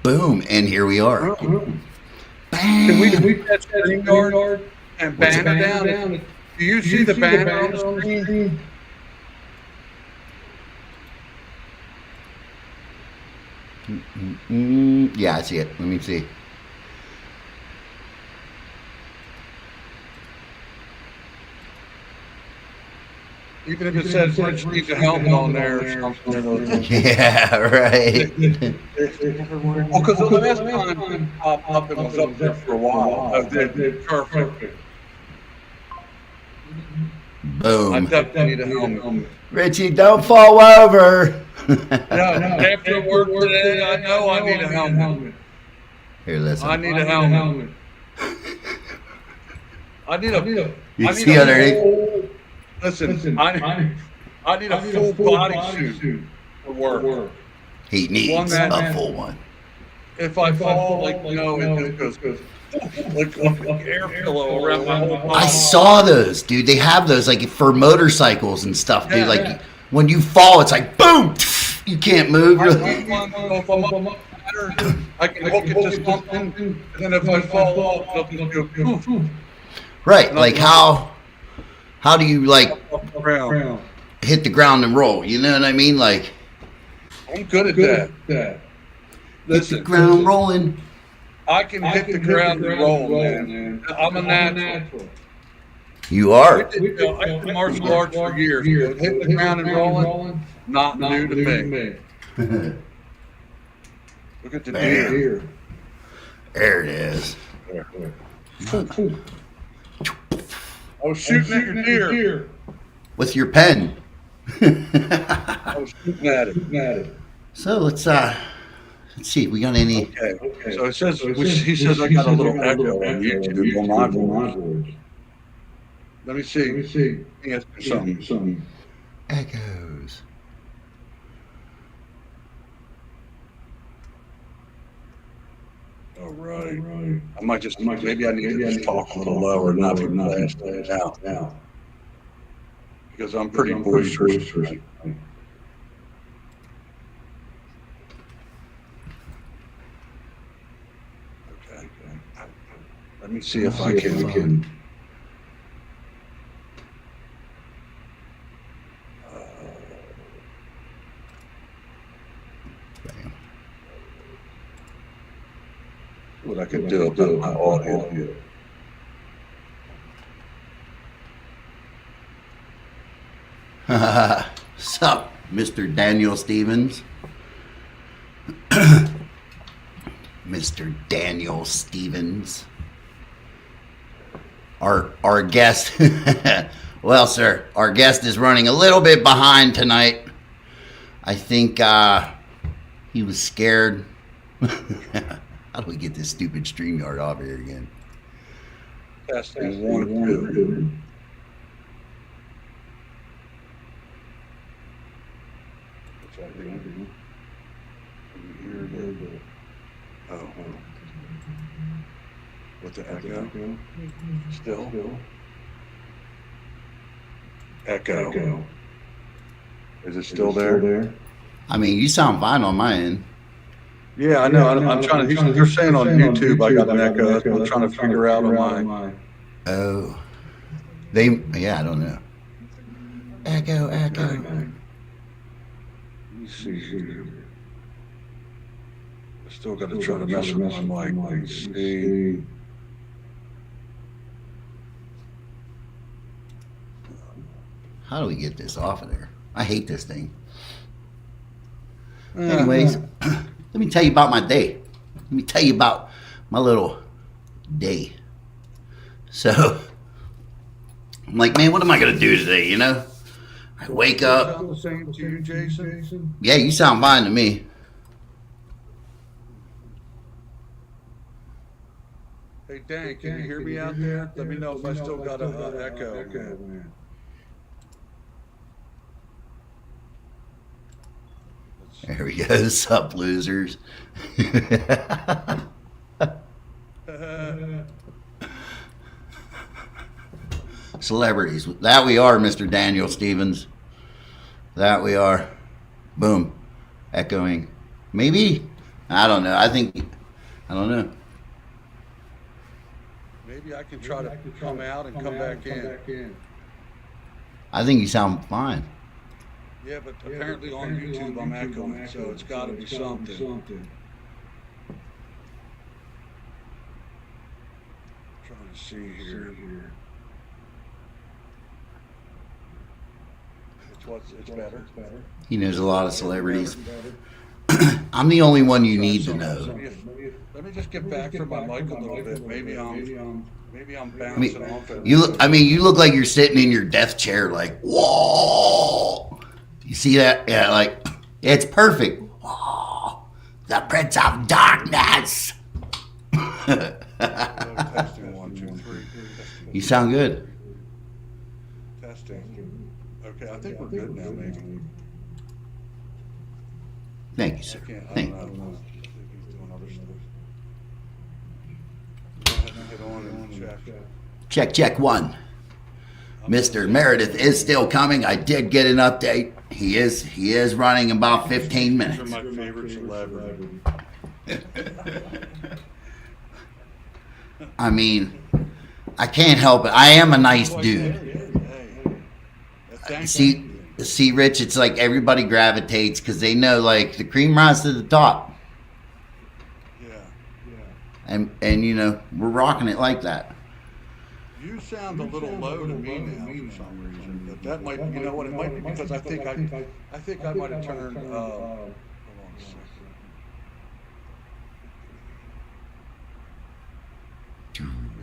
Boom, and here we are. Can we Bam. delete that StreamYard and What's ban it down? Do you see the banner on the screen? Yeah, I see it. Let me see. Even if it says Rich needs a helmet on there or something. Yeah, right. Well, because the last time it popped up, it was up there for a while. Perfect. I Boom. definitely need a helmet. Richie, don't fall over. After work today, I know I need a helmet. Here, listen. I need a helmet. I need a. You see underneath? Listen, I need a full body suit for work. He needs a full one. If I fall, like, it just goes like an air pillow around my whole body. I saw those, dude. They have those like for motorcycles and stuff, dude. Like when you fall, it's like boom. You can't move. If I'm up ladder, I can hook it to something, and then if I fall off, it'll just go poof. Right, like how do you like Around. hit the ground and roll? You know what I mean? Like I'm good at that. hit the Listen, ground rolling. I can hit the ground and roll, man. I'm a natural. You are. I did martial arts for years. Hitting the ground and rolling, not new to me. Look at the deer. There it is. I was shooting at your deer. With your pen. I was shooting at it. So let's see. We got any? Okay. So it says he says I got a little echo on YouTube on my voice. Let me see. Answer something. Echoes. All right. Maybe I need to just talk a little lower, not be blasted out now. Because I'm pretty boisterous. Okay. Let me see if I can. What I can do about my audio. Sup, Mr. Daniel Stevens? Mr. Daniel Stevens. Our guest, well, sir, our guest is running a little bit behind tonight. I think he was scared. How do we get this stupid StreamYard off here again? Testing 1, 2. What's that doing? Oh. With the echo? Still? Echo. Is it still there? I mean, you sound fine on my end. Yeah, I know. I'm trying to. They're saying on YouTube I got an echo. That's what I'm trying to figure out on mine. Oh, yeah, I don't know. Echo. Let me see here. I still got to try to mess with my mic. Let me see. How do we get this off of there? I hate this thing. Anyways, let me tell you about my day. Let me tell you about my little day. So, I'm like, man, what am I going to do today, you know? I wake up. Sound the same to you, Jason? Yeah, you sound fine to me. Hey, Dan, can you hear me out there? Let me know if I still got an echo. There we go. Sup, losers. Celebrities. That we are, Mr. Daniel Stevens. That we are. Boom. Echoing. Maybe I don't know. I don't know. Maybe I can try to come out and come back in. I think you sound fine. Yeah, but apparently on YouTube I'm echoing, so it's got to be something. Trying to see here. It's better. He knows a lot of celebrities. I'm the only one you need to know. Let me just get back from my mic a little bit. Maybe I'm bouncing off it. You look like you're sitting in your death chair, like, whoa. You see that? Yeah, like, it's perfect. Whoa, the Prince of Darkness. Testing 1, 2, 3. You sound good. Testing. Okay, I think we're good now, maybe. Thank you, sir. I Thank don't you. know. I think he's doing other stuff. Go ahead and hit on and check. Check 1. Mr. Meredith is still coming. I did get an update. He is running about 15 minutes. These are my favorite celebrities. I mean, I can't help it. I am a nice dude. See, Rich, it's like everybody gravitates because they know, like, the cream rises to the top. Yeah. And you know, we're rocking it like that. You sound a little low to me now for some reason, but that might, you know what, it might be because I think I might have turned, hold on a second.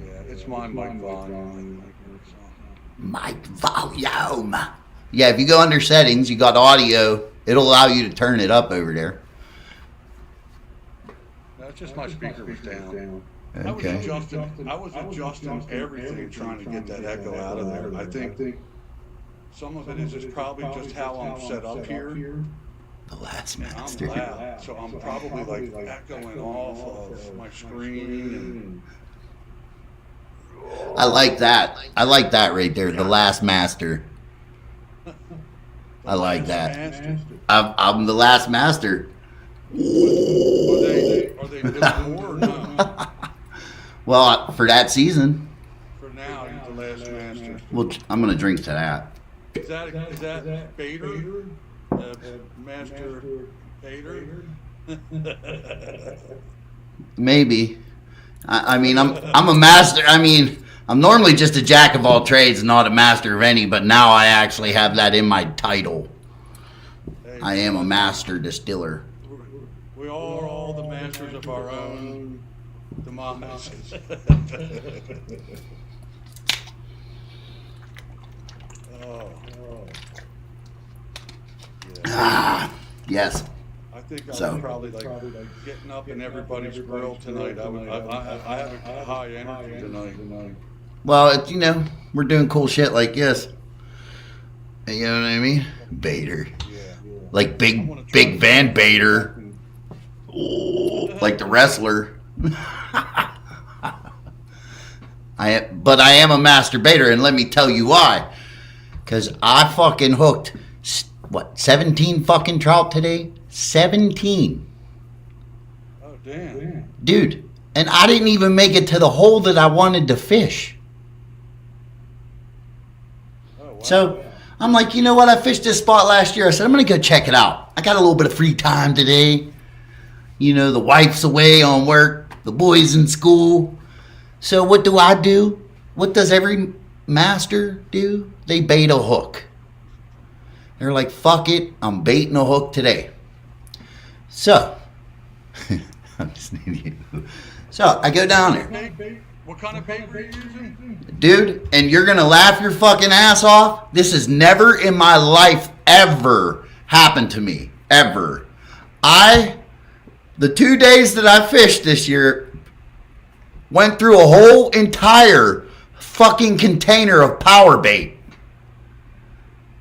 Yeah, it's my mic volume. Mic volume. Yeah, if you go under settings, you got audio. It'll allow you to turn it up over there. That's just my speaker was down. Okay. I was adjusting everything trying to get that echo out of there. I think some of it is just probably just how I'm set up here. The last I'm master. loud, so I'm probably like echoing off of my screen. I like that. I like that right there. The last master. I like that. I'm the last master. Are they doing more or no? Well, for that season. For now, you're the last master. Well, I'm gonna drink to that. Is that Bader? Master Bader? Maybe. I mean, I'm a master. I mean, I'm normally just a jack of all trades, not a master of any. But now I actually have that in my title. I am a master distiller. We are all the masters of our own demise. Yes. I think I'm probably like getting up in everybody's grill tonight. I have a high energy tonight. Well, it's, you know, we're doing cool shit like this. You know what I mean? Bader. Yeah. Like Big Van Bader. Ooh, like the wrestler. But I am a masturbator, and let me tell you why. Because I fucking hooked, 17 fucking trout today? 17. Oh, damn. Dude, and I didn't even make it to the hole that I wanted to fish. Oh, wow. So I'm like, you know what? I fished this spot last year. I said, I'm going to go check it out. I got a little bit of free time today. You know, the wife's away on work. The boy's in school. So what do? What does every master do? They bait a hook. They're like, fuck it. I'm baiting a hook today. So, I'm just an idiot. So I go down there. What kind of bait were you using? Dude, and you're going to laugh your fucking ass off. This has never in my life ever happened to me. Ever. The 2 days that I fished this year, went through a whole entire fucking container of power bait.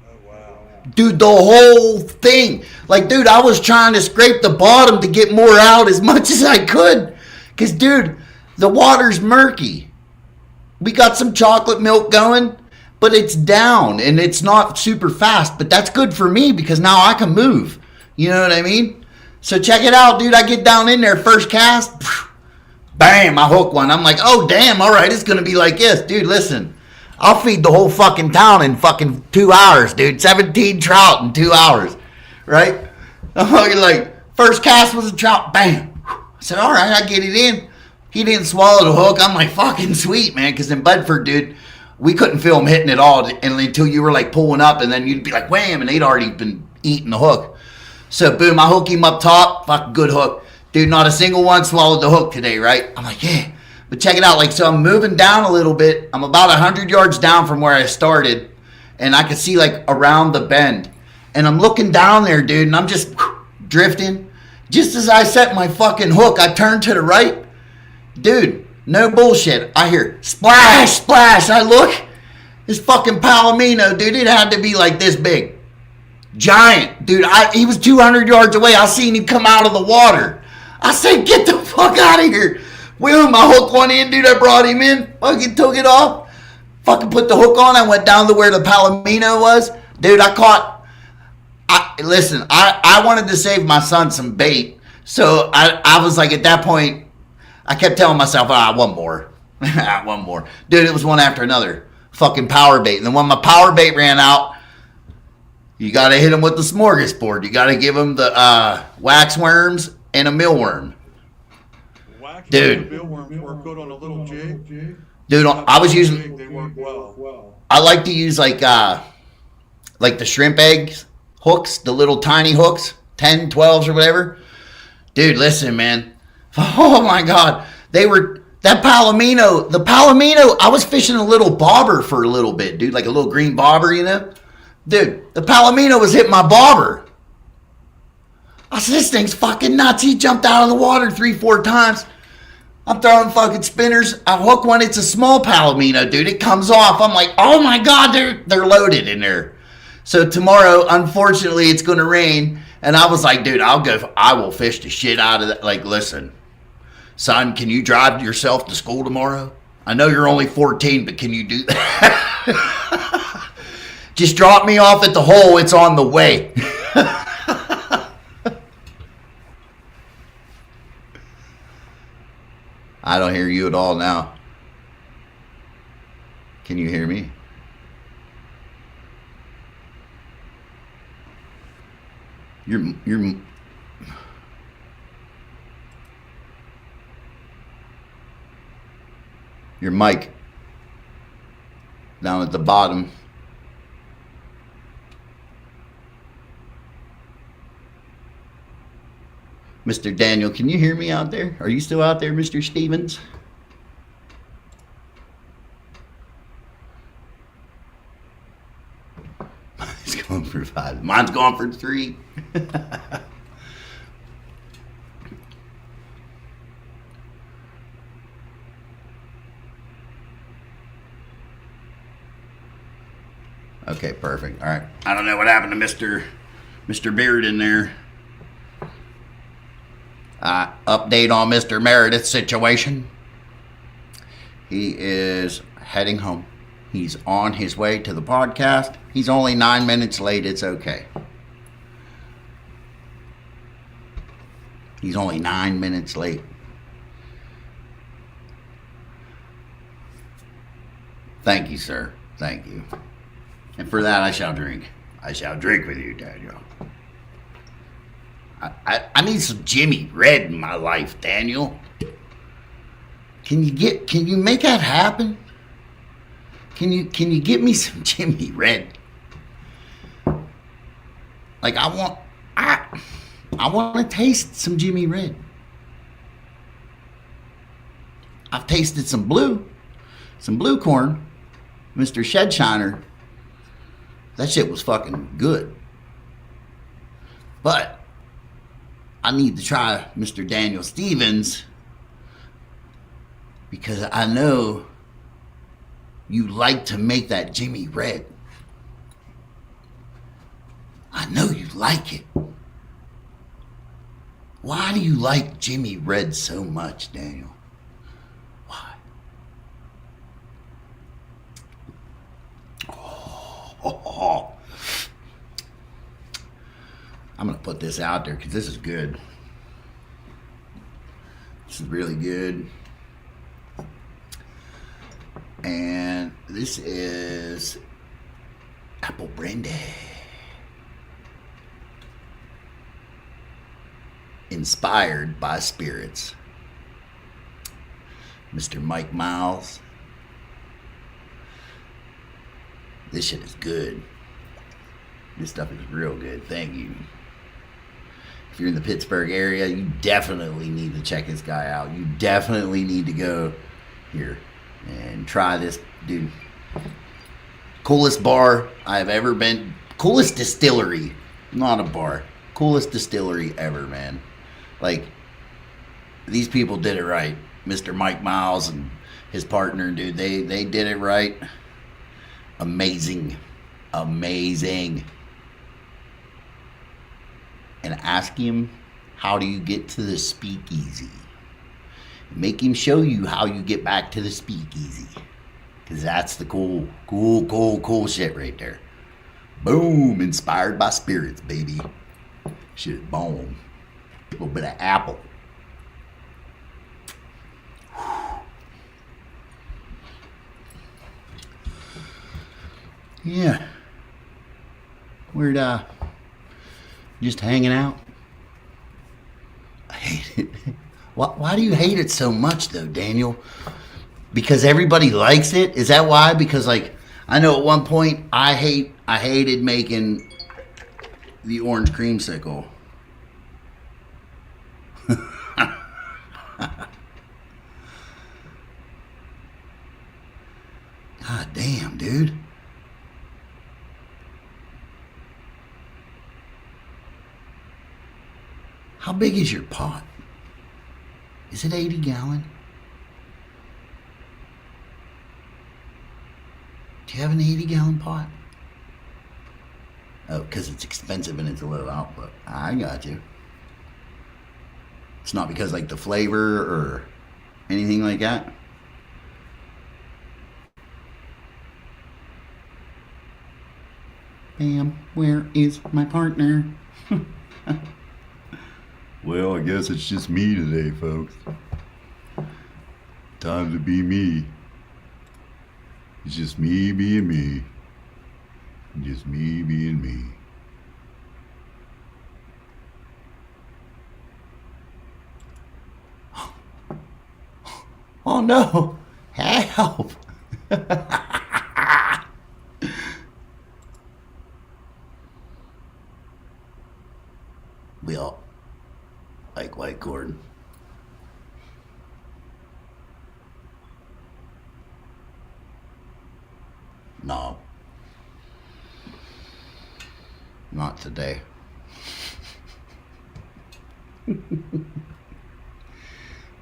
Oh, wow. Dude, the whole thing. Like, dude, I was trying to scrape the bottom to get more out as much as I could. Because, dude, the water's murky. We got some chocolate milk going, but it's down and it's not super fast. But that's good for me because now I can move. You know what I mean? So check it out, dude. I get down in there, first cast, bam, I hook one. I'm like, oh, damn, all right, it's going to be like this. Dude, listen, I'll feed the whole fucking town in fucking 2 hours, dude. 17 trout in 2 hours, right? I'm fucking like, first cast was a trout, bam. I said, all right, I get it in. He didn't swallow the hook. I'm like, fucking sweet, man, because in Bedford, dude, we couldn't feel him hitting it all until you were like pulling up, and then you'd be like, wham, and they'd already been eating the hook. So, boom, I hook him up top, fucking good hook. Dude, not a single one swallowed the hook today, right? I'm like, yeah. But check it out. Like, so I'm moving down a little bit. I'm about 100 yards down from where I started. And I could see, like, around the bend. And I'm looking down there, dude. And I'm just drifting. Just as I set my fucking hook, I turn to the right. Dude, no bullshit. I hear, splash, splash. I look. This fucking Palomino, dude, it had to be like this big. Giant. Dude, he was 200 yards away. I seen him come out of the water. I said, get the fuck out of here. Boom, I hooked one in, dude. I brought him in. Fucking took it off. Fucking put the hook on. I went down to where the Palomino was. Dude, I caught. Listen, I wanted to save my son some bait. So I was like, at that point, I kept telling myself, one more. One more. Dude, it was one after another. Fucking power bait. And then when my power bait ran out, you got to hit him with the smorgasbord. You got to give him the wax worms and a mealworm. Wax dude. And mealworms work good on a little jig. Dude, I was using. They work well. I like to use like the shrimp eggs hooks, the little tiny hooks, 10, 12s or whatever. Dude, listen, man. Oh my God, they were that Palomino. The Palomino. I was fishing a little bobber for a little bit, dude, like a little green bobber, you know. Dude, the Palomino was hitting my bobber. I said, this thing's fucking nuts. He jumped out of the water 3-4 times. I'm throwing fucking spinners. I hook one. It's a small Palomino, dude. It comes off. I'm like, oh my God, they're loaded in there. So tomorrow, unfortunately, it's going to rain. And I was like, dude, I will fish the shit out of that. Like, listen, son, can you drive yourself to school tomorrow? I know you're only 14, but can you do that? Just drop me off at the hole. It's on the way. I don't hear you at all now. Can you hear me? Your mic down at the bottom. Mr. Daniel, can you hear me out there? Are you still out there, Mr. Stevens? Mine's going for 5. Mine's going for 3. Okay, perfect. All right. I don't know what happened to Mr. Beard in there. Update on Mr. Meredith's situation. He is heading home. He's on his way to the podcast. He's only 9 minutes late. It's okay. He's only 9 minutes late. Thank you, sir. Thank you. And for that, I shall drink. I shall drink with you, Daniel. I need some Jimmy Red in my life, Daniel. Can you make that happen? Can you get me some Jimmy Red? Like I want to taste some Jimmy Red. I've tasted some blue corn, Mr. Shedshiner. That shit was fucking good. But I need to try Mr. Daniel Stevens because I know you like to make that Jimmy Red. I know you like it. Why do you like Jimmy Red so much, Daniel? Why? Oh. I'm going to put this out there because this is good. This is really good. And this is apple brandy. Inspired by spirits. Mr. Mike Miles. This shit is good. This stuff is real good. Thank you. If you're in the Pittsburgh area, you definitely need to check this guy out. You definitely need to go here and try this, dude. Coolest bar I've ever been. Coolest distillery, not a bar. Coolest distillery ever, man. Like, these people did it right. Mr. Mike Miles and his partner, dude, they did it right. Amazing. Amazing. And ask him, how do you get to the speakeasy? Make him show you how you get back to the speakeasy. Because that's the cool shit right there. Boom. Inspired by spirits, baby. Shit is bomb. A little bit of apple. Yeah. We're just hanging out. I hate it. Why do you hate it so much though, Daniel? Because everybody likes it? Is that why? Because like I know at one point I hated making the orange creamsicle. God damn, dude. How big is your pot? Is it 80 gallon? Do you have an 80 gallon pot? Oh, because it's expensive and it's a low output. I got you. It's not because like the flavor or anything like that? Bam, where is my partner? Well, I guess it's just me today, folks. Time to be me. It's just me being me. Just me being me. Oh no! Help! We all like white corn. No. Not today.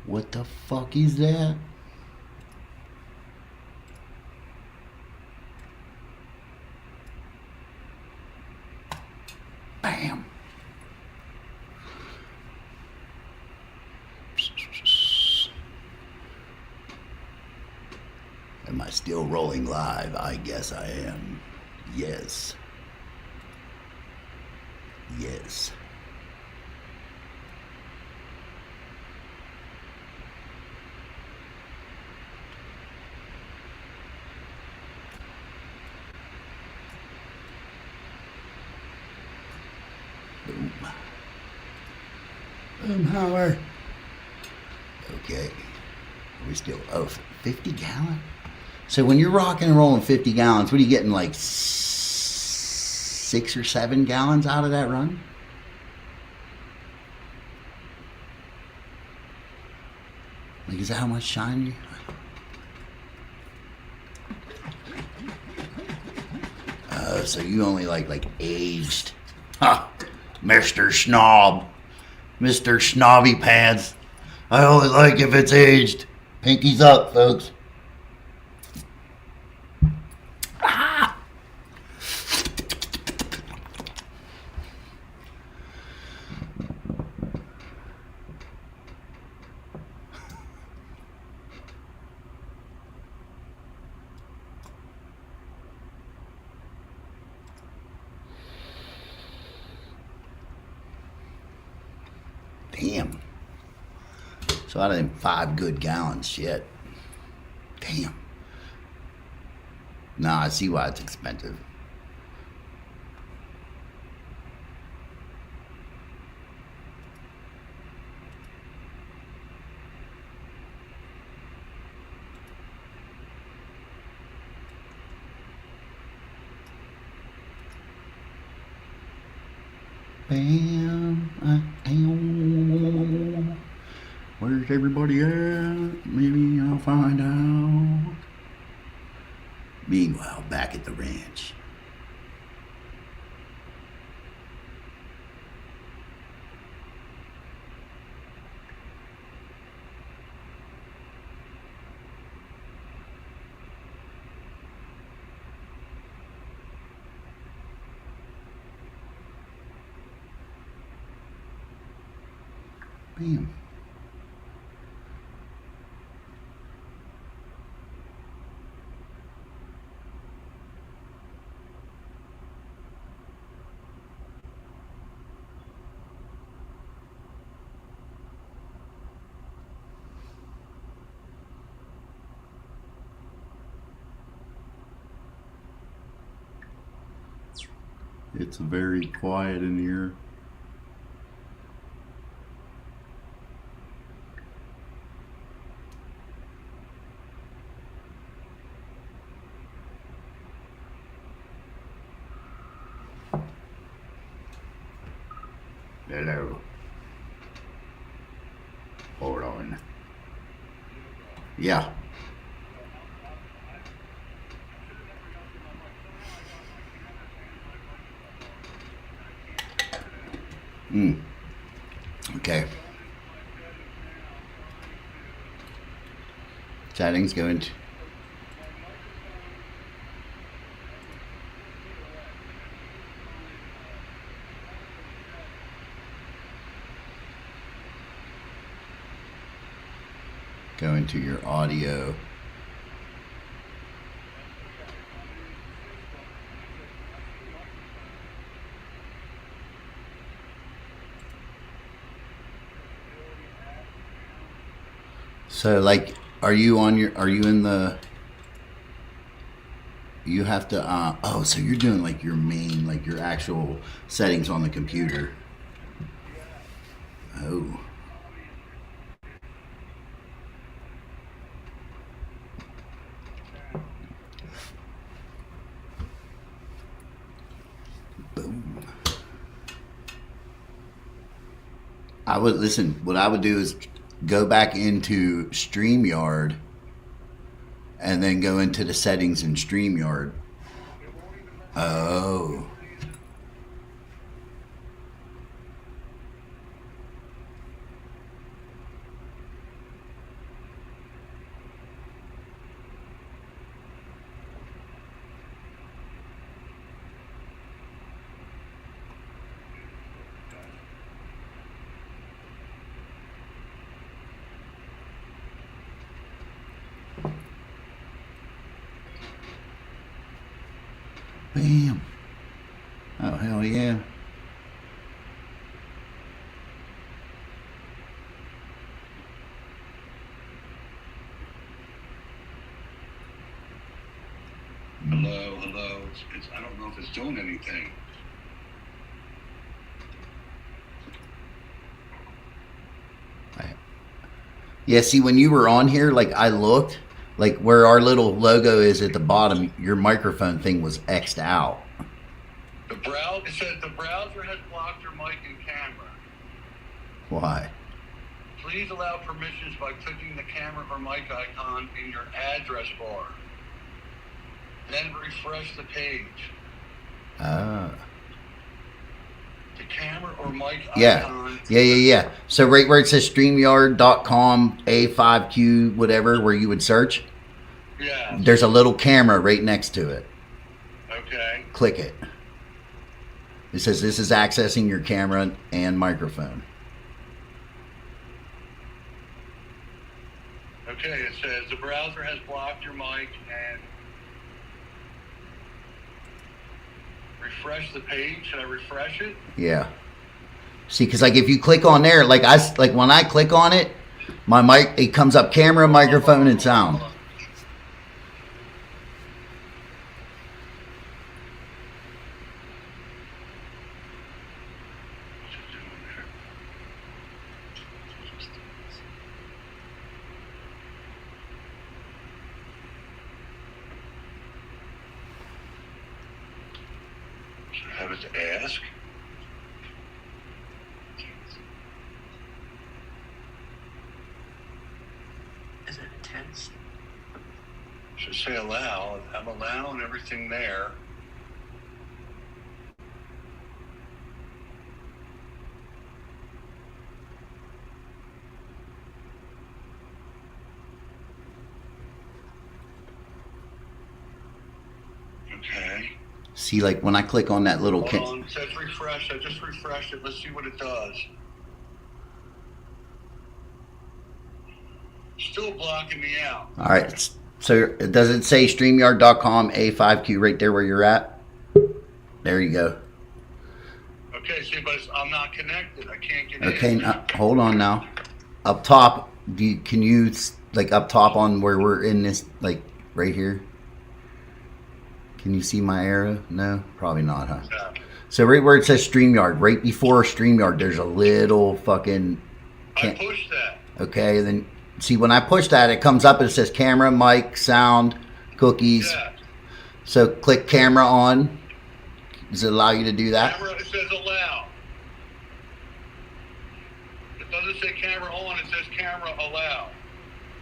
What the fuck is that? Bam. Am I still rolling live? I guess I am. Yes. Yes. Boom. Boom, Howard. Okay. Are we still, 50 gallon? So when you're rocking and rolling 50 gallons, what are you getting, like 6 or 7 gallons out of that run? Like, is that how much shine you? So you only like aged. Ha! Mr. Snob. Mr. Snobby Pants. I only like if it's aged. Pinkies up, folks. Ah! Damn. So out of them 5 good gallons, shit. Damn. Nah, I see why it's expensive. Bam. Where's everybody at? Maybe I'll find out. Meanwhile, back at the ranch. Bam. It's very quiet in here. Hello. Hold on. Yeah. Okay. Settings going to. Go into your audio. So like, are you in the, you have to, oh, so you're doing like your main, like your actual settings on the computer. Oh. Boom. I would listen, what I would do is go back into StreamYard and then go into the settings in StreamYard. Oh. Bam. Oh, hell yeah. Hello. I don't know if it's doing anything. Yeah, see, when you were on here, like I looked, like where our little logo is at the bottom, your microphone thing was X'd out. It says the browser has blocked your mic and camera. Why? Please allow permissions by clicking the camera or mic icon in your address bar. Then refresh the page. Ah. The camera or mic Yeah. icon. Yeah. So right where it says StreamYard.com A5Q whatever, where you would search, Yeah. there's a little camera right next to it. Okay. Click it. It says this is accessing your camera and microphone. Okay, it says the browser has blocked your mic and refresh the page. Should I refresh it? Yeah. See, because like if you click on there, like when I click on it, My mic, it comes up camera, microphone, and sound. Have it to ask. Is it intense? Should say allow. I'm allowing everything there. Okay. See, like when I click on that little Hold on. It says refresh. I just refreshed it. Let's see what it does. Still blocking me out. All right. So does it say StreamYard.com A5Q right there where you're at? There you go. Okay, see, but I'm not connected. I can't get Okay, in. now, hold on now. Up top, can you, like up top on where we're in this, like right here? Can you see my arrow? No? Probably not, huh? Yeah. So right where it says StreamYard, right before StreamYard, there's a little fucking... I pushed that. Okay, then see when I push that, it comes up and it says camera, mic, sound, cookies. Yeah. So click camera on. Does it allow you to do that? Camera, it says allow. It doesn't say camera on, it says camera allow.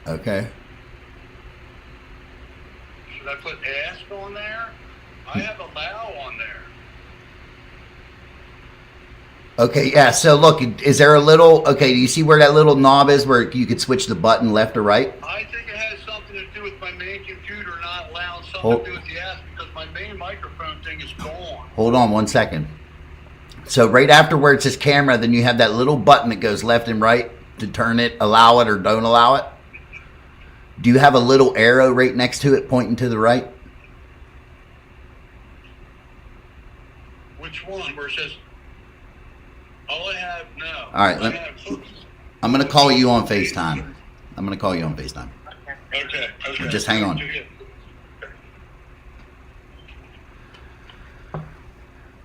Okay. Should I put ask on there? I have allow on there. Okay, yeah, so look, is there a little, okay, do you see where that little knob is where you could switch the button left or right? I think it has something to do with my main computer not allowing something Hold- to do with the ask because my main microphone thing is gone. Hold on 1 second. So right after where it says camera, then you have that little button that goes left and right to turn it, allow it or don't allow it. Do you have a little arrow right next to it pointing to the right? Which one? Where it says, all I have, no. All right, I have cookies. I'm going to call you on FaceTime. I'm going to call you on FaceTime. Okay, okay. Just hang on.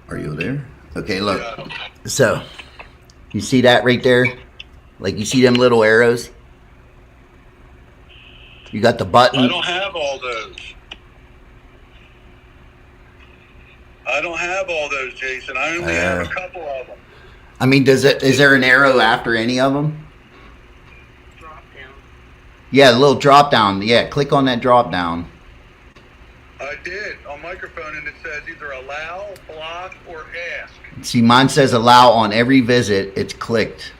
Are you there? Okay, look. So, you see that right there? Like you see them little arrows? You got the I button. don't have all those. I don't have all those, Jason. I only have a couple of them. I mean, is there an arrow after any of them? Drop down. Yeah, the little drop down. Yeah, click on that drop down. I did on microphone, and it says either allow, block, or ask. See, mine says allow on every visit. It's clicked.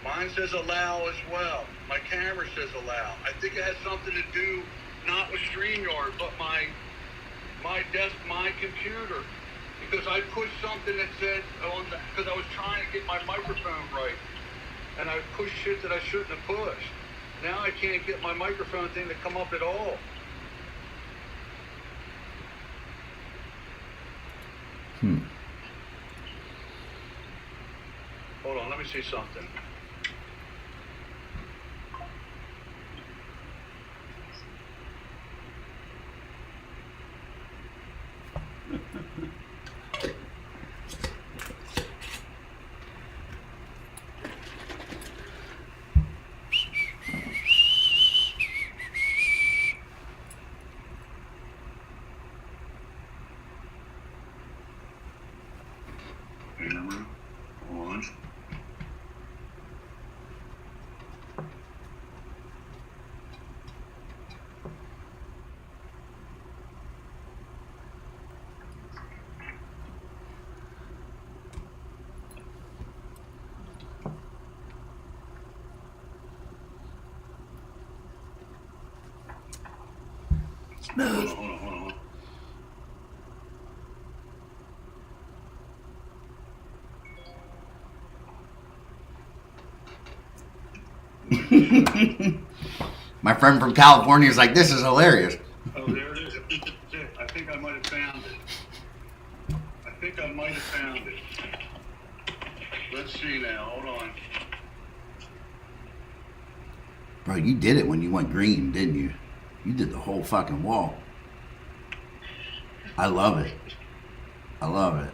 Mine says allow as well. My camera says allow. I think it has something to do not with StreamYard, but my computer. Because I pushed something that said because I was trying to get my microphone right, and I pushed shit that I shouldn't have pushed. Now I can't get my microphone thing to come up at all. Hold on, let me see something. Camera on. Hold on. My friend from California is like, this is hilarious. Oh, there it is. I think I might have found it. Let's see now. Hold on. Bro, you did it when you went green, didn't you? You did the whole fucking wall. I love it. I love it.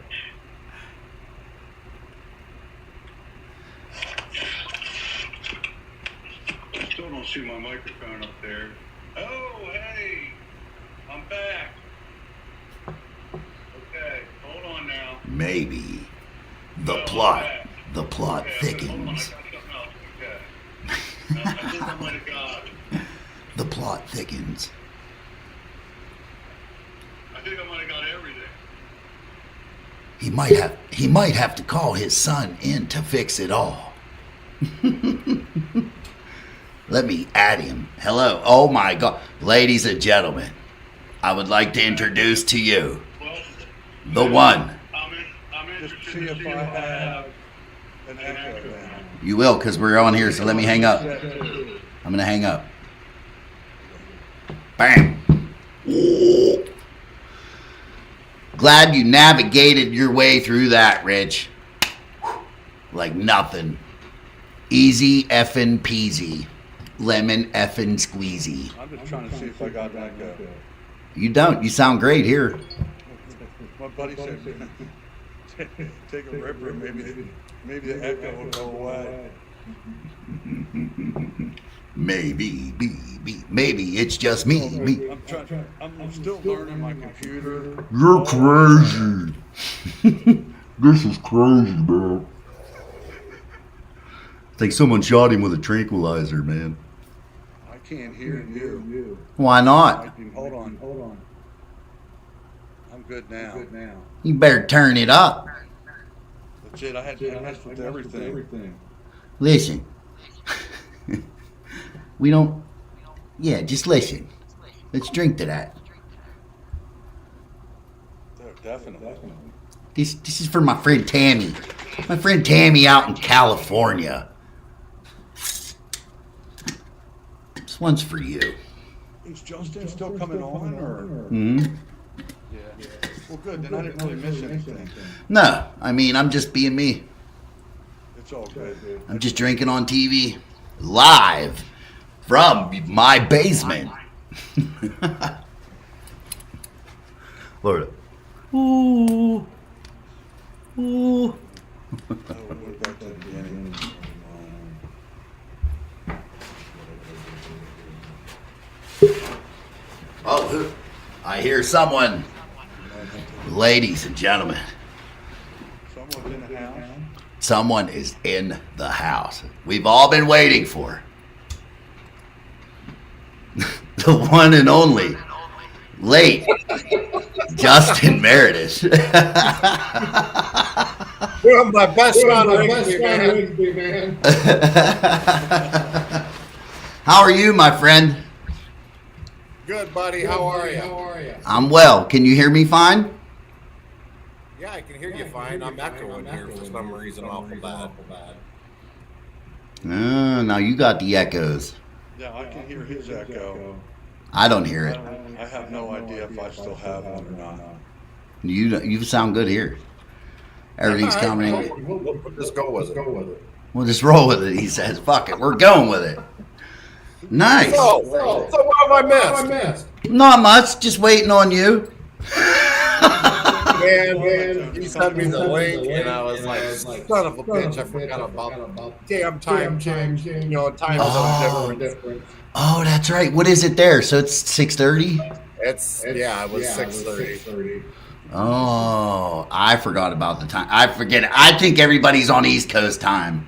I still don't see my microphone up there. Oh, hey, I'm back. Okay, hold on now. Maybe the No, plot. I'm back. The plot Okay, hold on, I got thickens. something else. Okay. I think I might have got it. The plot thickens. I think I might have got everything. He might have to call his son in to fix it all. Let me add him. Hello. Oh my God. Ladies and gentlemen, I would like to introduce to you Well, the one. I'm Just interested see to if see I if I have have an echo now. You will, because we're on here, so let me hang up. I'm going to hang up. Bam. Glad you navigated your way through that, Rich. Like nothing. Easy effing peasy. Lemon effing squeezy. I'm just trying to see if I got an echo. You don't. You sound great here. My buddy said, take a ripper, maybe the echo will go away. Maybe it's just me. I'm still learning my computer. You're crazy. This is crazy, man. I think someone shot him with a tranquilizer, man. I can't hear you. Why not? Hold on. I'm good now. You better turn it up. Legit, I messed with everything. Listen. We don't. Yeah, just listen. Let's drink to that. Definitely. This is for my friend Tammy. My friend Tammy out in California. This one's for you. Is Justin still coming on, or? Hmm. Yeah. Well, good. Then I didn't really miss anything. No, I mean, I'm just being me. It's all good. I'm just drinking on TV live from my basement. Lord. Ooh. Ooh. Oh, we're back to the beginning. Oh, I hear someone. Ladies and gentlemen, Someone's in the house. someone is in the house. We've all been waiting for the one and only late Justin Meredith. You're my best friend, Rigsby, man. How are you, my friend? Good, buddy. How are you? I'm well. Can you hear me fine? Yeah, I can hear you fine. I'm echoing here for some reason awful bad. Now you got the echoes. Yeah, I can hear his echo. I don't hear it. I have no idea if I still have one or not. You sound good here. Everything's coming in. We'll just go with it. We'll just roll with it, he says. Fuck it. We're going with it. Nice. So what have I missed? Not much. Just waiting on you. Man, you sent me the link, and I was like, son of a bitch, I forgot about damn time change. You know, time zone difference. Oh, that's right. What is it there? So it's 6:30? It was 6:30. Oh, I forgot about the time. I forget it. I think everybody's on East Coast time.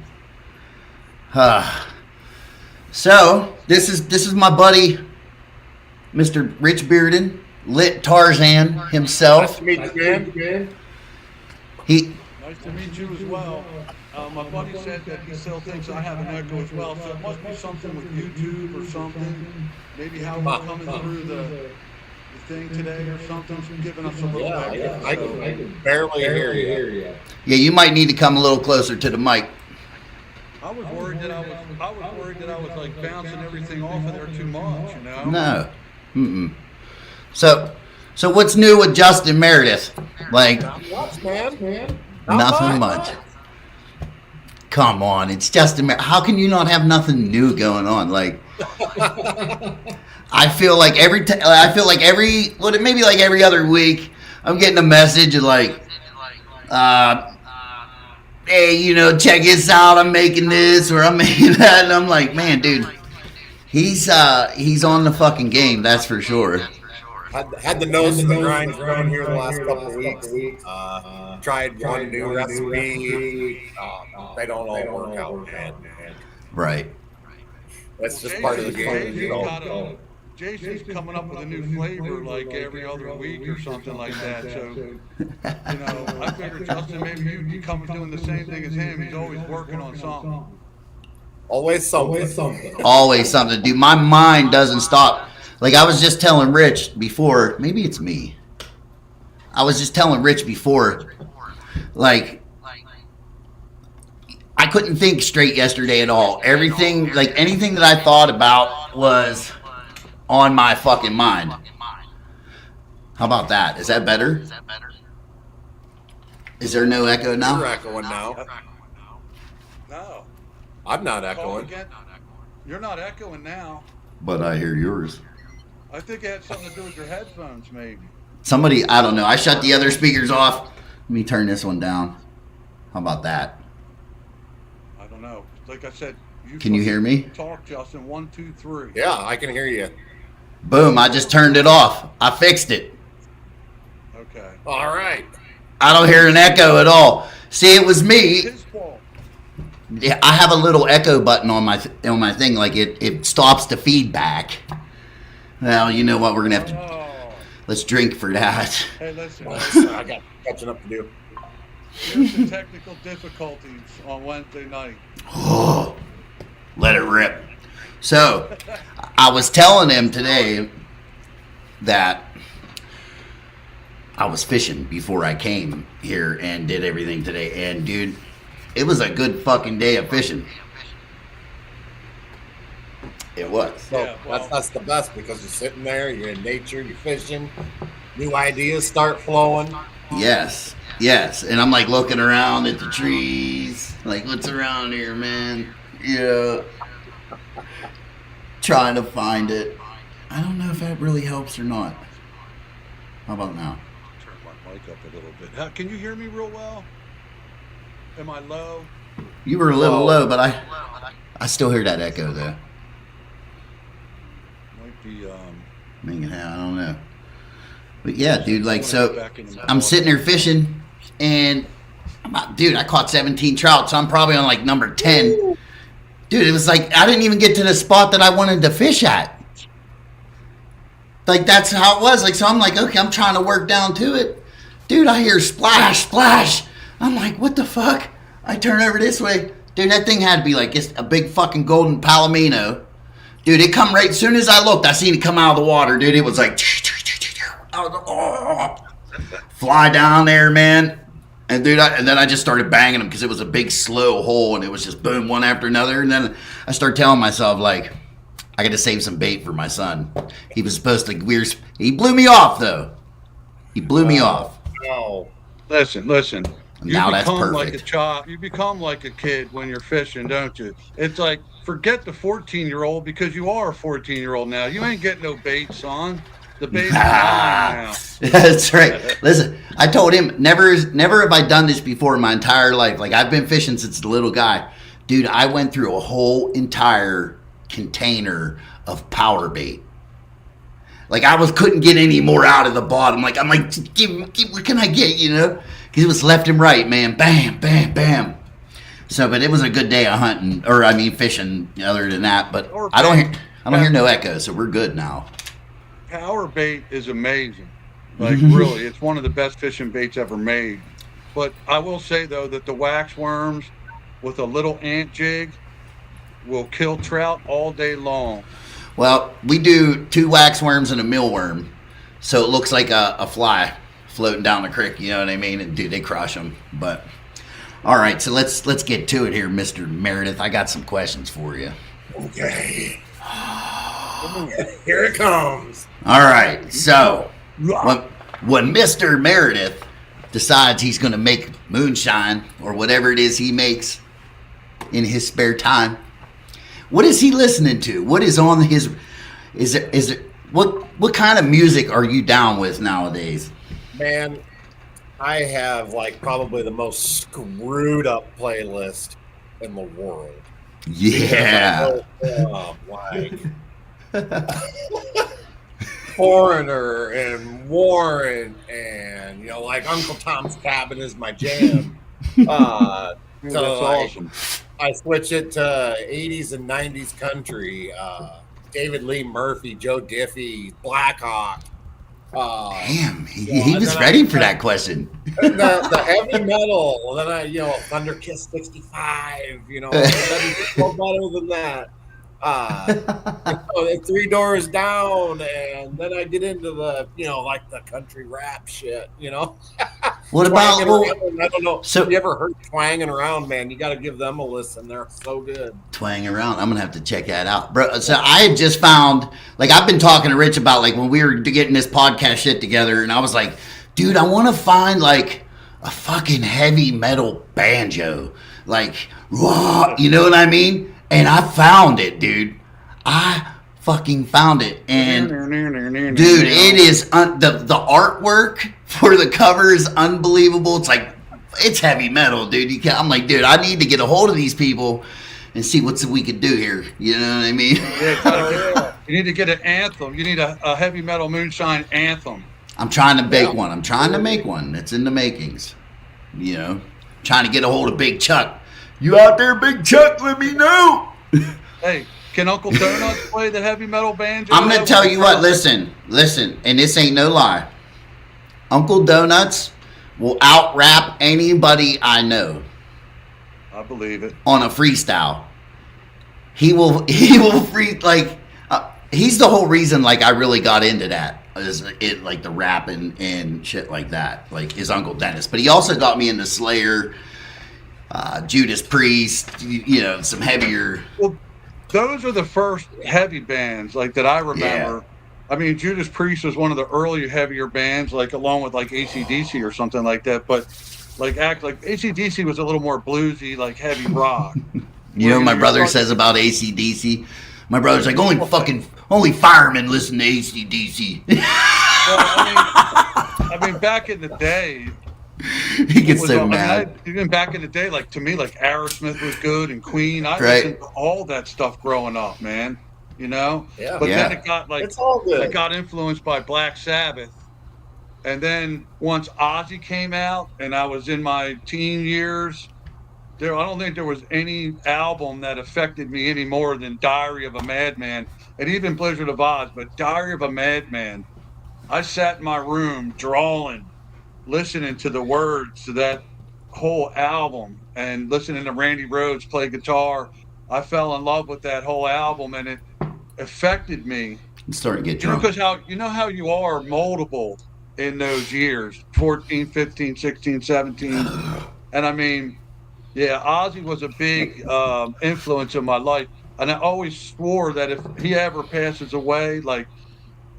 So this is my buddy, Mr. Rich Bearden, Lit Tarzan himself. Nice to meet you, man. He Nice to meet you as well. My buddy said that he still thinks I have an echo as well, so it must be something with YouTube or something. Maybe how we're coming through the thing today or something, giving us a little echo. I can barely hear you. Yeah, you might need to come a little closer to the mic. I was worried that I was like bouncing everything off of there too much, you know? No. Mm-mm. So what's new with Justin Meredith? Like Not much, man. nothing much. Come on, it's just how can you not have nothing new going on? Like, I feel like maybe like every other week, I'm getting a message of like, hey, you know, check this out. I'm making this or I'm making that, and I'm like, man, dude, he's on the fucking game. That's for sure. Had the nose in the grind going here the last couple of weeks. Tried one new recipe. They don't all work out, man. Right. That's just part of the game. You know. Jason's coming up with a new flavor like every other week or something like that. So, you know, I figured, Justin, maybe you come doing the same thing as him. He's always working on something. Always something. Always something, dude. My mind doesn't stop. Like I was just telling Rich before, maybe it's me. I was just telling Rich before, like, I couldn't think straight yesterday at all. Everything, like anything that I thought about was on my fucking mind. How about that? Is that better? Is there no echo now? You're echoing now. No. I'm not Call echoing. again. You're not echoing now. But I hear yours. I think it had something to do with your headphones, maybe. Somebody, I don't know. I shut the other speakers off. Let me turn this one down. How about that? I don't know. Like I said, Can you hear me? Talk, Justin. 1, 2, 3. Yeah, I can hear you. Boom, I just turned it off. I fixed it. Okay. All right. I don't hear an echo at all. See, it was me. His fault. Yeah, I have a little echo button on my thing. Like it stops the feedback. Well, you know what? We're going to have to... Let's drink for that. Hey, listen. I got catching up to do. There's some technical difficulties on Wednesday night. Oh, let it rip. So, I was telling him today that I was fishing before I came here and did everything today. And, dude, it was a good fucking day of fishing. It was. So Yeah, well- that's the best because you're sitting there, you're in nature, you're fishing, new ideas start flowing. Yes. And I'm like looking around at the trees. Like, what's around here, man? Yeah. Trying to find it. I don't know if that really helps or not. How about now? Turn my mic up a little bit. Can you hear me real well? Am I low? You were a little low, but I still hear that echo though. Might be I don't know. But yeah, dude, like, so I'm sitting there fishing and dude, I caught 17 trout, so I'm probably on like number 10. Dude, it was like I didn't even get to the spot that I wanted to fish at. Like, that's how it was. Like, so I'm like, okay, I'm trying to work down to it. Dude, I hear splash, splash. I'm like, what the fuck? I turn over this way. Dude, that thing had to be like just a big fucking golden palomino. Dude, it come right, as soon as I looked, I seen it come out of the water, dude. It was like, I was like, oh. Fly down there, man. And dude, and then I just started banging them because it was a big slow hole and it was just boom, one after another. And then I started telling myself, like, I got to save some bait for my son. He was supposed to, he blew me off though. He blew me off. No. Listen. You Now that's become perfect. like a child. You become like a kid when you're fishing, don't you? It's like, forget the 14-year-old because you are a 14-year-old now. You ain't getting no bait, son. The bait's mine now. That's right. Listen, I told him, never have I done this before in my entire life. Like, I've been fishing since a little guy. Dude, I went through a whole entire container of power bait. Like, couldn't get any more out of the bottom. I'm like, give, what can I get, you know? Because it was left and right, man. Bam, bam, bam. So, but it was a good day of hunting, fishing. Other than that, but I don't hear no echo, so we're good now. Power bait is amazing. Like, really, it's one of the best fishing baits ever made. But I will say, though, that the wax worms with a little ant jig will kill trout all day long. Well, we do 2 wax worms and a mealworm, so it looks like a fly floating down the creek, you know what I mean? And dude, they crush them. But all right, so let's get to it here, Mr. Meredith. I got some questions for you. Okay. Here it comes. All right, so when Mr. Meredith decides he's going to make moonshine or whatever it is he makes, in his spare time. What is he listening to? What is on his? Is it what kind of music are you down with nowadays? Man, I have like probably the most screwed up playlist in the world. Yeah. Like Foreigner and Warren and like Uncle Tom's Cabin is my jam. So That's awesome. I switch it to 80s and 90s country. David Lee Murphy, Joe Diffie, Black Hawk. Damn, he was ready for that question. The heavy metal, then I Thunder Kiss 65. It doesn't go better than that. Three Doors Down, and then I get into the like the country rap shit. What about? I don't know. So you ever heard Twanging Around, man? You got to give them a listen. They're so good. Twang Around. I'm gonna have to check that out, bro. So I had just found, like, I've been talking to Rich about, like, when we were getting this podcast shit together, and I was like, dude, I want to find like a fucking heavy metal banjo, like, raw, you know what I mean? And I found it, dude. I fucking found it, and dude, it is the artwork for the cover is unbelievable. It's like, it's heavy metal, dude. I'm like, dude, I need to get a hold of these people and see what we could do here. You know what I mean? Yeah, you need to get an anthem. You need a heavy metal moonshine anthem. I'm trying to make one. I'm trying to make one. It's in the makings. Trying to get a hold of Big Chuck. You out there, Big Chuck? Let me know. Hey, can Uncle Donuts play the heavy metal banjo? I'm gonna tell you what. Listen, and this ain't no lie. Uncle Donuts will out rap anybody I know. I believe it. On a freestyle. He will free, like, he's the whole reason, like, I really got into that. Is it like the rap and shit like that, like his Uncle Dennis. But he also got me into Slayer, Judas Priest, some heavier. Well, those are the first heavy bands like that I remember. Yeah. I mean, Judas Priest was one of the early heavier bands, like along with like AC/DC or something like that. But like AC/DC was a little more bluesy, like heavy rock. What my brother says about AC/DC? My brother's like, only firemen listen to AC/DC. Well, I mean, back in the day, he gets so mad. Even back in the day, like, to me, like Aerosmith was good and Queen. I listened to all that stuff growing up, man. Yeah. But then it got it's all good. It got influenced by Black Sabbath, and then once Ozzy came out, and I was in my teen years. I don't think there was any album that affected me any more than Diary of a Madman, and even Blizzard of Oz. But Diary of a Madman, I sat in my room drawing, listening to the words to that whole album, and listening to Randy Rhoads play guitar. I fell in love with that whole album, and it affected me. I'm starting to get drunk. Because how you are moldable in those years, 14, 15, 16, 17. And I mean, yeah, Ozzy was a big influence in my life. And I always swore that if he ever passes away, like,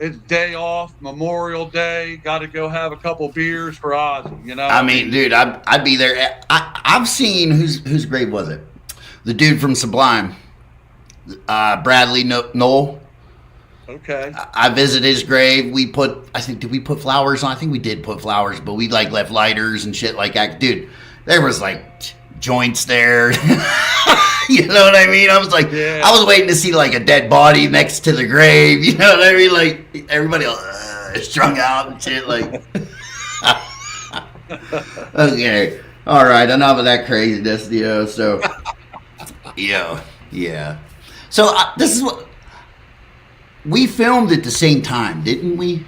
it's day off, Memorial Day, got to go have a couple beers for Ozzy, I mean, dude, I'd be there. I've seen, whose grave was it? The dude from Sublime, Bradley Noel. Okay. I visited his grave. Did we put flowers on? I think we did put flowers, but we like left lighters and shit like that. Dude, there was like joints there. You know what I mean? I was like, I was waiting to see like a dead body next to the grave. You know what I mean? Like, everybody strung out and shit. Like, okay, all right, enough of that craziness. So, yeah. So this is what we filmed at the same time, didn't we?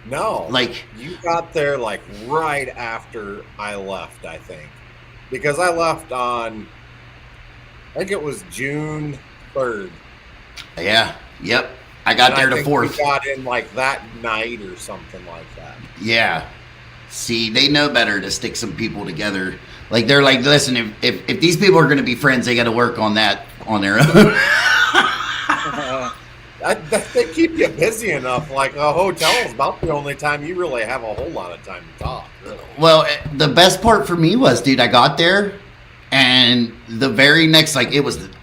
No, like you got there like right after I left, I think, because I left on. I think it was June 3rd. Yeah. Yep. I got there the 4th. We got in like that night or something like that. Yeah. See, they know better to stick some people together. Like, they're like, listen, if these people are going to be friends, they got to work on that on their own. They keep you busy enough. Like, a hotel is about the only time you really have a whole lot of time to talk. Really. Well, the best part for me was, dude, I got there. And the very next, like,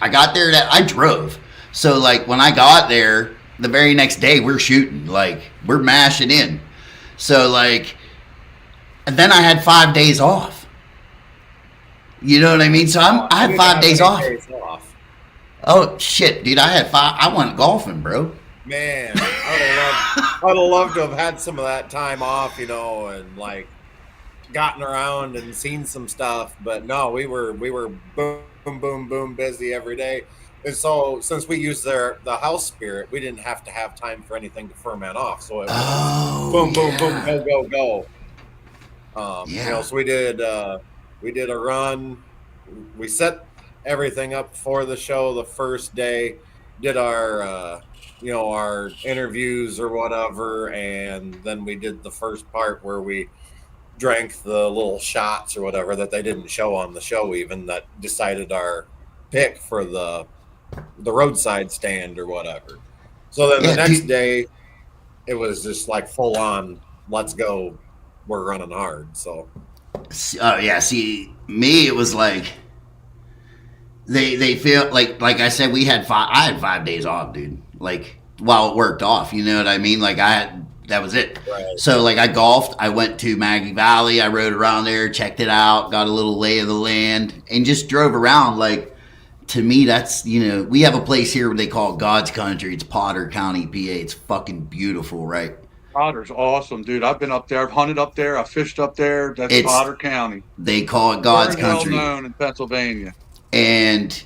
I got there, I drove. So, like, when I got there, the very next day, we're shooting. Like, we're mashing in. So, like, and then I had 5 days off. You know what I mean? So I had 5 days off. Oh, shit, dude. I had 5. I went golfing, bro. Man, I would have loved to have had some of that time off, and, like, gotten around and seen some stuff. But no, we were boom, boom, boom busy every day. And so since we used the house spirit, we didn't have to have time for anything to ferment off. So it was boom, boom, boom, go. So we did a run. We set everything up for the show the first day, did our our interviews or whatever, and then we did the first part where we drank the little shots or whatever that they didn't show on the show, even that decided our pick for the roadside stand or whatever. So then the next day it was just like full on, let's go, we're running hard. So see, me, it was like they feel like I said, I had 5 days off, dude, like, while it worked off, you know what I mean? Like, that was it. Right. So, like, I golfed. I went to Maggie Valley. I rode around there, checked it out, got a little lay of the land, and just drove around. Like, to me, that's, we have a place here they call God's Country. It's Potter County, PA. It's fucking beautiful, right? Potter's awesome, dude. I've been up there. I've hunted up there. I've fished up there. That's Potter County. They call it God's Country. Well known in Pennsylvania. And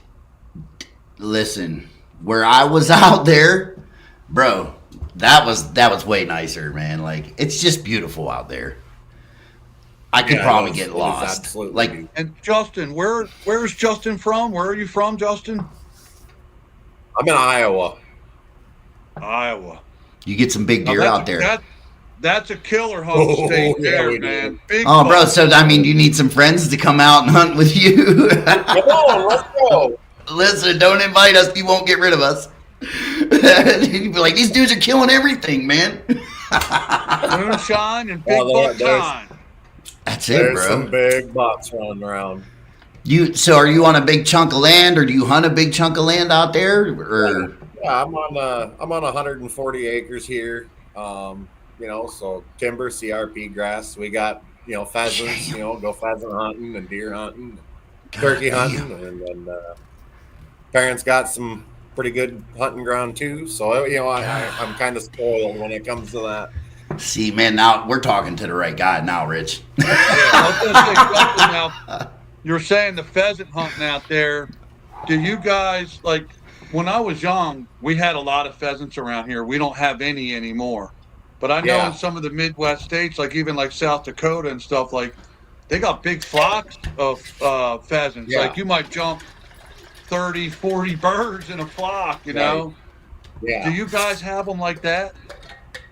listen, where I was out there, bro, that was way nicer, man. Like, it's just beautiful out there. I could probably get lost. Like, and Justin, where's Justin from? Where are you from, Justin? I'm in Iowa. You get some big deer out there. That's a killer hunt state there, man. Big bro, so I mean, you need some friends to come out and hunt with you. Come on, let's go. Listen, don't invite us. You won't get rid of us. You'd be like, these dudes are killing everything, man. Moonshine and big buck time. That's it, bro. There's some big bucks running around. So are you on a big chunk of land, or do you hunt a big chunk of land out there? Or yeah, I'm on 140 acres here. So timber, CRP grass. We got pheasants. Go pheasant hunting and deer hunting, turkey hunting, and then parents got some pretty good hunting ground too. So I'm kind of spoiled when it comes to that. See, man, now we're talking to the right guy now, Rich. Now, you're saying the pheasant hunting out there. Do you guys, like, when I was young, we had a lot of pheasants around here. We don't have any anymore. But I know in some of the Midwest states, like even like South Dakota and stuff, like they got big flocks of pheasants. Yeah. Like you might jump 30, 40 birds in a flock, know? Yeah. Do you guys have them like that?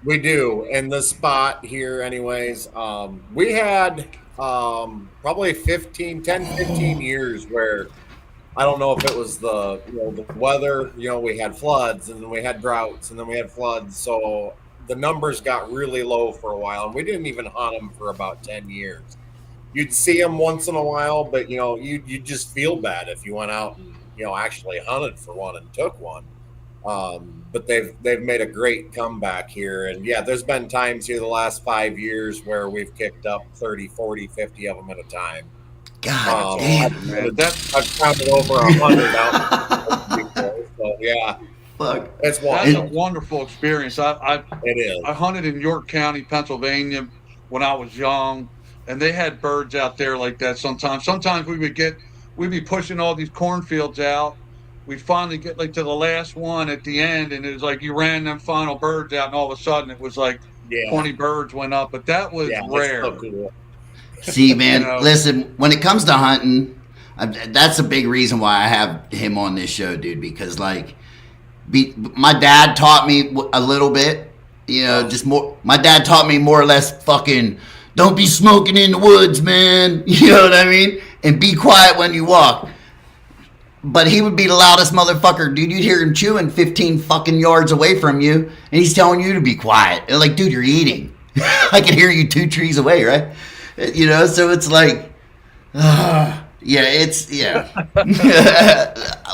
We do. In the spot here anyways, we had probably 15 years where I don't know if it was the weather, we had floods and then we had droughts and then we had floods. So the numbers got really low for a while and we didn't even hunt them for about 10 years. You'd see them once in a while, but you just feel bad if you went out and actually hunted for one and took one. But they've made a great comeback here. And there's been times here the last 5 years where we've kicked up 30, 40, 50 of them at a time. God damn, man. I've counted over 100 out before, so Fuck. That's a wonderful experience. It is. I hunted in York County, Pennsylvania when I was young, and they had birds out there like that sometimes. Sometimes we'd be pushing all these cornfields out. We'd finally get like to the last one at the end, and it was like you ran them final birds out, and all of a sudden it was like 20 birds went up. But that was rare. So cool. See, man, listen, when it comes to hunting, that's a big reason why I have him on this show, dude, because like my dad taught me a little bit, just more. My dad taught me more or less fucking don't be smoking in the woods, man. You know what I mean? And be quiet when you walk. But he would be the loudest motherfucker, dude. You'd hear him chewing 15 fucking yards away from you, and he's telling you to be quiet. And like, dude, you're eating. I can hear you 2 trees away, right? So it's like, Yeah, it's yeah.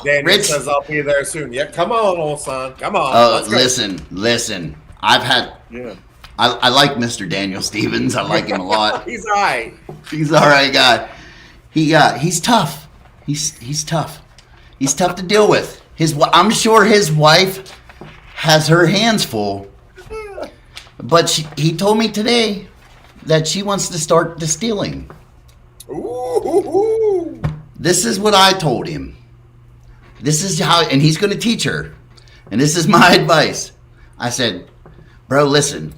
Daniel Rich, says I'll be there soon. Yeah, come on, old son. Come on. oh, Let's go. listen. I've had. Yeah. I like Mr. Daniel Stevens. I like him a lot. He's all right. He's all right guy. He's tough. He's tough. He's tough to deal with. I'm sure his wife has her hands full. But he told me today that she wants to start distilling. Ooh. This is what I told him. This is how, and he's going to teach her. And this is my advice. I said, bro, listen,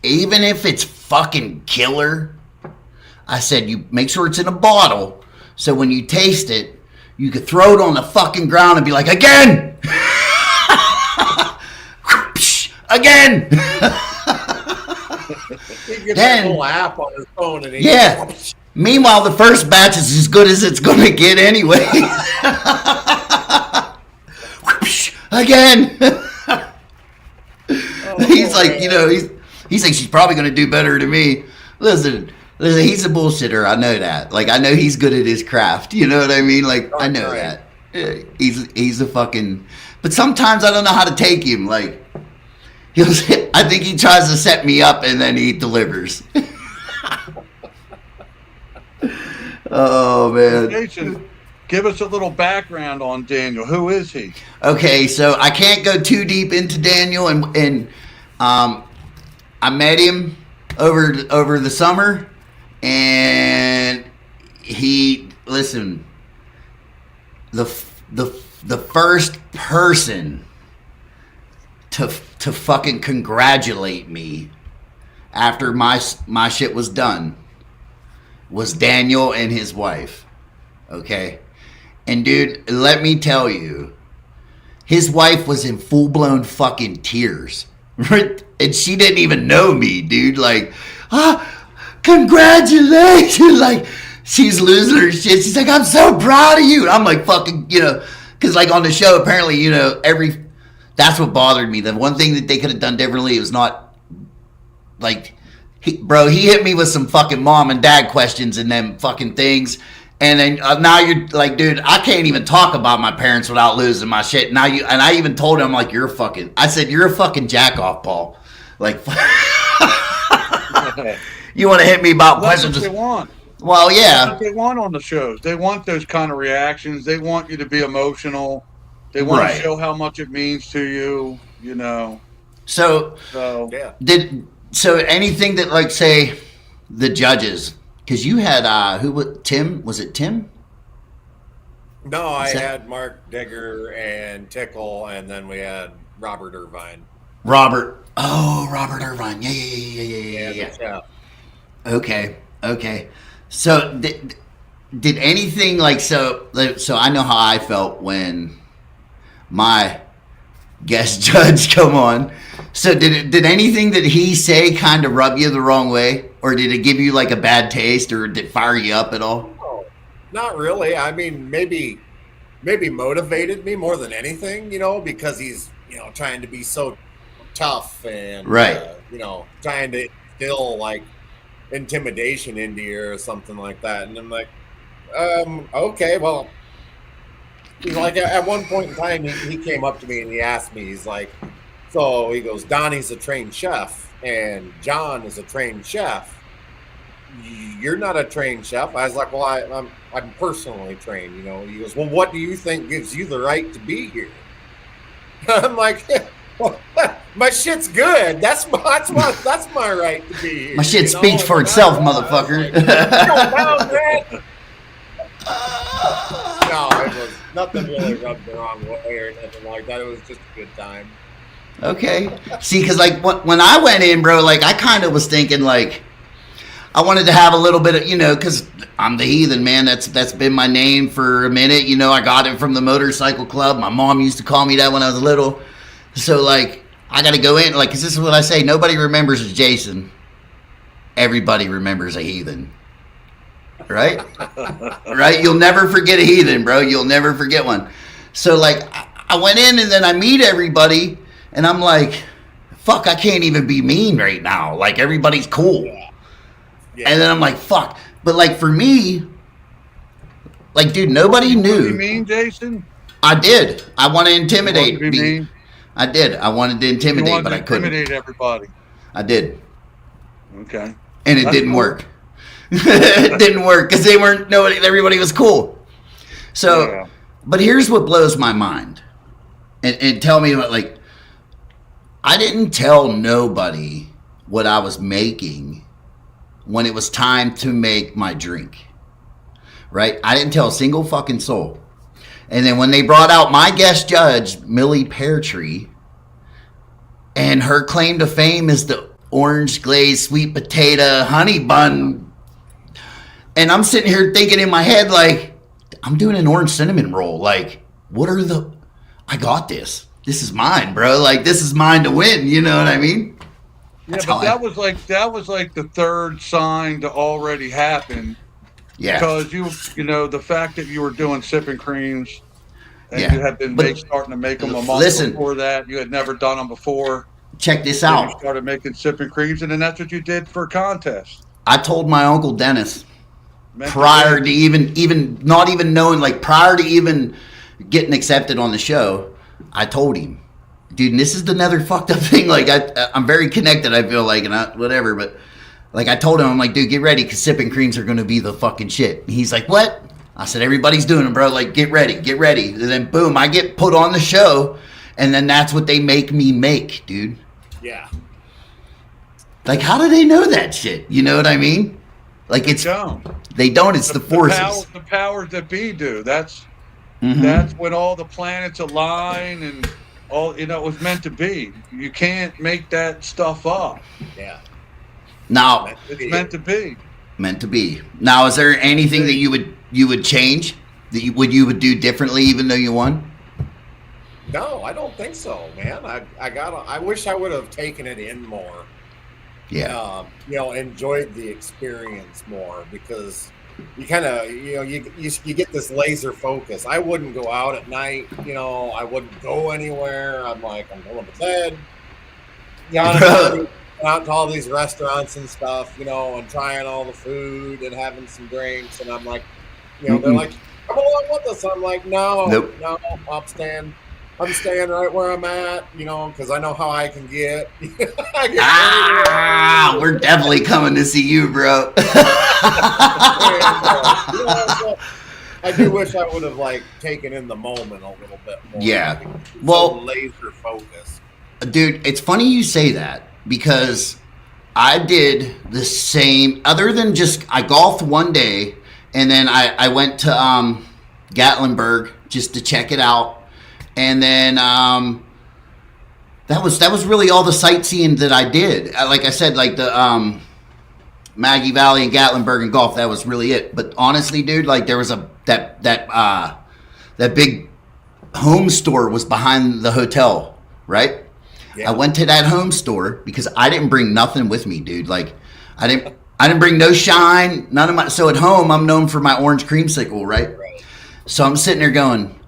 even if it's fucking killer, I said, you make sure it's in a bottle. So when you taste it, you could throw it on the fucking ground and be like, again! Again! He gets Then- a little app on his phone and he Yeah. Meanwhile, the first batch is as good as it's going to get anyway. Again. He's like, you know, he's like, she's probably going to do better than me. Listen, he's a bullshitter. I know that. Like, I know he's good at his craft. You know what I mean? Like, I know Right. that. Yeah, he's a fucking. But sometimes I don't know how to take him. Like, I think he tries to set me up and then he delivers. Oh man. Jason, give us a little background on Daniel. Who is he? Okay, so I can't go too deep into Daniel, and I met him over the summer, and listen, the first person to fucking congratulate me after my shit was done was Daniel and his wife. Okay? And dude, let me tell you, his wife was in full-blown fucking tears. And she didn't even know me, dude. Like, congratulations. Like, she's losing her shit. She's like, I'm so proud of you. And I'm like, fucking, you know, because like on the show, apparently, you know, that's what bothered me. The one thing that they could have done differently was not, like, he hit me with some fucking mom and dad questions and them fucking things. And then now you're like, dude, I can't even talk about my parents without losing my shit. And I even told him, like, you're a fucking jack off, Paul. Like, you want to hit me about That's questions? what they want. Well, That's yeah. what they want on the shows. They want those kind of reactions. They want you to be emotional. They want Right. to show how much it means to you, you know. So Yeah. so anything that, like, say the judges, because you had Tim? Was it Tim? No, I Is that- had Mark Digger and Tickle, and then we had Robert Irvine. Robert Irvine. Yeah. Yeah. Okay. So did anything like so I know how I felt when my guest judge come on. So did anything that he say kind of rub you the wrong way, or did it give you like a bad taste, or did it fire you up at all? No, not really. I mean, maybe motivated me more than anything, you know, because he's, you know, trying to be so tough and Right. you know, trying to instill like intimidation into you or something like that. And I'm like, okay, well, he's like, at one point in time, he came up to me and he asked me, he's like, so he goes, Donnie's a trained chef and John is a trained chef. You're not a trained chef. I was like, well, I'm personally trained, you know. He goes, well, what do you think gives you the right to be here? I'm like, well, my shit's good. That's my right to be here. My shit you know? speaks for And itself, I was motherfucker. like, "Calm down, man." No, it was nothing really rubbed the wrong way or nothing like that. It was just a good time. Okay. See, because like when I went in, bro, like I kind of was thinking like I wanted to have a little bit of, you know, because I'm the heathen, man. That's been my name for a minute. You know, I got it from the motorcycle club. My mom used to call me that when I was little. So like I got to go in, like, because this is what I say. Nobody remembers Jason. Everybody remembers a heathen. Right? Right? You'll never forget a heathen, bro. You'll never forget one. So like I went in and then I meet everybody and I'm like, fuck, I can't even be mean right now. Like everybody's cool. Yeah. And then I'm like, fuck. But like for me, Like, dude, nobody You knew. mean, Jason? I did. I want to You wanted intimidate. to be mean? I did. I wanted to You intimidate, wanted but to I couldn't. intimidate everybody. I did, Okay. and it That's didn't cool. work. It didn't work because they weren't. Nobody. Everybody was cool. So, Yeah. but here's what blows my mind, and tell me what, like, I didn't tell nobody what I was making when it was time to make my drink. Right? I didn't tell a single fucking soul. And then when they brought out my guest judge, Millie Peartree, and her claim to fame is the orange glazed sweet potato honey bun, and I'm sitting here thinking in my head, like, I'm doing an orange cinnamon roll. Like, what are the... I got this. This is mine, bro. Like, this is mine to win. You know what I mean? Yeah, That's but how that was like the third sign to already happen. Yeah. Because you know, the fact that you were doing sipping creams and Yeah. you had been But starting to make them a month listen. before that, you had never done them before. Check this Then you out. started making sipping creams, and then that's what you did for a contest. I told my Uncle Dennis Meant prior be. to even not even knowing, like, prior to even getting accepted on the show, I told him, dude, and this is another fucked up thing. Like, I'm very connected, I feel like, and whatever, but like, I told him, I'm like, dude, get ready, because sipping creams are going to be the fucking shit. And he's like, what? I said, everybody's doing them, bro. Like, get ready. And then boom, I get put on the show, and then that's what they make me make, dude. Yeah. Like, how do they know that shit? You know what I mean? Like, it's they don't. It's the forces. The powers that be do. That's Mhm. that's when all the planets align and all. You know, it was meant to be. You can't make that stuff up. Yeah. Now, It's meant to be. meant to be. Now, is there anything that you would change that you would do differently, even though you won? No, I don't think so, man. I wish I would have taken it in more. Yeah. You know, enjoyed the experience more, because you kind of, you know, you get this laser focus. I wouldn't go out at night, you know, I wouldn't go anywhere. I'm like, I'm going to bed. Yeah, out to all these restaurants and stuff, you know, and trying all the food and having some drinks, and I'm like, you know, they're like, come along with us. I'm like, no, Nope. no, I'm staying right where I'm at, you know, because I know how I can get. We're definitely coming to see you, bro. I do wish I would have, like, taken in the moment a little bit more. Yeah. So Well, laser focused. dude, it's funny you say that, because I did the same, other than just, I golfed one day, and then I went to Gatlinburg just to check it out. And then that was really all the sightseeing that I did. Like I said, like the Maggie Valley and Gatlinburg and golf, that was really it. But honestly, dude, like, there was that big home store was behind the hotel, right? Yeah. I went to that home store because I didn't bring nothing with me, dude. Like, I didn't bring no shine, none of my. So at home, I'm known for my orange creamsicle, right? So I'm sitting there going,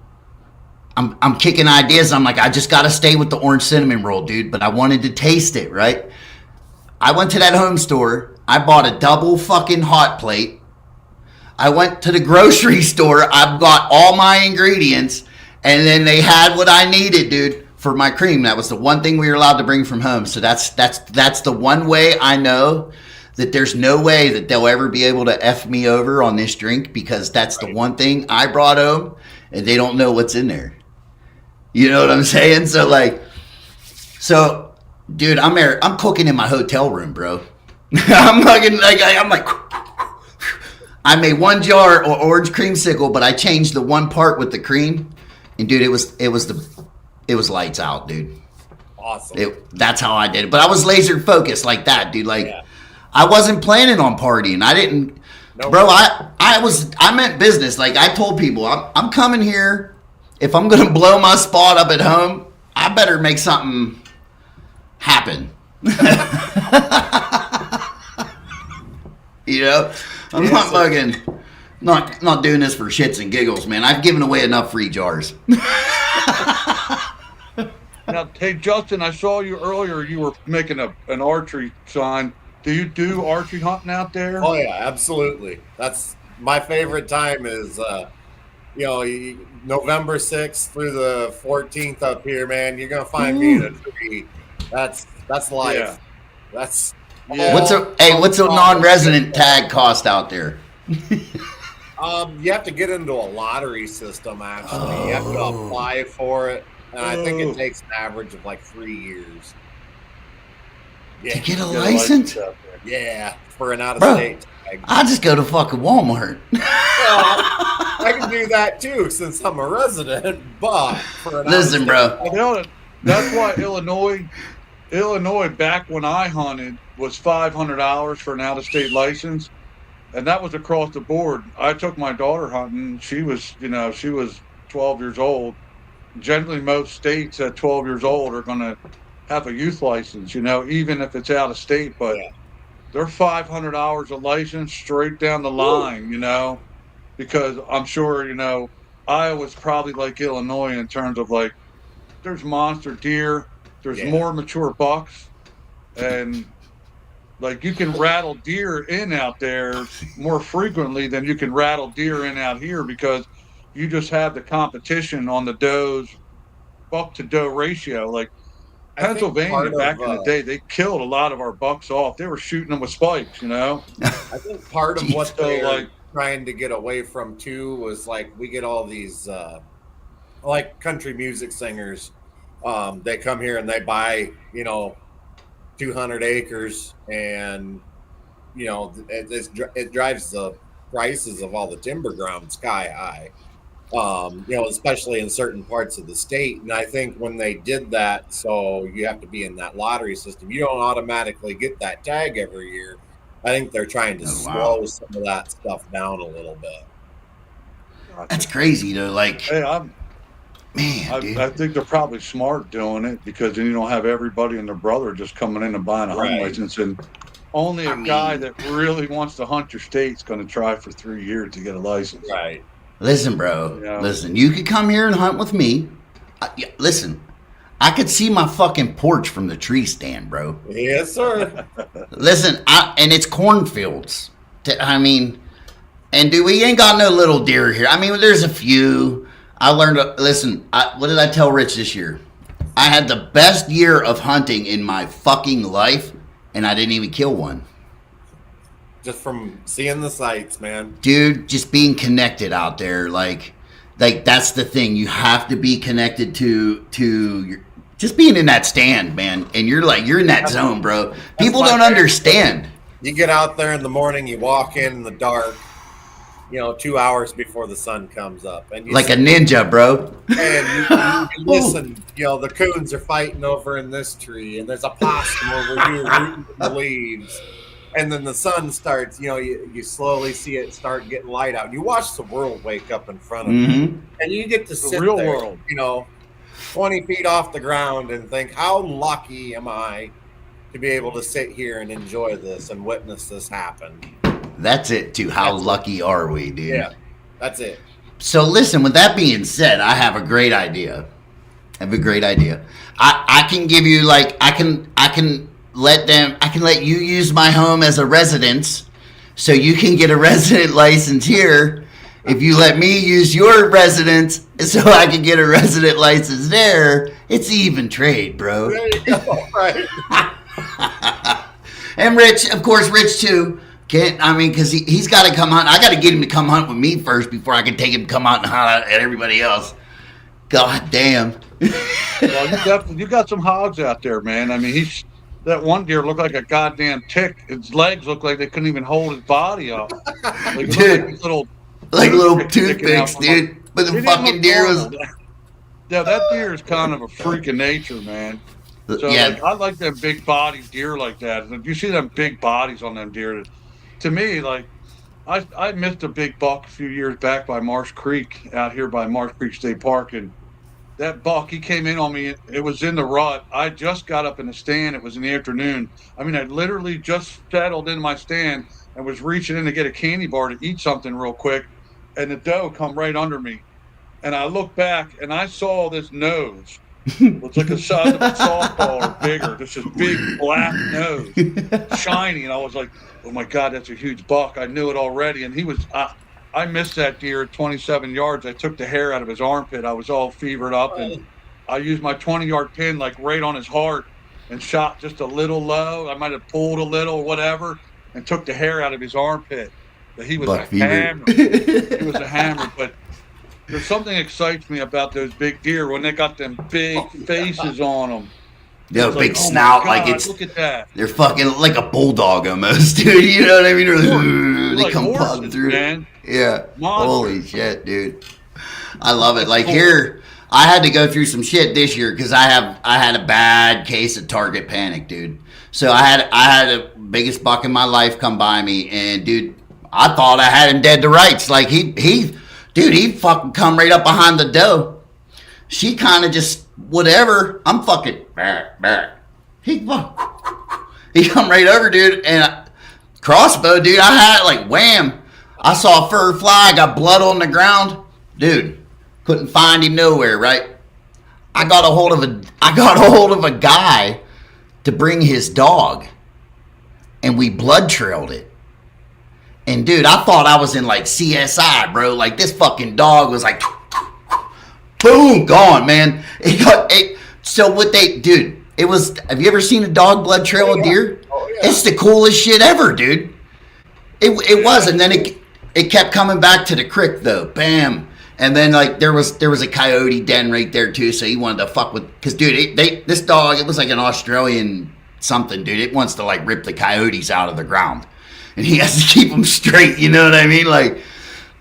I'm kicking ideas. I'm like, I just got to stay with the orange cinnamon roll, dude. But I wanted to taste it, right? I went to that home store. I bought a double fucking hot plate. I went to the grocery store. I got all my ingredients, and then they had what I needed, dude, for my cream. That was the one thing we were allowed to bring from home. So that's the one way I know that there's no way that they'll ever be able to F me over on this drink, because that's the one thing I brought home, and they don't know what's in there. You know what I'm saying? So, like, dude, I'm cooking in my hotel room, bro. I'm like, I made one jar of orange creamsicle, but I changed the one part with the cream, and dude, it was lights out, dude. Awesome. That's how I did it. But I was laser focused like that, dude. Like, Yeah. I wasn't planning on partying. I didn't, No. bro. I meant business. Like, I told people, I'm coming here. If I'm gonna blow my spot up at home, I better make something happen. You know, I'm not fucking not doing this for shits and giggles, man. I've given away enough free jars. Now, hey, Justin, I saw you earlier. You were making an archery sign. Do you do archery hunting out there? Oh yeah, absolutely. That's my favorite time is November 6th through the 14th up here, man, you're gonna find me in a tree. That's life. Yeah. That's Yeah. What's a non-resident tag cost out there? You have to get into a lottery system. Actually, you have to apply for it, and I think it takes an average of like 3 years. To get a license? Yeah, for an out-of-state tag. I'll just go to fucking Walmart. Well, I can do that too since I'm a resident. But for an Listen, bro. That's why Illinois, back when I hunted, was $500 for an out-of-state license, and that was across the board. I took my daughter hunting. She was 12 years old. Generally, most states at 12 years old are going to have a youth license, even if it's out of state. But they're $500 a license straight down the line, because I'm sure, Iowa's probably like Illinois in terms of like, there's monster deer, there's more mature bucks, and like you can rattle deer in out there more frequently than you can rattle deer in out here because you just have the competition on the does, buck to doe ratio. Like Pennsylvania back in the day, they killed a lot of our bucks off. They were shooting them with spikes, I think part of what they're trying to get away from too was like we get all these like country music singers. They come here and they buy, 200 acres, and it drives the prices of all the timber ground sky high. Especially in certain parts of the state. And I think when they did that, so you have to be in that lottery system, you don't automatically get that tag every year. I think they're trying to slow some of that stuff down a little bit. That's crazy, though. Like, hey, dude. I think they're probably smart doing it because then you don't have everybody and their brother just coming in and buying a hunting license. And only a guy that really wants to hunt your state's going to try for 3 years to get a license. Right. Listen, bro. Listen, you could come here and hunt with me. Listen, I could see my fucking porch from the tree stand, bro. Yes, sir. Listen, and it's cornfields. And dude, we ain't got no little deer here. There's a few. I learned. Listen, what did I tell Rich this year? I had the best year of hunting in my fucking life, and I didn't even kill one. Just from seeing the sights, man. Dude, just being connected out there, like that's the thing. You have to be connected to your, just being in that stand, man. And you're in that zone, bro. People don't understand. You get out there in the morning, you walk in the dark, 2 hours before the sun comes up, and like a ninja, bro. And you listen. The coons are fighting over in this tree, and there's a possum over here rooting in the leaves. And then the sun starts, you slowly see it start getting light out. You watch the world wake up in front of you. And you get to sit real there, world. 20 feet off the ground and think, how lucky am I to be able to sit here and enjoy this and witness this happen? That's it, too. How lucky are we, dude? Yeah, that's it. So listen, with that being said, I have a great idea. I can give you, I can let you use my home as a residence so you can get a resident license here. If you let me use your residence so I can get a resident license there, it's even trade, bro. There you go, right. And Rich too. Because he's got to come hunt. I got to get him to come hunt with me first before I can take him to come out and hunt at everybody else. God damn. Well, you got some hogs out there, man. That one deer looked like a goddamn tick. His legs looked like they couldn't even hold his body up. Dude, like little toothpicks, dude. But the fucking deer was... Yeah, that deer is kind of a freak of nature, man. So I like them big body deer like that. If you see them big bodies on them deer, to me, I missed a big buck a few years back by Marsh Creek, out here by Marsh Creek State Park, and that buck, he came in on me. It was in the rut. I just got up in the stand. It was in the afternoon. I literally just settled in my stand and was reaching in to get a candy bar to eat something real quick, and the doe come right under me. And I looked back, and I saw this nose. It's like the size of a softball or bigger. Just this big black nose, shiny. And I was like, oh, my God, that's a huge buck. I knew it already. And he was I missed that deer at 27 yards. I took the hair out of his armpit. I was all fevered up, and I used my 20-yard pin like right on his heart and shot just a little low. I might have pulled a little or whatever and took the hair out of his armpit. But he was Buck a fever. hammer. He was a hammer. But there's something excites me about those big deer when they got them big faces on them. They have a It's big like, oh my snout, God, like it's look at that. they're fucking like a bulldog almost, dude. You know what I mean? They Like come horses, popping through. man. Yeah. Monsters. Holy shit, dude. I love it. Like here, I had to go through some shit this year because I had a bad case of target panic, dude. So I had the biggest buck in my life come by me, and dude, I thought I had him dead to rights. Like he fucking come right up behind the doe. She kind of just whatever. I'm fucking He come right over, dude, and crossbow, dude. I had like wham. I saw a fur fly, got blood on the ground, dude. Couldn't find him nowhere. Right. I got a hold of a guy to bring his dog, and we blood trailed it. And dude, I thought I was in like CSI, bro. Like this fucking dog was like, boom, gone, man. So what they, dude? It was. Have you ever seen a dog blood trail a deer? Oh, yeah. It's the coolest shit ever, dude. It was, and then it kept coming back to the creek though. Bam. And then like there was a coyote den right there too, so he wanted to fuck with, because dude, this dog, it was like an Australian something, dude. It wants to like rip the coyotes out of the ground, and he has to keep them straight. You know what I mean? Like,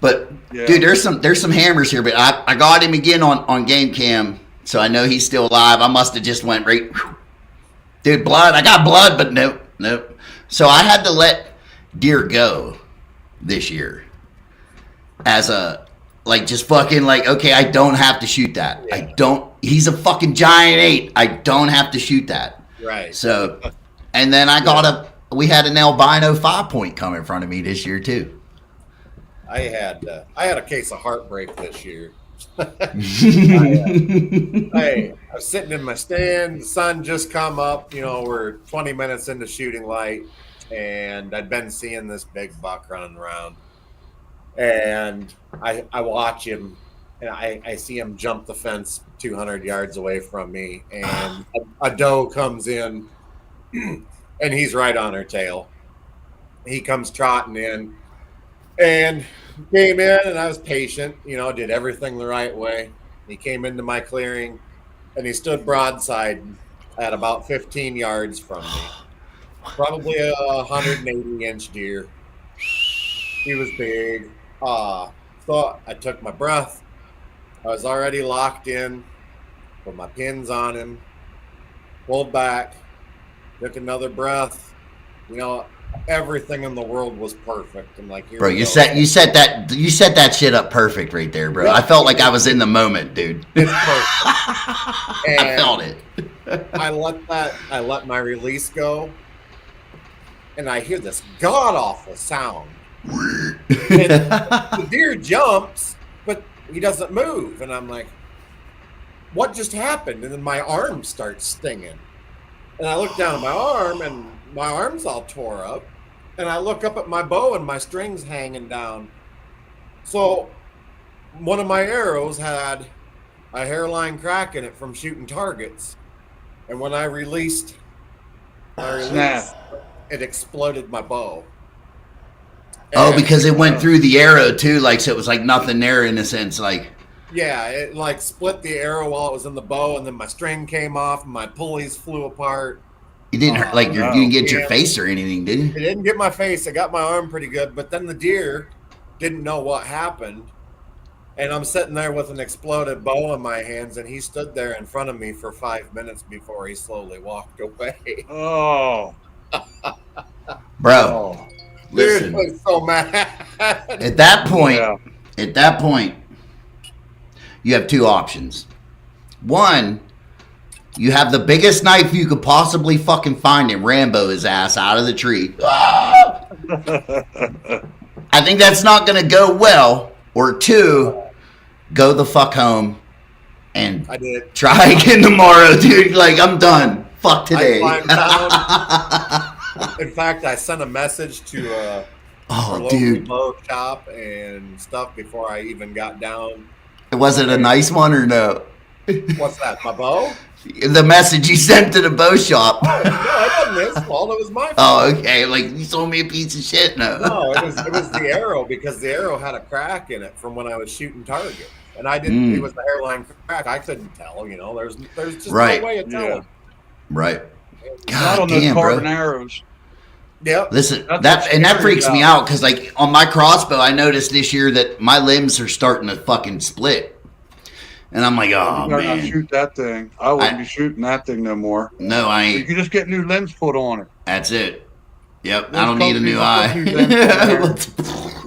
but Yeah. dude, there's some hammers here, but I got him again on game cam, so I know he's still alive. I must have just went right, dude. Blood. I got blood, but nope. So I had to let deer go this year as a. Like, just fucking, like, okay, I don't have to shoot that. Yeah. He's a fucking giant 8. I don't have to shoot that. Right. So, and then we had an albino 5-point come in front of me this year, too. I had a case of heartbreak this year. I was sitting in my stand. The sun just come up. You know, we're 20 minutes into shooting light, and I'd been seeing this big buck running around. And I watch him, and I see him jump the fence 200 yards away from me, and a doe comes in, and he's right on her tail. He comes trotting in, and came in, and I was patient, you know, did everything the right way. He came into my clearing, and he stood broadside at about 15 yards from me. Probably a 180-inch deer. He was big. So I took my breath. I was already locked in, put my pins on him, pulled back, took another breath. You know, everything in the world was perfect. And like, bro, you set that shit up perfect right there, bro. I felt like I was in the moment, dude. It's perfect. I felt it. I let my release go, and I hear this god awful sound. And the deer jumps, but he doesn't move, and I'm like, what just happened? And then my arm starts stinging, and I look down at my arm, and my arm's all tore up, and I look up at my bow, and my string's hanging down. So one of my arrows had a hairline crack in it from shooting targets, and when I released it exploded my bow. Oh, because it went through the arrow too, like, so it was like nothing there in a sense, like. Yeah, it like split the arrow while it was in the bow, and then my string came off, and my pulleys flew apart. You didn't hurt, like, you didn't get your face or anything, did you? It didn't get my face. I got my arm pretty good, but then the deer didn't know what happened, and I'm sitting there with an exploded bow in my hands, and he stood there in front of me for 5 minutes before he slowly walked away. Oh, bro. oh. Listen, Dude was so mad. At that point, you have two options. One, you have the biggest knife you could possibly fucking find and Rambo his ass out of the tree. I think that's not going to go well. Or two, go the fuck home and I did. Try again tomorrow, dude. Like, I'm done. Fuck today. In fact, I sent a message to Oh, local dude. bow shop and stuff before I even got down. Was it a nice one or no? What's that? My bow? The message you sent to the bow shop. No, it wasn't his fault. It was my fault. Oh, okay. Like, you sold me a piece of shit. No. No, it was the arrow because the arrow had a crack in it from when I was shooting target, and I didn't. It was the hairline crack. I couldn't tell. You know, there's just Right. no way of telling. Right. Not God on those damn, carbon bro. arrows. Yep. Listen, That's that what's and that scary freaks me about out because, like, on my crossbow, I noticed this year that my limbs are starting to fucking split, and I'm like, oh You better not man, shoot that thing. I wouldn't be shooting that thing no more. no, I You ain't. can just get new limbs put on it. That's it. Yep, I Those don't need a new companies eye. put new limbs on there. Let's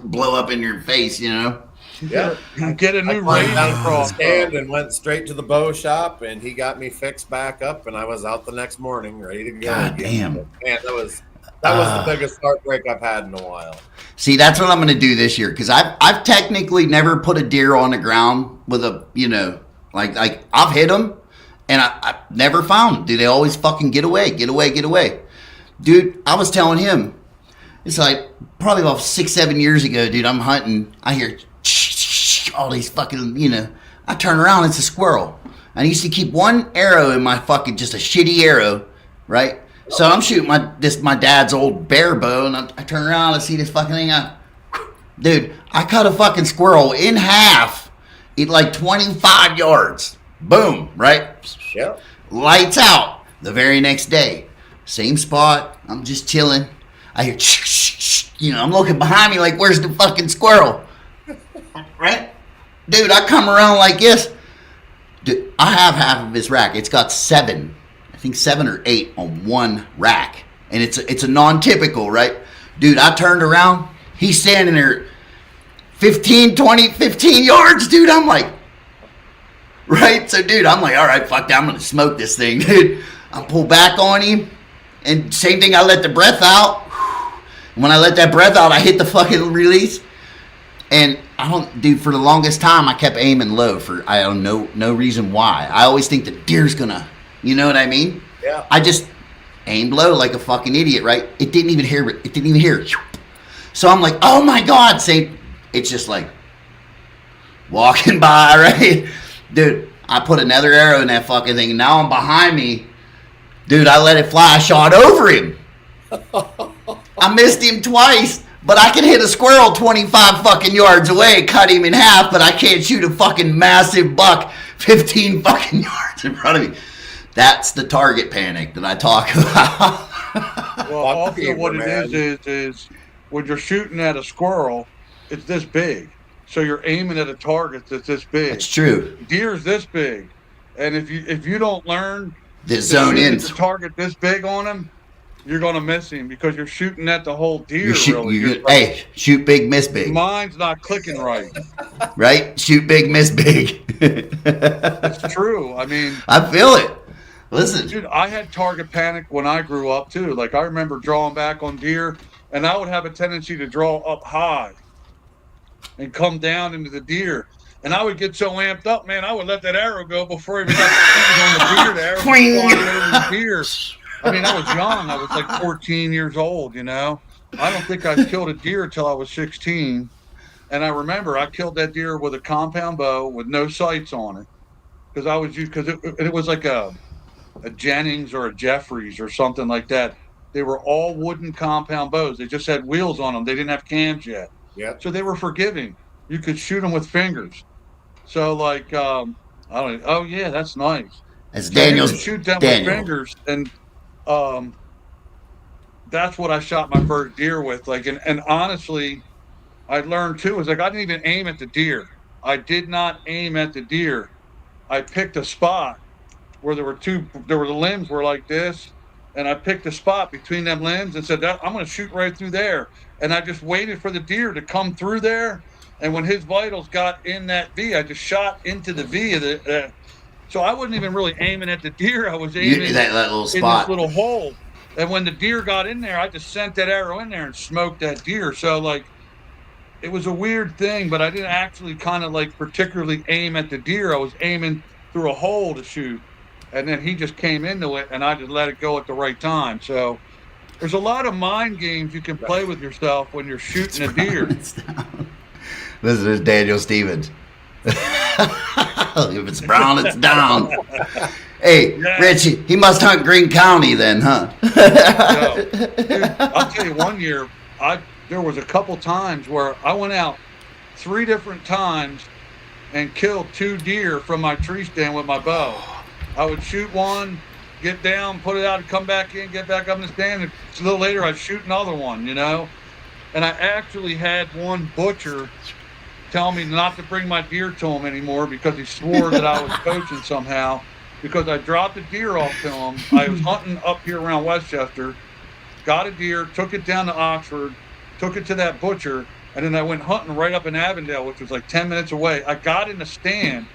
blow up in your face, you know. Yeah. Get a I new climbed razor down from the crossbow. stand and went straight to the bow shop, and he got me fixed back up, and I was out the next morning ready to go. God again. damn. But, man, that was the biggest heartbreak I've had in a while. See, that's what I'm going to do this year because I've technically never put a deer on the ground with a, you know, like I've hit them and I never found them. Dude, they always fucking get away. Dude, I was telling him, it's like probably about 6-7 years ago, dude, I'm hunting. I hear all these fucking, you know, I turn around, it's a squirrel. I used to keep one arrow in my fucking, just a shitty arrow, right? So I'm shooting my dad's old bear bow, and I turn around and see this fucking thing. Dude, I cut a fucking squirrel in half at like 25 yards. Boom, right? Yep. Lights out. The very next day, same spot. I'm just chilling. I hear, you know, I'm looking behind me like, where's the fucking squirrel? Right? Dude, I come around like this. Dude, I have half of his rack. It's got 7 or 8 on one rack. And it's a non-typical, right? Dude, I turned around. He's standing there 15 yards, dude. I'm like, right? So, dude, I'm like, all right, fuck that. I'm going to smoke this thing, dude. I pull back on him. And same thing, I let the breath out. When I let that breath out, I hit the fucking release. And I don't, dude, for the longest time, I kept aiming low for, I don't know, no reason why. I always think the deer's gonna, you know what I mean? Yeah. I just aimed low like a fucking idiot, right? It didn't even hear. So I'm like, oh my God, it's just like walking by, right? Dude, I put another arrow in that fucking thing, and now I'm behind me. Dude, I let it fly. I shot over him. I missed him twice. But I can hit a squirrel 25 fucking yards away, cut him in half, but I can't shoot a fucking massive buck 15 fucking yards in front of me. That's the target panic that I talk about. Well, also what it is when you're shooting at a squirrel, it's this big. So you're aiming at a target that's this big. That's true. Deer's this big. And if you don't learn The zone in. the target this big on him, you're going to miss him because you're shooting at the whole deer. Hey, shoot big, miss big. Mine's not clicking right. Right? Shoot big, miss big. It's true. I mean, I feel it. Listen. Dude, I had target panic when I grew up too. Like I remember drawing back on deer, and I would have a tendency to draw up high and come down into the deer. And I would get so amped up, man, I would let that arrow go before I even got the on the deer. The arrow was flying over the deer. I mean, I was young. I was like 14 years old, you know. I don't think I killed a deer until I was 16. And I remember I killed that deer with a compound bow with no sights on it. Because it was like a Jennings or a Jeffries or something like that. They were all wooden compound bows. They just had wheels on them. They didn't have cams yet. Yeah. So they were forgiving. You could shoot them with fingers. So like, oh yeah, that's nice. As So Daniel's you could shoot them Daniel. with fingers, and that's what I shot my first deer with. Like, and honestly, I learned too is like I didn't even aim at the deer. I did not aim at the deer. I picked a spot where the limbs were like this, and I picked a spot between them limbs and said, I'm going to shoot right through there. And I just waited for the deer to come through there. And when his vitals got in that V, I just shot into the V of the. So I wasn't even really aiming at the deer. I was aiming that little in spot. this little hole. And when the deer got in there, I just sent that arrow in there and smoked that deer. So like, it was a weird thing, but I didn't actually kind of like particularly aim at the deer. I was aiming through a hole to shoot. And then he just came into it, and I just let it go at the right time. So There's a lot of mind games you can play with yourself when you're shooting a deer. This is Daniel Stevens. If it's brown, it's down. Hey, Yeah. Richie, he must hunt Greene County then, huh? Dude, I'll tell you, one year, there was a couple times where I went out 3 different times and killed 2 deer from my tree stand with my bow. I would shoot one, get down, put it out, and come back in, get back up in the stand, and a little later I'd shoot another one, And I actually had one butcher tell me not to bring my deer to him anymore because he swore that I was poaching somehow, because I dropped a deer off to him. I was hunting up here around Westchester, got a deer, took it down to Oxford, took it to that butcher, and then I went hunting right up in Avondale, which was like 10 minutes away. I got in the stand,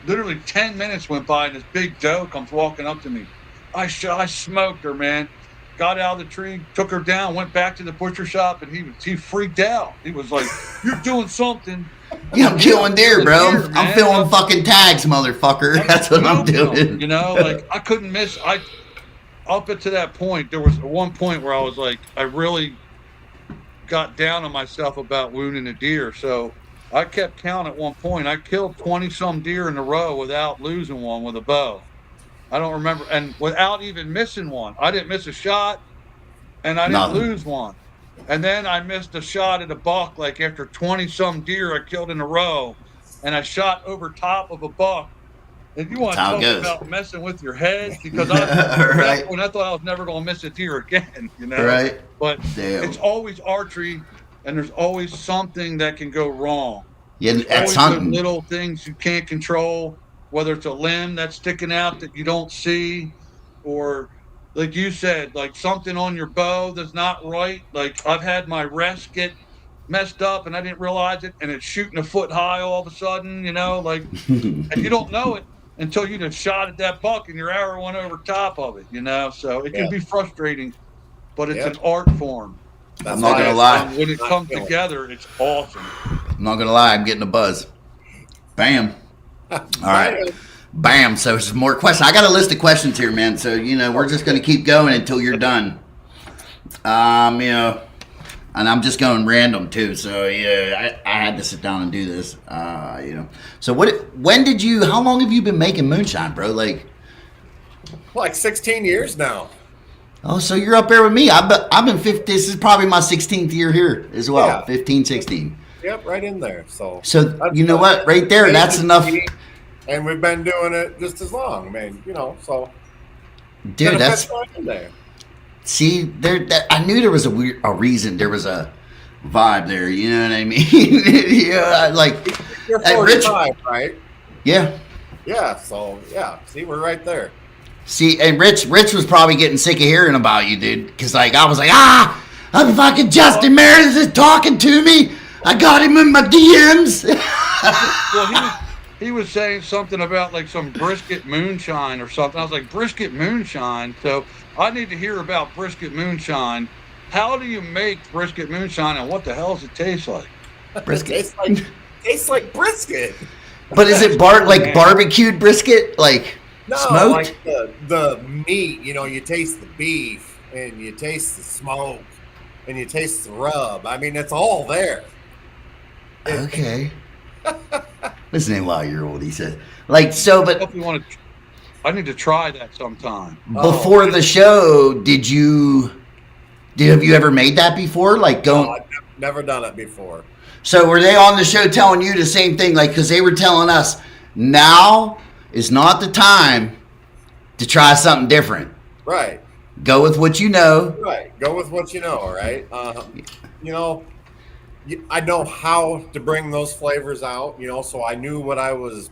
literally 10 minutes went by, and this big doe comes walking up to me. I smoked her, man. Got out of the tree, took her down, went back to the butcher shop, and he freaked out. He was like, "You're doing something." Yeah, I'm killing deer, bro. Deer, I'm filling fucking tags, motherfucker. That's what I'm doing. Like I couldn't miss. Up to that point, there was one point where I was like, I really got down on myself about wounding a deer. So I kept count at one point. I killed 20 some deer in a row without losing one with a bow. I don't remember, and without even missing one. I didn't miss a shot, and I didn't lose one. And then I missed a shot at a buck, like after 20 some deer I killed in a row, and I shot over top of a buck. And you want to talk about messing with your head, because right. When I thought I was never going to miss a deer again, Right. But it's always archery, and there's always something that can go wrong. Yeah, that's hunting. Little things you can't control, whether it's a limb that's sticking out that you don't see, or like you said, like something on your bow that's not right. Like I've had my rest get messed up and I didn't realize it, and it's shooting a foot high all of a sudden, and you don't know it until you just shot at that buck and your arrow went over top of it, So it can be frustrating, but it's an art form. I'm not gonna lie. When it comes together, it's awesome. I'm not gonna lie. I'm getting a buzz. Bam. All right. Bam. So some more questions. I got a list of questions here, man. So, we're just going to keep going until you're done. And I'm just going random too. So, yeah, I had to sit down and do this, So how long have you been making moonshine, bro? Like 16 years now. Oh, so you're up there with me. I've been 50. This is probably my 16th year here as well. Yeah. 15, 16. Yep, right in there. So you know what? Right there, that's enough. And we've been doing it just as long, man. So. Dude, that's right in there. See, I knew there was a reason. There was a vibe there. You know what I mean? You're 45, right? Yeah. Yeah. So yeah. See, we're right there. See, and Rich was probably getting sick of hearing about you, dude. Because I was like, I'm fucking Justin Meredith is talking to me. I got him in my DMs. Well, he was saying something about like some brisket moonshine or something. I was like, brisket moonshine? So I need to hear about brisket moonshine. How do you make brisket moonshine, and what the hell does it taste like? Brisket. tastes like brisket. But is it barbecued brisket? Like no, smoked? Like the meat, you taste the beef, and you taste the smoke, and you taste the rub. I mean, it's all there. Okay. Listen to while you're old, he says. But I need to try that sometime. Before the show, have you ever made that before? No, I've never done it before. So were they on the show telling you the same thing? Because they were telling us now is not the time to try something different. Right. Go with what you know. Right. Go with what you know, right? I know how to bring those flavors out, so I knew what I was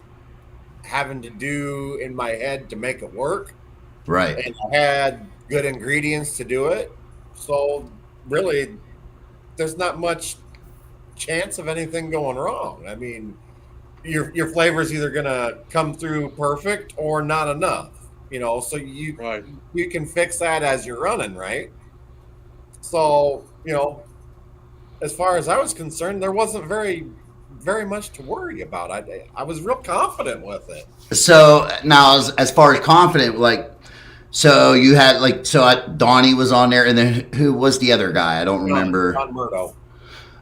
having to do in my head to make it work. Right. And I had good ingredients to do it. So really, there's not much chance of anything going wrong. I mean, your flavor's either going to come through perfect or not enough, so you can fix that as you're running, right? So, as far as I was concerned, there wasn't very much to worry about. I was real confident with it. So now, as far as confident, So you had Donnie was on there, and then who was the other guy? I don't remember. John Murdo.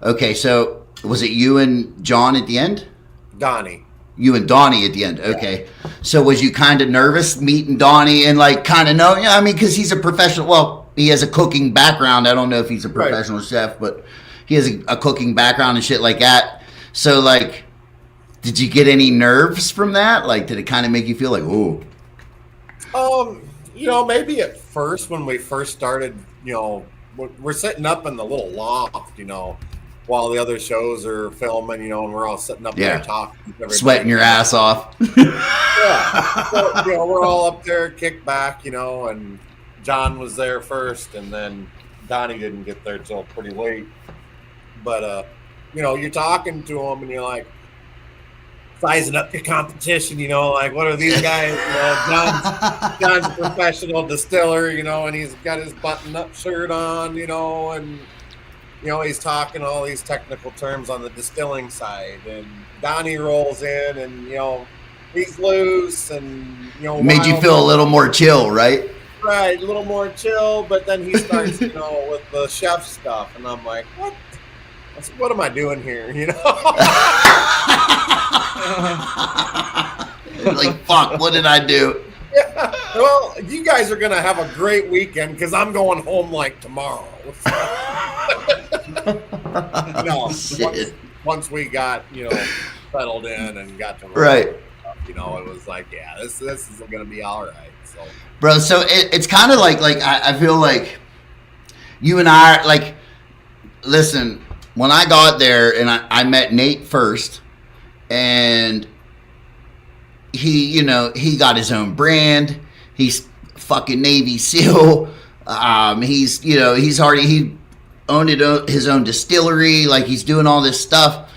Okay, so was it you and John at the end? Donnie. You and Donnie at the end. Okay. So was you kind of nervous meeting Donnie and like kind of know? I mean, because he's a professional. Well, he has a cooking background. I don't know if he's a professional chef, but he has a cooking background and shit like that. So like, did you get any nerves from that? Like, did it kind of make you feel like, ooh? You know, maybe at first when we first started, you know, we're sitting up in the little loft, you know, while the other shows are filming, you know, and we're all sitting up there talking. Sweating your ass off. Yeah. So, you know, we're all up there, kicked back, you know, and John was there first, and then Donnie didn't get there till pretty late. But, you know, you're talking to him, and you're like, sizing up your competition, you know, like, what are these guys? John's a professional distiller, you know, and he's got his button-up shirt on, you know, and, you know, he's talking all these technical terms on the distilling side. And Donnie rolls in, and, you know, he's loose, and, you know. Made you feel a little more chill, right? Right, a little more chill, but then he starts, you know, with the chef stuff, and I'm like, what? What am I doing here, you know? Like, fuck, what did I do? Yeah. Well, you guys are going to have a great weekend because I'm going home like tomorrow. No, once we got, you know, settled in and got to right. You know, it was like, yeah, this is going to be all right. So, bro, so it's kind of like I feel like you and I, like, listen, when I got there and I met Nate first, and he, you know, he got his own brand. He's fucking Navy SEAL. He's, you know, he owned his own distillery. Like, he's doing all this stuff.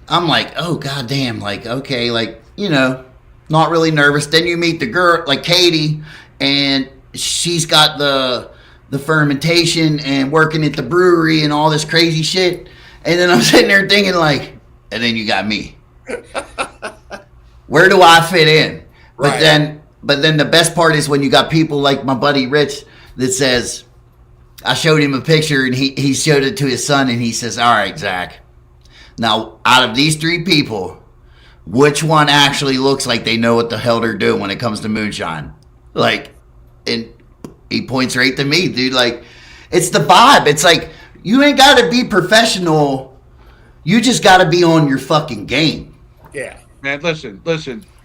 I'm like, oh, goddamn. Like, okay, like, you know, not really nervous. Then you meet the girl, like Katie, and she's got the fermentation and working at the brewery and all this crazy shit. And then I'm sitting there thinking, like, and then you got me. Where do I fit in? But right. But then the best part is when you got people like my buddy Rich that says, I showed him a picture and he showed it to his son, and he says, all right, Zach, now out of these three people, which one actually looks like they know what the hell they're doing when it comes to moonshine? Like, and he points right to me, dude. Like, it's the vibe. It's like, you ain't got to be professional. You just got to be on your fucking game. Yeah. Man, listen.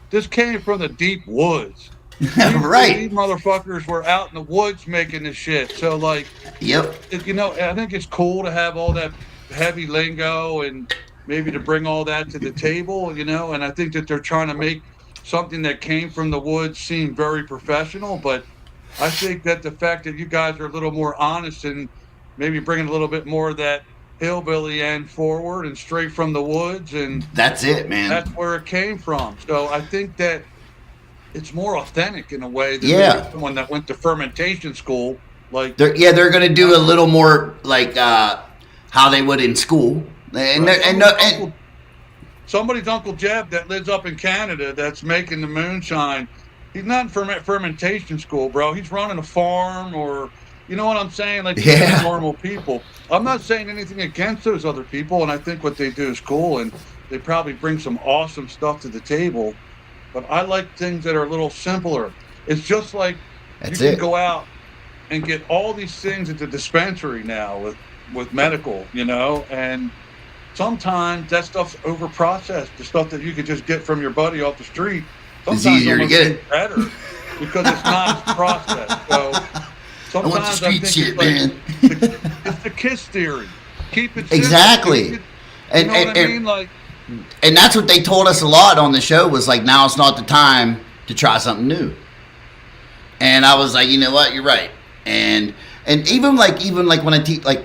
This came from the deep woods. Right. These motherfuckers were out in the woods making this shit. So, like, yep. You know, I think it's cool to have all that heavy lingo and maybe to bring all that to the table, you know, and I think that they're trying to make something that came from the woods seem very professional, but I think that the fact that you guys are a little more honest and maybe bringing a little bit more of that hillbilly end forward and straight from the woods, and that's it, man. That's where it came from. So I think that it's more authentic in a way than someone that went to fermentation school. Like, they're going to do a little more like how they would in school. And somebody's Uncle Jeb that lives up in Canada that's making the moonshine. He's not in fermentation school, bro. He's running a farm, or, you know what I'm saying? Like, normal people. I'm not saying anything against those other people, and I think what they do is cool, and they probably bring some awesome stuff to the table. But I like things that are a little simpler. It's just like you can go out and get all these things at the dispensary now with medical, you know, and sometimes that stuff's over-processed. The stuff that you could just get from your buddy off the street, sometimes it's easier to get it better because it's not as processed. So sometimes I want the street shit, man. It's the KISS theory. Keep it simple. Exactly. You know what I mean? Like, and that's what they told us a lot on the show, was like, now it's not the time to try something new. And I was like, you know what, you're right. And even like when I teach, like,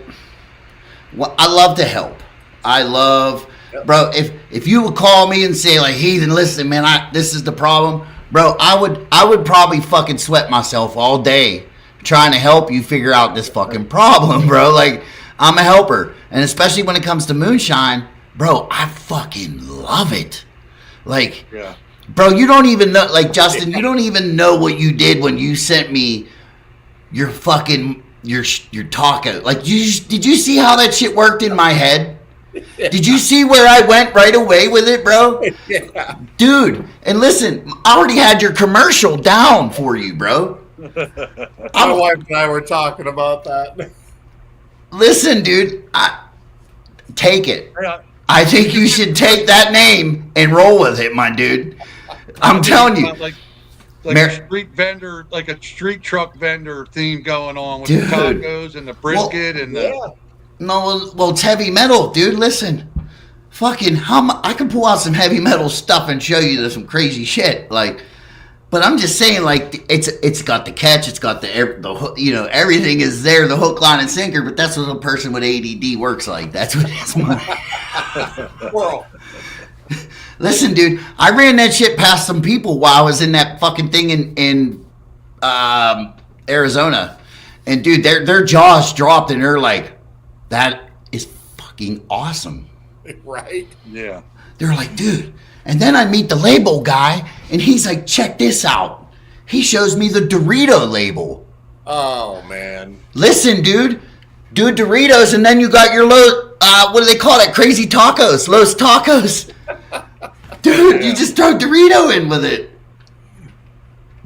I love to help. I love, bro, if you would call me and say, like, Heathen, listen, man, this is the problem, bro, I would probably fucking sweat myself all day trying to help you figure out this fucking problem, bro. Like, I'm a helper. And especially when it comes to moonshine, bro, I fucking love it. Like, Bro, you don't even know, like, Justin, you don't even know what you did when you sent me your fucking, your taco. Like, did you see how that shit worked in my head? Did you see where I went right away with it, bro? Yeah. Dude, and listen, I already had your commercial down for you, bro. My wife and I were talking about that. Listen, dude, take it. Yeah. I think you should take that name and roll with it, my dude. I'm telling you. Like a street vendor, like a street truck vendor theme going on with Dude. the tacos and the brisket and the. Yeah. No, well, it's heavy metal, dude. Listen, fucking, I can pull out some heavy metal stuff and show you some crazy shit. Like, but I'm just saying, like, it's got the catch, it's got the hook, you know, everything is there, the hook, line, and sinker. But that's what a person with ADD works like. That's what it's. Well, Listen, dude, I ran that shit past some people while I was in that fucking thing in Arizona, and dude, their jaws dropped and they're like, "That is fucking awesome." right? Yeah. They're like, "Dude," and then I meet the label guy, and he's like, "Check this out." He shows me the Dorito label. Oh man. Listen, dude, do Doritos, and then you got your what do they call it? Crazy tacos, Los Tacos. Dude, you just throw Dorito in with it.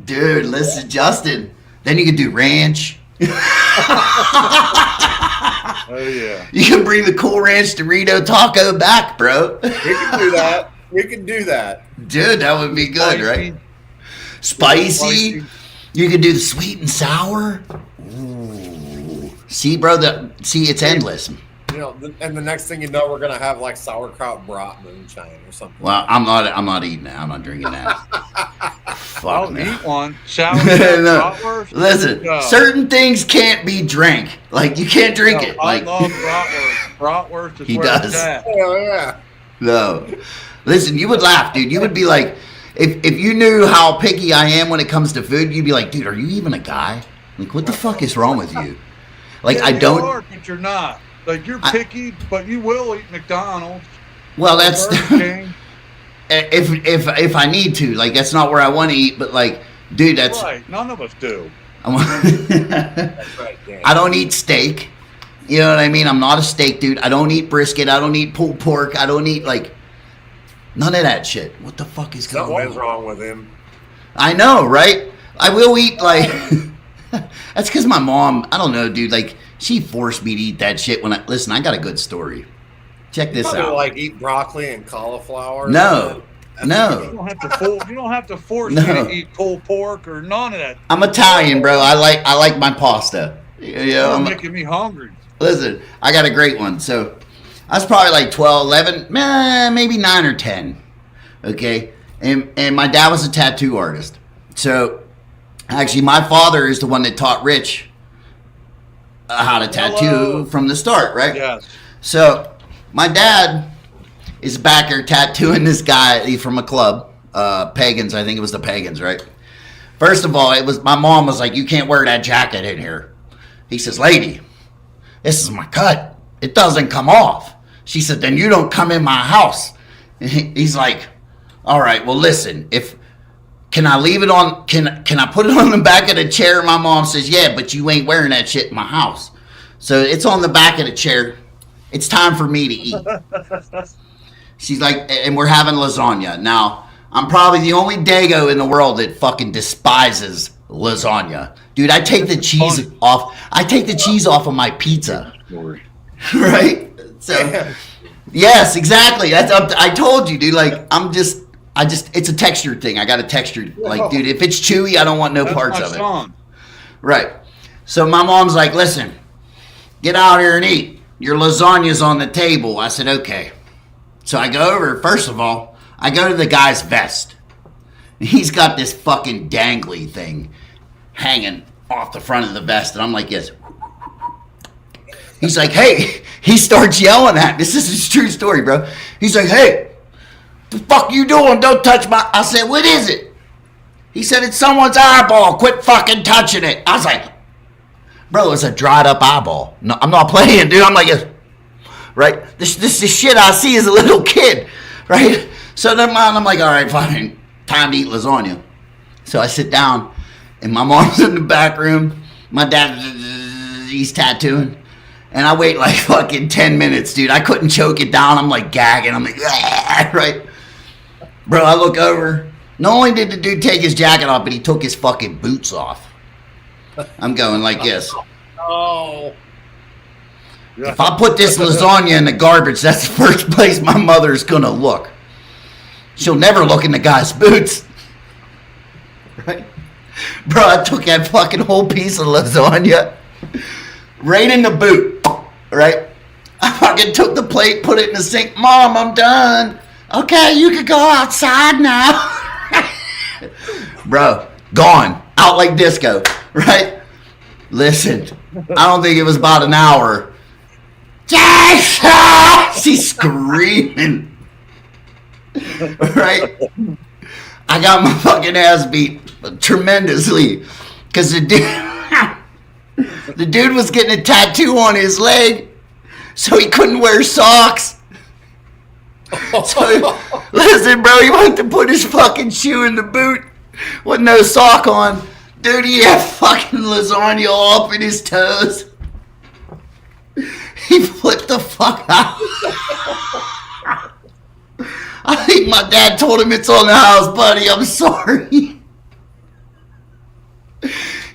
Dude, listen, Justin. Then you can do ranch. Oh yeah. You can bring the Cool Ranch Dorito taco back, bro. We can do that. We can do that. Dude, that would be good, right? Spicy. You could do the sweet and sour. Ooh. See, bro, it's endless. You know, and the next thing you know, we're gonna have like sauerkraut brat moonshine or something. Well, I'm not eating that. I'm not drinking that. Fuck I'll no. eat one. Sour No. bratwurst. Listen, No. certain things can't be drank. Like, you can't drink No, it. I Like, love bratwurst. Bratwurst is He where does. it's at. Oh yeah. no. Listen, you would laugh, dude. You would be like, if you knew how picky I am when it comes to food, you'd be like, dude, are you even a guy? Like, what the fuck is wrong with you? Like, Yeah, I you don't. are, but you're not. Like, you're picky, but you will eat McDonald's. Well, that's Burger King. if I need to. Like, that's not where I want to eat. But like, dude, that's. Right. None of us do. That's right, Dan. I don't eat steak. You know what I mean? I'm not a steak dude. I don't eat brisket. I don't eat pulled pork. I don't eat like none of that shit. What the fuck is going Something is on? wrong with him. I know, right? I will eat like. That's because my mom. I don't know, dude. Like, she forced me to eat that shit. When I got a good story. Check this Probably out. like eat broccoli and cauliflower. No, You no. don't have to force No. me to eat pulled pork or none of that. I'm Italian, bro. I like my pasta. You know, You're I'm- making me hungry. Listen, I got a great one. So I was probably like 12, 11, maybe 9 or 10. Okay. And my dad was a tattoo artist. So actually, my father is the one that taught Rich how to tattoo Hello. from the start, right? Yes. So my dad is back there tattooing this guy from a club, Pagans. I think it was the Pagans, right? First of all, my mom was like, "You can't wear that jacket in here." He says, "Lady, this is my cut. It doesn't come off." She said, "Then you don't come in my house." He's like, "All right, well, listen, can I leave it on, can I put it on the back of the chair?" My mom says, "Yeah, but you ain't wearing that shit in my house." So it's on the back of the chair. It's time for me to eat. She's like, and we're having lasagna. Now, I'm probably the only dago in the world that fucking despises lasagna. Dude, I take the cheese off. I take the cheese off of my pizza. Right? So, yes, exactly. I told you, dude. Like, it's a texture thing. I got a texture. Like, dude, if it's chewy, I don't want no That's parts my of it. son. Right. So my mom's like, "Listen, get out here and eat. Your lasagna's on the table." I said, "Okay." So I go over, first of all, I go to the guy's vest. He's got this fucking dangly thing hanging off the front of the vest. And I'm like, "Yes." He's like, "Hey," he starts yelling at me. This is a true story, bro. He's like, "Hey, the fuck you doing? Don't touch my..." I said, "What is it?" He said, "It's someone's eyeball. Quit fucking touching it." I was like, bro, it's a dried up eyeball. No, I'm not playing, dude. I'm like, yes. Right? This is shit I see as a little kid, right? So then I'm like, all right, fine. time to eat lasagna. So I sit down, and my mom's in the back room. My dad, he's tattooing. And I wait like fucking 10 minutes, dude. I couldn't choke it down. I'm like gagging. I'm like, right? Bro, I look over. Not only did the dude take his jacket off, but he took his fucking boots off. I'm going like this. Oh. If I put this lasagna in the garbage, that's the first place my mother's gonna look. She'll never look in the guy's boots. Right? Bro, I took that fucking whole piece of lasagna right in the boot. Right? I fucking took the plate, put it in the sink. Mom, I'm done. Okay, you can go outside now. Bro, gone. Out like disco. Right? Listen, I don't think it was about an hour. She's screaming. Right? I got my fucking ass beat tremendously. Because the dude was getting a tattoo on his leg. So he couldn't wear socks. So, listen, bro, he went to put his fucking shoe in the boot with no sock on. Dude, he had fucking lasagna all up in his toes. He flipped the fuck out. I think my dad told him it's on the house, buddy. I'm sorry.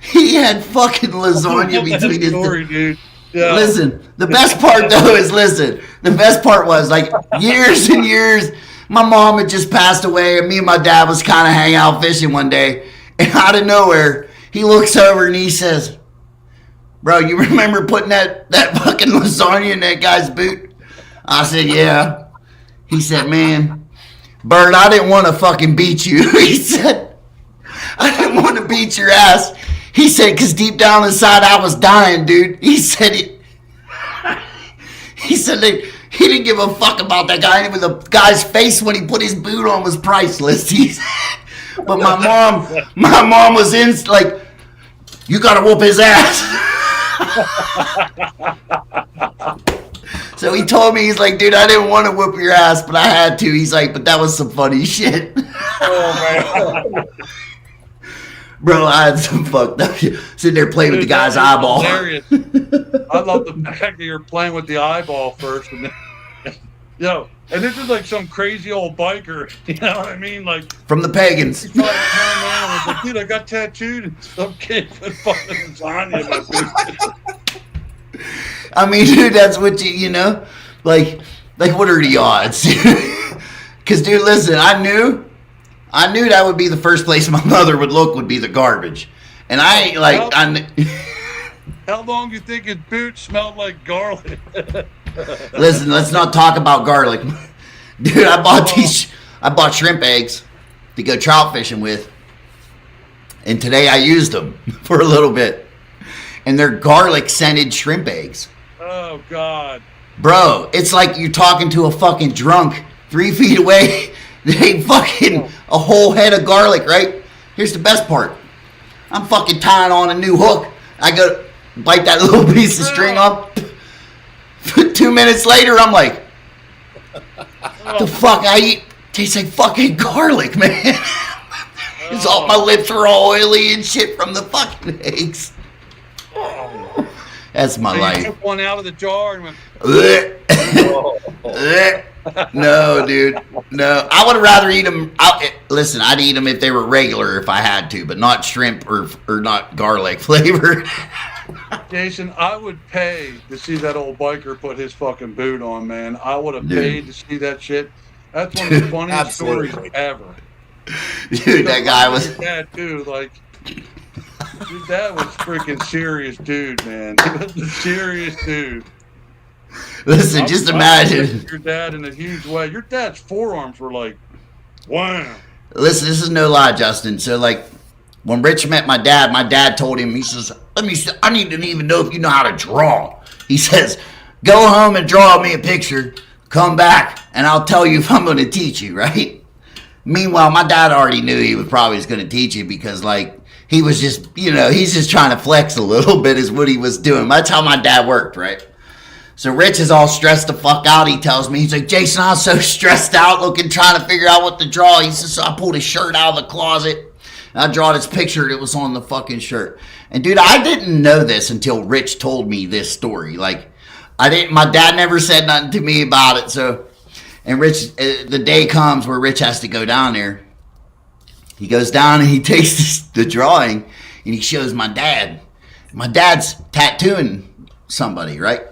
He had fucking lasagna between his toes. Dude. Yeah. Listen, the best part though is the best part was like years and years, my mom had just passed away and me and my dad was kind of hanging out fishing one day, and out of nowhere, he looks over and he says, bro, you remember putting that fucking lasagna in that guy's boot? I said, yeah. He said, man, Bert, I didn't want to fucking beat you. He said, I didn't want to beat your ass. He said, because deep down inside I was dying, dude. He said he said he didn't give a fuck about that guy. Even the guy's face when he put his boot on was priceless. He said, but my mom was in like, you gotta whoop his ass. So he told me, he's like, dude, I didn't want to whoop your ass, but I had to. He's like, but that was some funny shit. Oh, man. Bro, I had some fucked up shit. Sitting there playing with the guy's eyeball. Hilarious. I love the fact that you're playing with the eyeball first. And then, and this is like some crazy old biker. You know what I mean? Like, from the pagans. he's probably I was like, dude, I got tattooed and some kid put fucking lasagna in my boot. I mean, dude, that's what you know? Like what are the odds? Because, dude, listen, I knew that would be the first place my mother would look would be the garbage. And I ain't like... How long do you think his boot smelled like garlic? Listen, let's not talk about garlic. Dude, I bought shrimp eggs to go trout fishing with. And today I used them for a little bit. And they're garlic scented shrimp eggs. Oh, God. Bro, it's like you're talking to a fucking drunk 3 feet away. They fucking a whole head of garlic, right? Here's the best part. I'm fucking tying on a new hook. I go bite that little piece of string off. 2 minutes later, I'm like, the fuck I eat tastes like fucking garlic, man. It's all, my lips were all oily and shit from the fucking eggs. That's my So life. you took one out of the jar and went, No, dude. No. I would rather eat them. Listen, I'd eat them if they were regular if I had to, but not shrimp or not garlic flavored. Jason, I would pay to see that old biker put his fucking boot on, man. I would have paid to see that shit. That's one of the funniest stories ever. Dude, that guy was... Your dad, too, like... Your dad was freaking serious dude, man. He was a serious dude. Listen, just imagine. Your dad in a huge way. Your dad's forearms were like, wow. Listen, this is no lie, Justin. So, like, when Rich met my dad told him, he says, I need to even know if you know how to draw. He says, go home and draw me a picture, come back, and I'll tell you if I'm going to teach you, right? Meanwhile, my dad already knew he was probably going to teach you because, like, he was just, he's just trying to flex a little bit is what he was doing. That's how my dad worked, right? So Rich is all stressed the fuck out. He tells me, he's like, Jason, I was so stressed out trying to figure out what to draw. He says, so I pulled his shirt out of the closet. And I draw this picture that was on the fucking shirt. And dude, I didn't know this until Rich told me this story. Like, my dad never said nothing to me about it. So, and Rich, the day comes where Rich has to go down there. He goes down and he takes the drawing and he shows my dad. My dad's tattooing somebody, right?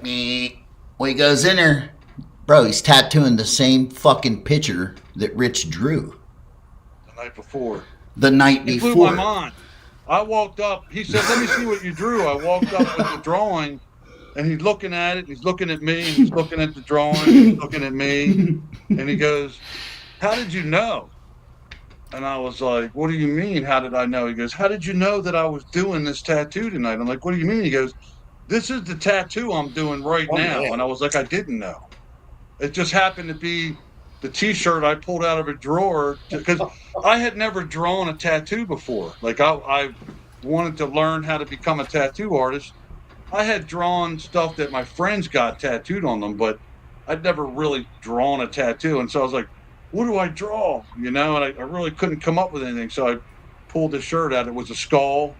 Well, he goes in there, bro, he's tattooing the same fucking picture that Rich drew The night before. the night It before. blew my mind. I walked up. He said, let me see what you drew. I walked up with the drawing, and he's looking at it, and he's looking at me, and he's looking at the drawing, and he's looking at me, and he goes, how did you know? And I was like, what do you mean, how did I know? He goes, how did you know that I was doing this tattoo tonight? I'm like, what do you mean? He goes, this is the tattoo I'm doing right now. man. And I was like, I didn't know. It just happened to be the T-shirt I pulled out of a drawer because I had never drawn a tattoo before. Like I wanted to learn how to become a tattoo artist. I had drawn stuff that my friends got tattooed on them, but I'd never really drawn a tattoo. And so I was like, what do I draw? And I really couldn't come up with anything. So I pulled the shirt out. It was a skull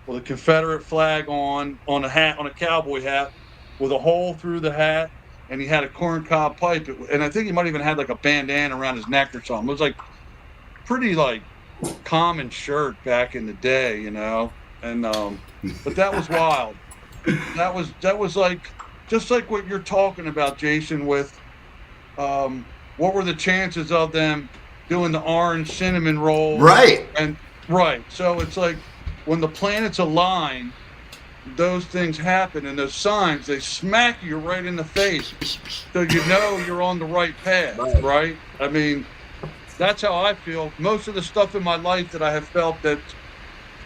with a Confederate flag on a hat, on a cowboy hat, with a hole through the hat, and he had a corncob pipe. And I think he might even had like a bandana around his neck or something. It was like pretty like common shirt back in the day, And but that was wild. That was like just like what you're talking about, Jason, with what were the chances of them doing the orange cinnamon roll? Right. And right. So it's like when the planets align, those things happen, and those signs, they smack you right in the face. So you're on the right path, right? I mean, that's how I feel. Most of the stuff in my life that I have felt that's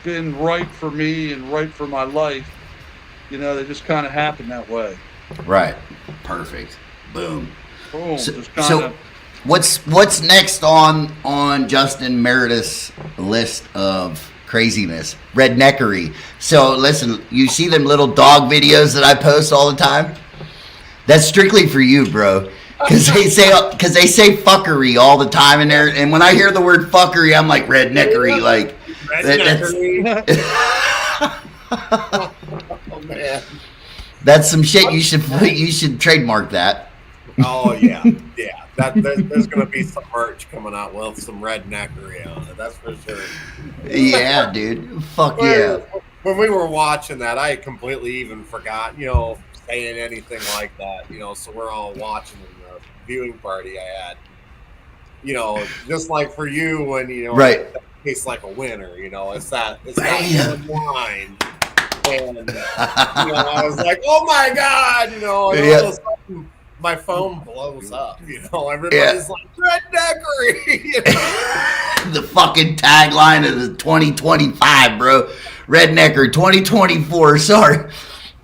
been right for me and right for my life, they just kind of happen that way. Right. Perfect. Boom. Boom. So what's next on Justin Meredith's list of craziness? Redneckery. So listen, you see them little dog videos that I post all the time? That's strictly for you, bro. Because they say fuckery all the time in there, and when I hear the word fuckery, I'm like redneckery, like Redneckery. Oh man. That's some shit you should trademark that. Oh yeah. There's gonna be some merch coming out with some redneckery on it. That's for sure. Yeah, dude. Fuck yeah. When we were watching that, I completely even forgot, saying anything like that. So we're all watching the viewing party I had. Just like for you when right. It tastes like a winner. It's that one line. And I was like, oh my god, and all of a sudden my phone blows up. Everybody's like redneckery. The fucking tagline of the 2025, bro. Rednecker 2024. Sorry,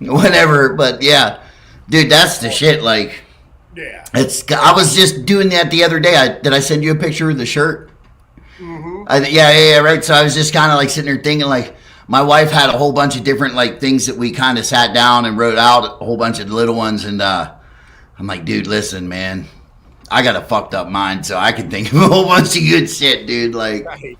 whatever. But yeah, dude, that's the shit. Like, yeah, I was just doing that the other day. Did I send you a picture of the shirt? Mm-hmm. Yeah, right. So I was just kind of like sitting there thinking, like, my wife had a whole bunch of different like things that we kind of sat down and wrote out, a whole bunch of little ones, and I'm like, dude, listen, man, I got a fucked up mind, so I can think of a whole bunch of good shit, dude. Like, right.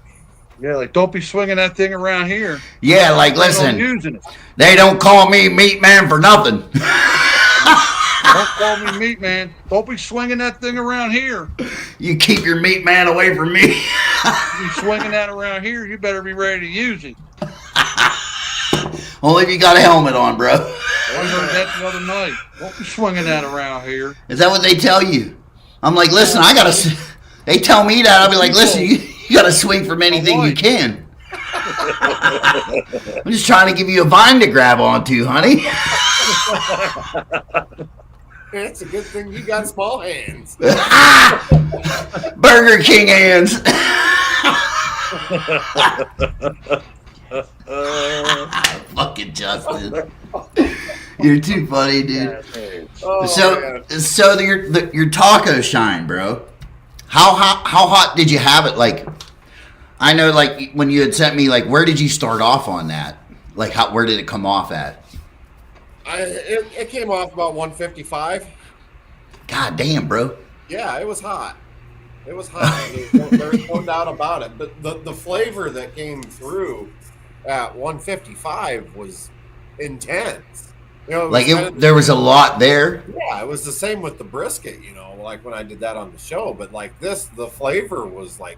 Yeah, like don't be swinging that thing around here. Yeah, like listen, using it. They don't call me Meat Man for nothing. Don't call me Meat Man. Don't be swinging that thing around here. You keep your Meat Man away from me. You swinging that around here, you better be ready to use it. Only if you got a helmet on, bro. I heard that the other night. Don't be swinging that around here. Is that what they tell you? I'm like, listen, I gotta. They tell me that. I'll be like, listen, you gotta swing from anything you can. I'm just trying to give you a vine to grab onto, honey. It's a good thing you got small hands. Burger King hands. Fucking Justin, you're too funny, dude. Oh, so your taco shine, bro. How hot did you have it? Like, I know, like when you had sent me, like, where did you start off on that? Like, where did it come off at? It came off about 155. God damn, bro. Yeah, it was hot. It was hot. There's no doubt about it. But the flavor that came through at 155 was intense. You know, There was a lot there. Yeah, it was the same with the brisket. You know, like when I did that on the show. But like this, the flavor was like,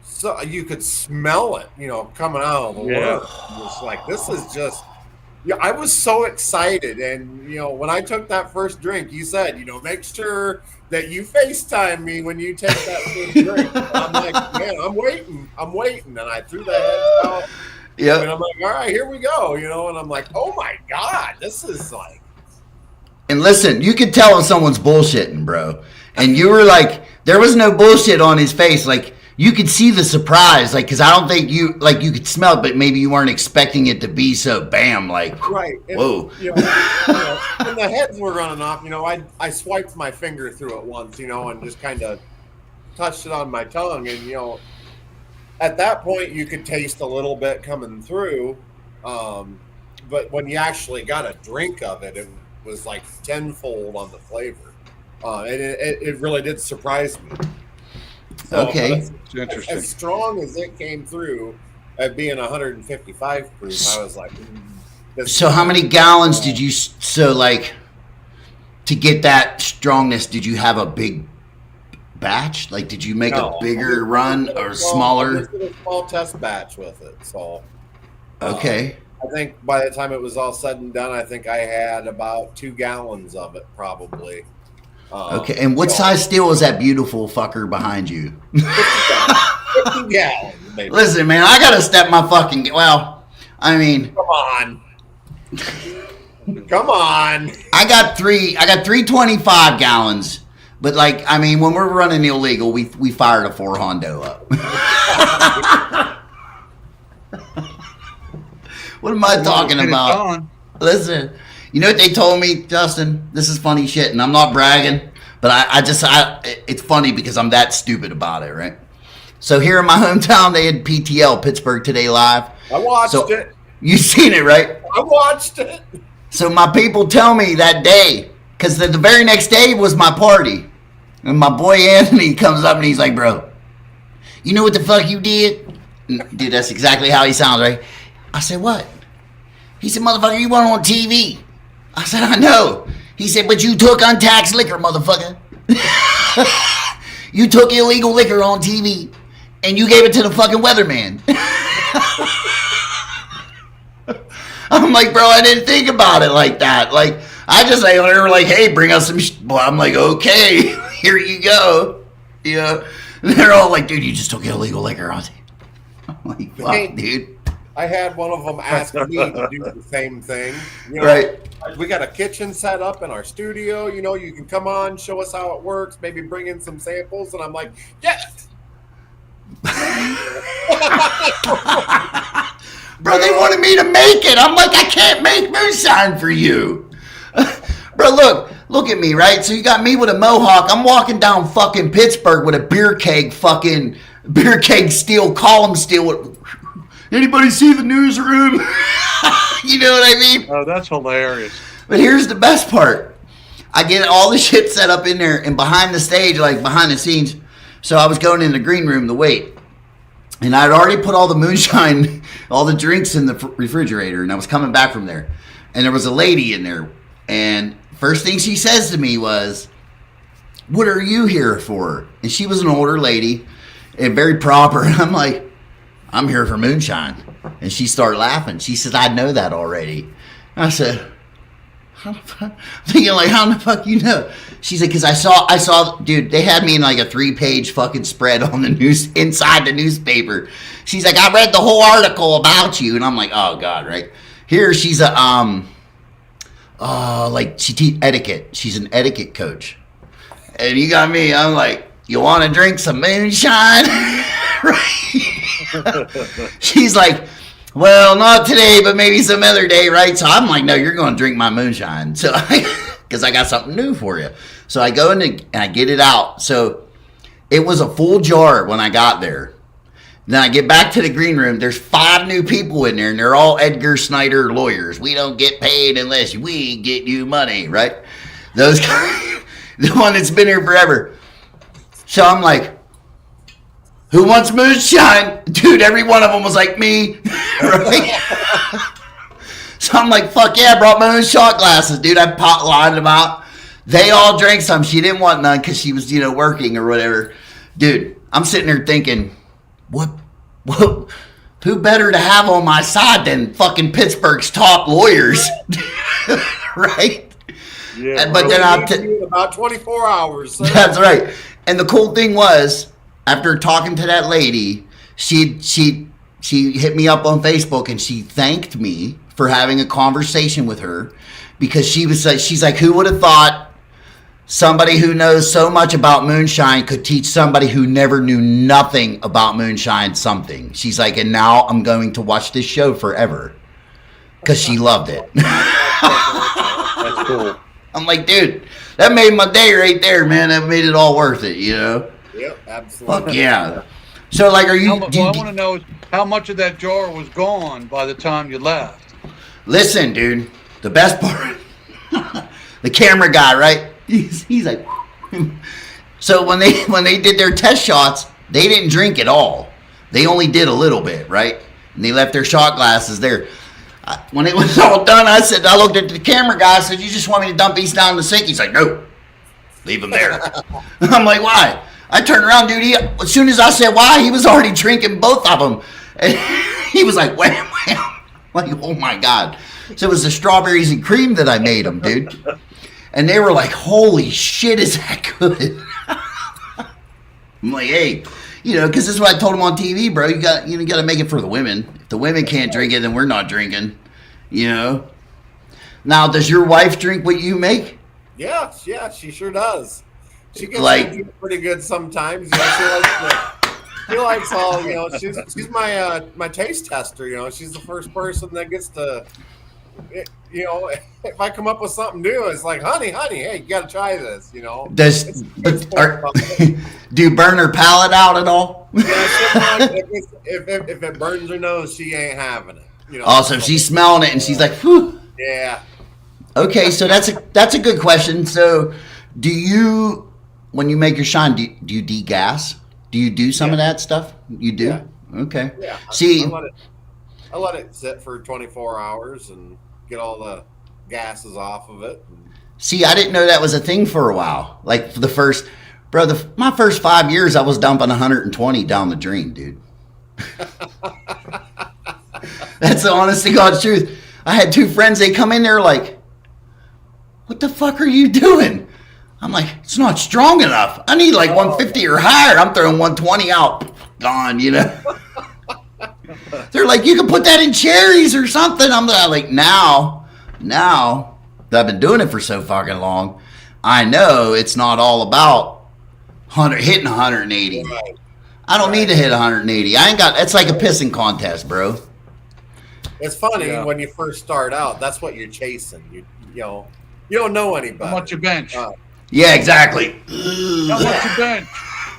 so you could smell it. You know, coming out of the work. It was like, this is just. Yeah, I was so excited, and you know, when I took that first drink, you said, you know, make sure that you FaceTime me when you take that first drink. And I'm like, man, I'm waiting, and I threw the heads out. Yeah, and I'm like, all right, here we go, you know, and I'm like, oh my god, this is like. And listen, you could tell when someone's bullshitting, bro. And you were like, there was no bullshit on his face, like. You could see the surprise, like, because I don't think you could smell it, but maybe you weren't expecting it to be so bam, like, right. And, whoa. When the heads were running off, you know, I swiped my finger through it once, you know, and just kind of touched it on my tongue. And, you know, at that point, you could taste a little bit coming through. But when you actually got a drink of it, it was like tenfold on the flavor. And it really did surprise me. So, okay. It's interesting. As strong as it came through at being 155 proof, I was like. So how many gallons did you? So like, to get that strongness, did you have a big batch? Like, did you make a bigger run or smaller? I just did a small test batch with it. So. Okay. I think by the time it was all said and done, I think I had about 2 gallons of it, probably. Okay, and what size steel is that beautiful fucker behind you? 50 gallons, baby. Listen, man, I gotta step my fucking. Well, I mean, come on. I got 325 gallons, but like, I mean, when we're running illegal, we fired a 4 Hondo up. What am I talking about? Listen. You know what they told me, Justin? This is funny shit, and I'm not bragging, but it's funny because I'm that stupid about it, right? So here in my hometown, they had PTL, Pittsburgh Today Live. I watched it. You seen it, right? I watched it. So my people tell me that day, because the very next day was my party, and my boy Anthony comes up and he's like, bro, you know what the fuck you did? Dude, that's exactly how he sounds, right? I said, what? He said, motherfucker, you went on TV. I said, I know. He said, but you took untaxed liquor, motherfucker. You took illegal liquor on TV, and you gave it to the fucking weatherman. I'm like, bro, I didn't think about it like that. Like, I just, they were like, hey, bring us some well, I'm like, okay, here you go. You know, and they're all like, dude, you just took illegal liquor on TV. I'm like, fuck, dude. I had one of them ask me to do the same thing. You know, right. We got a kitchen set up in our studio. You know, you can come on, show us how it works, maybe bring in some samples. And I'm like, yes. Bro, they wanted me to make it. I'm like, I can't make moonshine for you. Bro, look at me, right? So you got me with a mohawk. I'm walking down fucking Pittsburgh with a beer keg steel, column steel. Anybody see the newsroom? You know what I mean? Oh, that's hilarious. But here's the best part. I get all the shit set up in there and behind the stage, like behind the scenes. So I was going in the green room to wait. And I'd already put all the moonshine, all the drinks in the refrigerator. And I was coming back from there. And there was a lady in there. And first thing she says to me was, what are you here for? And she was an older lady and very proper. And I'm like, I'm here for moonshine. And she started laughing. She said, I know that already. I said, how the fuck? I'm thinking like, how the fuck you know? She said, because I saw, dude, they had me in like a 3-page fucking spread on the news, inside the newspaper. She's like, I read the whole article about you. And I'm like, oh God, right? Here she's a, like she teach etiquette. She's an etiquette coach. And you got me, I'm like, you want to drink some moonshine? Right? She's like, well, not today, but maybe some other day, right? So I'm like, no, you're going to drink my moonshine. So, because I got something new for you. So I go in and I get it out. So it was a full jar when I got there. Then I get back to the green room. There's 5 new people in there, and they're all Edgar Snyder lawyers. We don't get paid unless we get you money, right? Those guys, the one that's been here forever. So I'm like, who wants moonshine? Dude, every one of them was like me, right? So I'm like, fuck yeah, I brought my own shot glasses, dude. I lined them out. They all drank some. She didn't want none because she was, working or whatever. Dude, I'm sitting there thinking, what, who better to have on my side than fucking Pittsburgh's top lawyers, right? Yeah, but then I'll in about 24 hours. So. That's right. And the cool thing was, after talking to that lady, she hit me up on Facebook and she thanked me for having a conversation with her, because she's like, who would have thought somebody who knows so much about moonshine could teach somebody who never knew nothing about moonshine something. She's like, and now I'm going to watch this show forever, because she loved it. that's cool. I'm like, dude, that made my day right there, man. That made it all worth it, Yep, absolutely. Fuck yeah. So, like, are you... I want to know is how much of that jar was gone by the time you left. Listen, dude, the best part, the camera guy, right? He's like... So when they did their test shots, they didn't drink at all. They only did a little bit, right? And they left their shot glasses there. When it was all done, I looked at the camera guy. I said, "You just want me to dump these down the sink?" He's like, "No, leave them there." I'm like, "Why?" I turned around, dude. As soon as I said why, he was already drinking both of them. And he was like, "Wham, wham!" Like, oh my god! So it was the strawberries and cream that I made them, dude. And they were like, "Holy shit, is that good?" I'm like, "Hey, because this is what I told him on TV, bro. You got to make it for the women. If the women can't drink it, then we're not drinking." Now, does your wife drink what you make? Yeah, she sure does. She gets like pretty good sometimes. She likes all. She's my taste tester. She's the first person that gets to. If I come up with something new, it's like, honey, hey, you got to try this. Do you burn her palate out at all? Yeah, if it burns her nose, she ain't having it. Also, she's smelling it and she's like, whew. Yeah. Okay, so that's a good question. So, do you, when you make your shine, do you degas? Do you do some of that stuff? You do? Yeah. Okay. Yeah. See, I let it sit for 24 hours and get all the gases off of it. See, I didn't know that was a thing for a while. Like for my first 5 years, I was dumping 120 down the drain, dude. That's the honest to God's truth. I had 2 friends, they come in there like, what the fuck are you doing? I'm like, it's not strong enough. I need like 150 or higher. I'm throwing 120 out. Gone, They're like, you can put that in cherries or something. I'm like, now that I've been doing it for so fucking long, I know it's not all about hitting 180. Right. I don't need to hit 180. It's like a pissing contest, bro. It's funny when you first start out. That's what you're chasing. You don't know anybody. How much you bench? Yeah, exactly. How much you bench?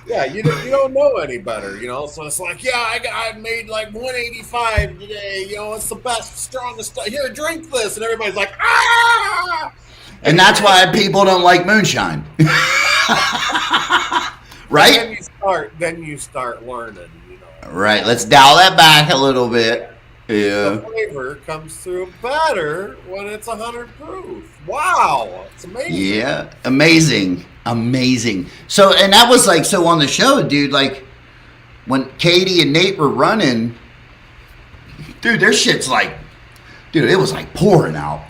Yeah, you don't know any better, So it's like, I made like 185 today. It's the best, strongest stuff. Here, drink this, and everybody's like, ah! And that's why people don't like moonshine, right? Then you start learning. Right. Let's dial that back a little bit. Yeah. The flavor comes through better when it's 100 proof. Wow, it's amazing. Yeah, amazing. So, and that was like, so on the show, dude, like when Katie and Nate were running, dude, their shit's like, dude, it was like pouring out.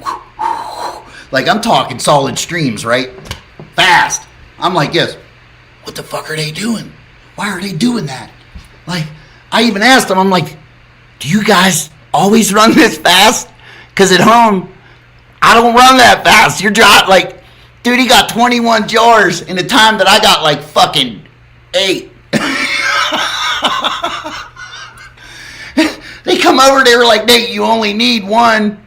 Like I'm talking solid streams, right? Fast. I'm like, yes. What the fuck are they doing? Why are they doing that? Like, I even asked them, I'm like, do you guys always run this fast? Because at home, I don't run that fast. You're like, dude, he got 21 jars in the time that I got like fucking 8. They come over, they were like, Nate, you only need 1.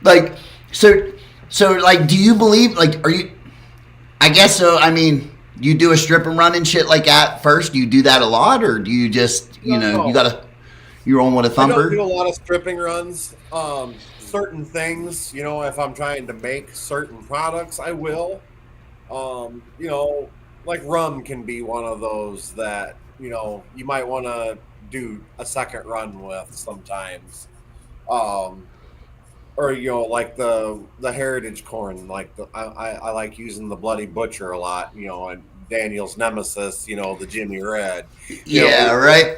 Like, so like, do you believe, like, are you, I guess so, I mean, you do a strip and run and shit like that first? Do you do that a lot, or do you just you're on with a I don't thumper? do a lot of stripping runs. Certain things, if I'm trying to make certain products, I will. Like rum can be one of those that, you might want to do a second run with sometimes. Or like the heritage corn, like I like using the Bloody Butcher a lot, and Daniel's nemesis, the Jimmy Red. Yeah, right.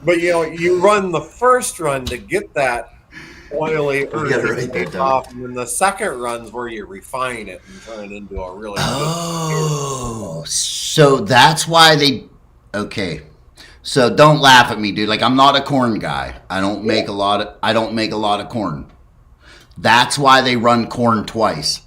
But you run the first run to get that oily earthy taste off, and then the second run's where you refine it and turn it into a really good. So that's why okay. So don't laugh at me, dude. Like, I'm not a corn guy. I don't make a lot of corn. That's why they run corn twice.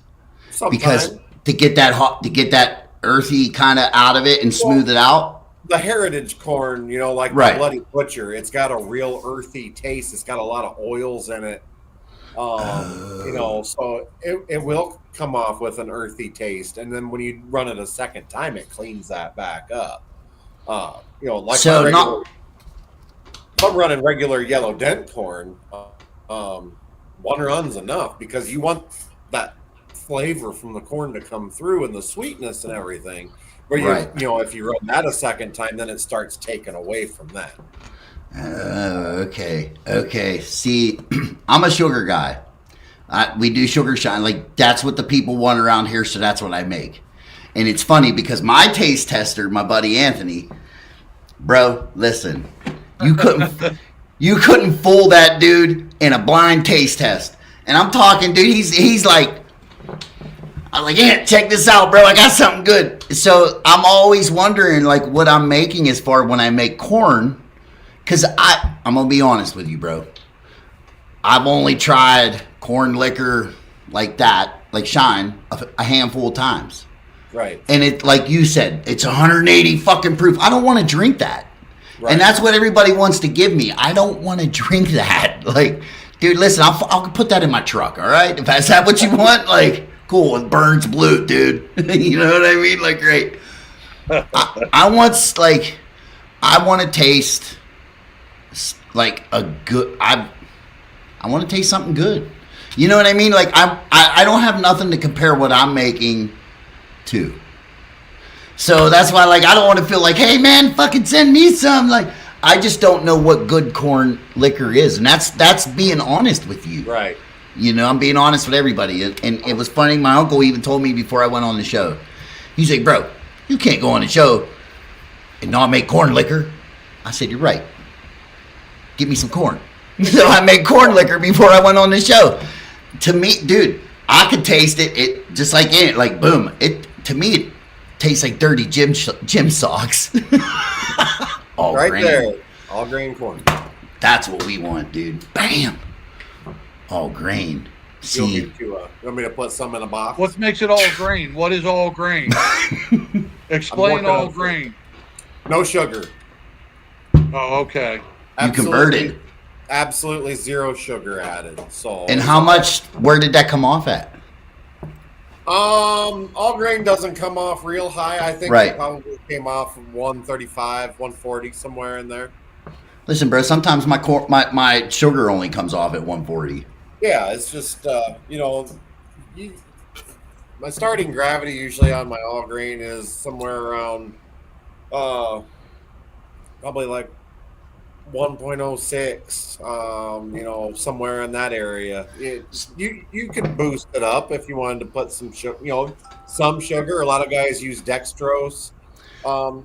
Sometimes. Because to get that earthy kind of out of it and smooth it out. The heritage corn, like the Bloody Butcher, it's got a real earthy taste. It's got a lot of oils in it. So it will come off with an earthy taste, and then when you run it a second time, it cleans that back up. Like so if I'm running regular yellow dent corn, one run's enough because you want that flavor from the corn to come through and the sweetness and everything. But if you run that a second time, then it starts taking away from that. Okay. See, I'm a sugar guy. We do sugar shine. Like, that's what the people want around here, so that's what I make. And it's funny because my taste tester, my buddy Anthony, bro, listen, you couldn't fool that dude in a blind taste test. And I'm talking, dude, he's like, I'm like, yeah, check this out, bro. I got something good. So I'm always wondering, like, what I'm making as far when I make corn. Because I'm going to be honest with you, bro. I've only tried corn liquor like that, like Shine, a handful of times. Right. And it, like you said, it's 180 fucking proof. I don't want to drink that. Right. And that's what everybody wants to give me. I don't want to drink that. Like, dude, listen, I'll put that in my truck, all right? If that's that what you want, like, cool. It burns blue, dude. You know what I mean? Like, great. I want to taste like a good. I want to taste something good. You know what I mean? Like, I don't have nothing to compare what I'm making to. So that's why, like, I don't want to feel like, hey man, fucking send me some. Like, I just don't know what good corn liquor is, and that's being honest with you. Right. You know, I'm being honest with everybody. And it was funny. My uncle even told me before I went on the show. He's like, bro, you can't go on the show and not make corn liquor. I said, you're right. Give me some corn. So I made corn liquor before I went on the show. To me, dude, I could taste it. It just like in it, like boom. To me, it tastes like dirty gym socks. All right grain. There, all grain corn. That's what we want, dude. Bam. All grain. See, you want me to put some in a box? What makes it all grain? What is all grain? Explain all grain. No sugar. Oh, okay. You converted. Absolutely zero sugar added. So. And how much? Where did that come off at? All grain doesn't come off real high. I think it probably came off 135, 140, somewhere in there. Listen, bro. Sometimes my sugar only comes off at 140. Yeah, it's just my starting gravity usually on my all grain is somewhere around probably like 1.06, somewhere in that area. You could boost it up if you wanted to put some sugar, some sugar. A lot of guys use dextrose. Do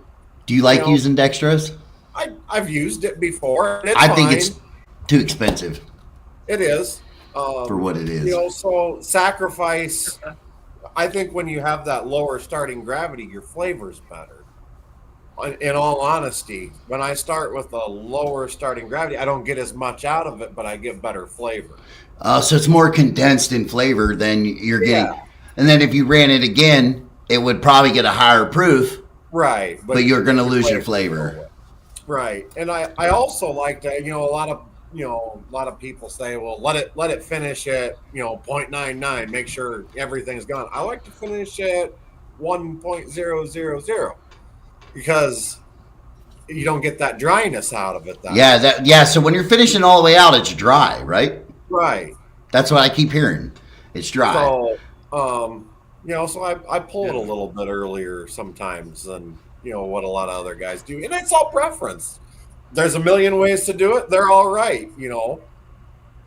you like using dextrose? I've used it before. And I think it's too expensive. It is. For what it is. So sacrifice. I think when you have that lower starting gravity, your flavor's better. In all honesty, when I start with a lower starting gravity, I don't get as much out of it, but I get better flavor. So it's more condensed in flavor than you're getting. And then if you ran it again, it would probably get a higher proof. Right. But you're going to lose your flavor. Right. And I also like to, a lot of people say, well, let it finish at 0.99, make sure everything's gone. I like to finish at 1.000 because you don't get that dryness out of it. So when you're finishing all the way out, it's dry, right? Right. That's what I keep hearing. It's dry. So, so I pull it a little bit earlier sometimes than, what a lot of other guys do. And it's all preference. There's a million ways to do it. They're all right,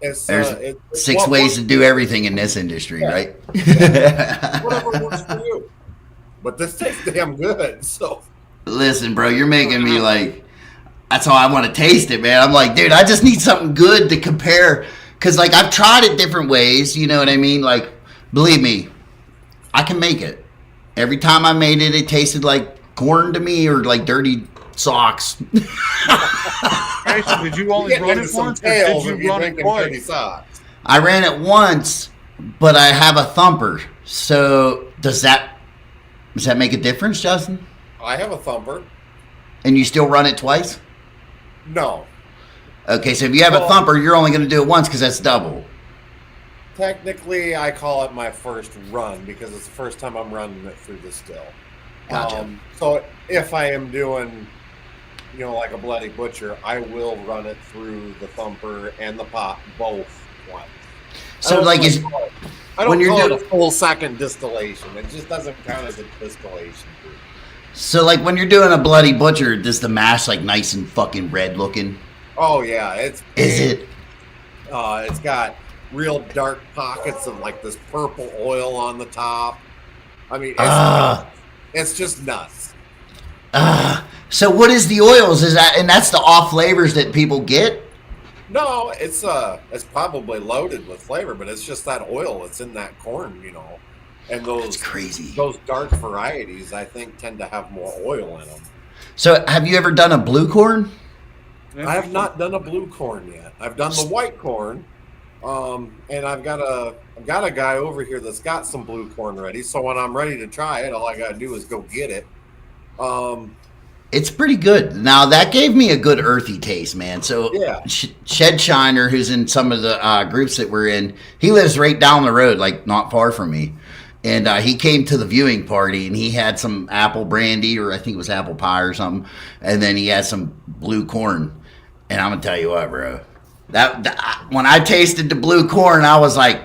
It's, There's 6 ways to do everything in this industry, right? Whatever works for you. But this tastes damn good, so. Listen, bro, you're making me like, that's how I want to taste it, man. I'm like, dude, I just need something good to compare. Because, like, I've tried it different ways, you know what I mean? Like, believe me, I can make it. Every time I made it, it tasted like corn to me or like dirty socks. Hey, so did you only run it once, or did you run it twice? I ran it once, but I have a thumper. So does that make a difference, Justin? I have a thumper. And you still run it twice? No. Okay, so if you have a thumper, you're only going to do it once because that's double. Technically, I call it my first run because it's the first time I'm running it through the still. Gotcha. So if I am doing, like a Bloody Butcher, I will run it through the thumper and the pot both once. So like I don't call it a full second distillation. It just doesn't count as a distillation. So like when you're doing a Bloody Butcher, does the mash like nice and fucking red looking? Oh yeah, Is it? It's got real dark pockets of like this purple oil on the top. I mean, it's just nuts. So what is the oils? Is that, and that's the off flavors that people get? No, it's probably loaded with flavor, but it's just that oil that's in that corn, And That's crazy. Those dark varieties, I think, tend to have more oil in them. So have you ever done a blue corn? I have not done a blue corn yet. I've done the white corn, and I've got a guy over here that's got some blue corn ready. So when I'm ready to try it, all I gotta do is go get it. It's pretty good. Now that gave me a good earthy taste, man. So yeah. Shed Shiner, who's in some of the groups that we're in, he lives right down the road, like not far from me. And he came to the viewing party, and he had some apple brandy, or I think it was apple pie or something, and then he had some blue corn. And I'm gonna tell you what, bro. That when I tasted the blue corn, I was like,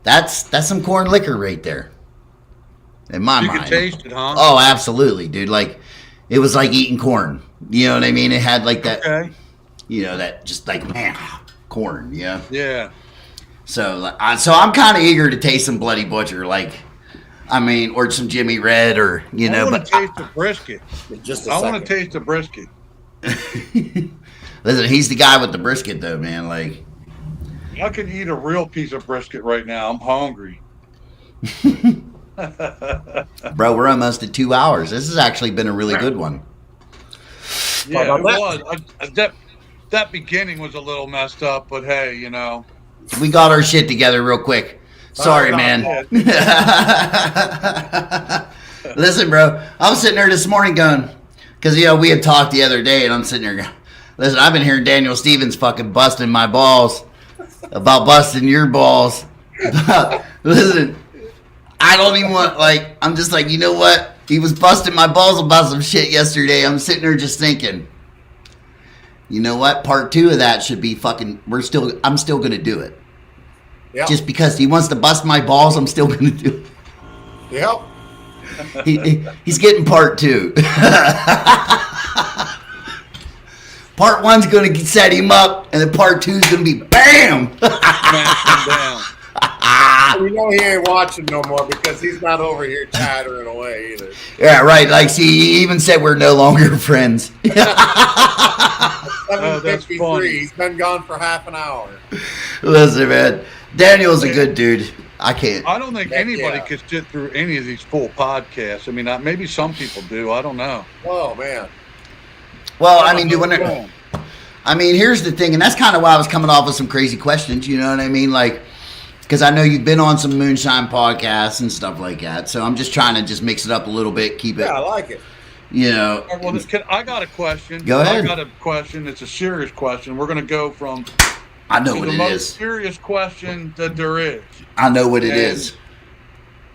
that's some corn liquor right there. In my mind. You could taste it, huh? Oh, absolutely, dude. Like, it was like eating corn. You know what I mean? It had like that, that just like, man, corn, yeah. Yeah. So I'm kind of eager to taste some Bloody Butcher, or some Jimmy Red, or, I want to taste the brisket. I want to taste the brisket. Listen, he's the guy with the brisket, though, man. Like, I can eat a real piece of brisket right now. I'm hungry. Bro, we're almost at 2 hours. This has actually been a really good one. Yeah, it was. That beginning was a little messed up, but hey, We got our shit together real quick. Sorry, man. Listen, bro, I'm sitting there this morning going, because, we had talked the other day, and I'm sitting there going, listen, I've been hearing Daniel Stevens fucking busting my balls about busting your balls. Listen, I don't even want, I'm just like, you know what? He was busting my balls about some shit yesterday. I'm sitting there just thinking, you know what? Part 2 of that should be I'm still going to do it. Yep. Just because he wants to bust my balls, I'm still going to do it. Yep. He's getting part 2. Part 1's going to set him up, and then part 2's going to be BAM! Smash him down. He ain't watching no more because he's not over here chattering away either. Yeah, right. Like, see, he even said we're no longer friends. 7:53. He's been gone for half an hour. Listen, man. Daniel's a good dude. I can't. I don't think anybody could sit through any of these full podcasts. I mean, maybe some people do. I don't know. Oh, man. Well, here's the thing, and that's kind of why I was coming off with some crazy questions, you know what I mean? Like, because I know you've been on some moonshine podcasts and stuff like that, so I'm just trying to just mix it up a little bit, keep it. Yeah, I like it. Well, I got a question. Go ahead. I got a question. It's a serious question. We're going to go from I know what the it most is. serious question that there is. I know what it is.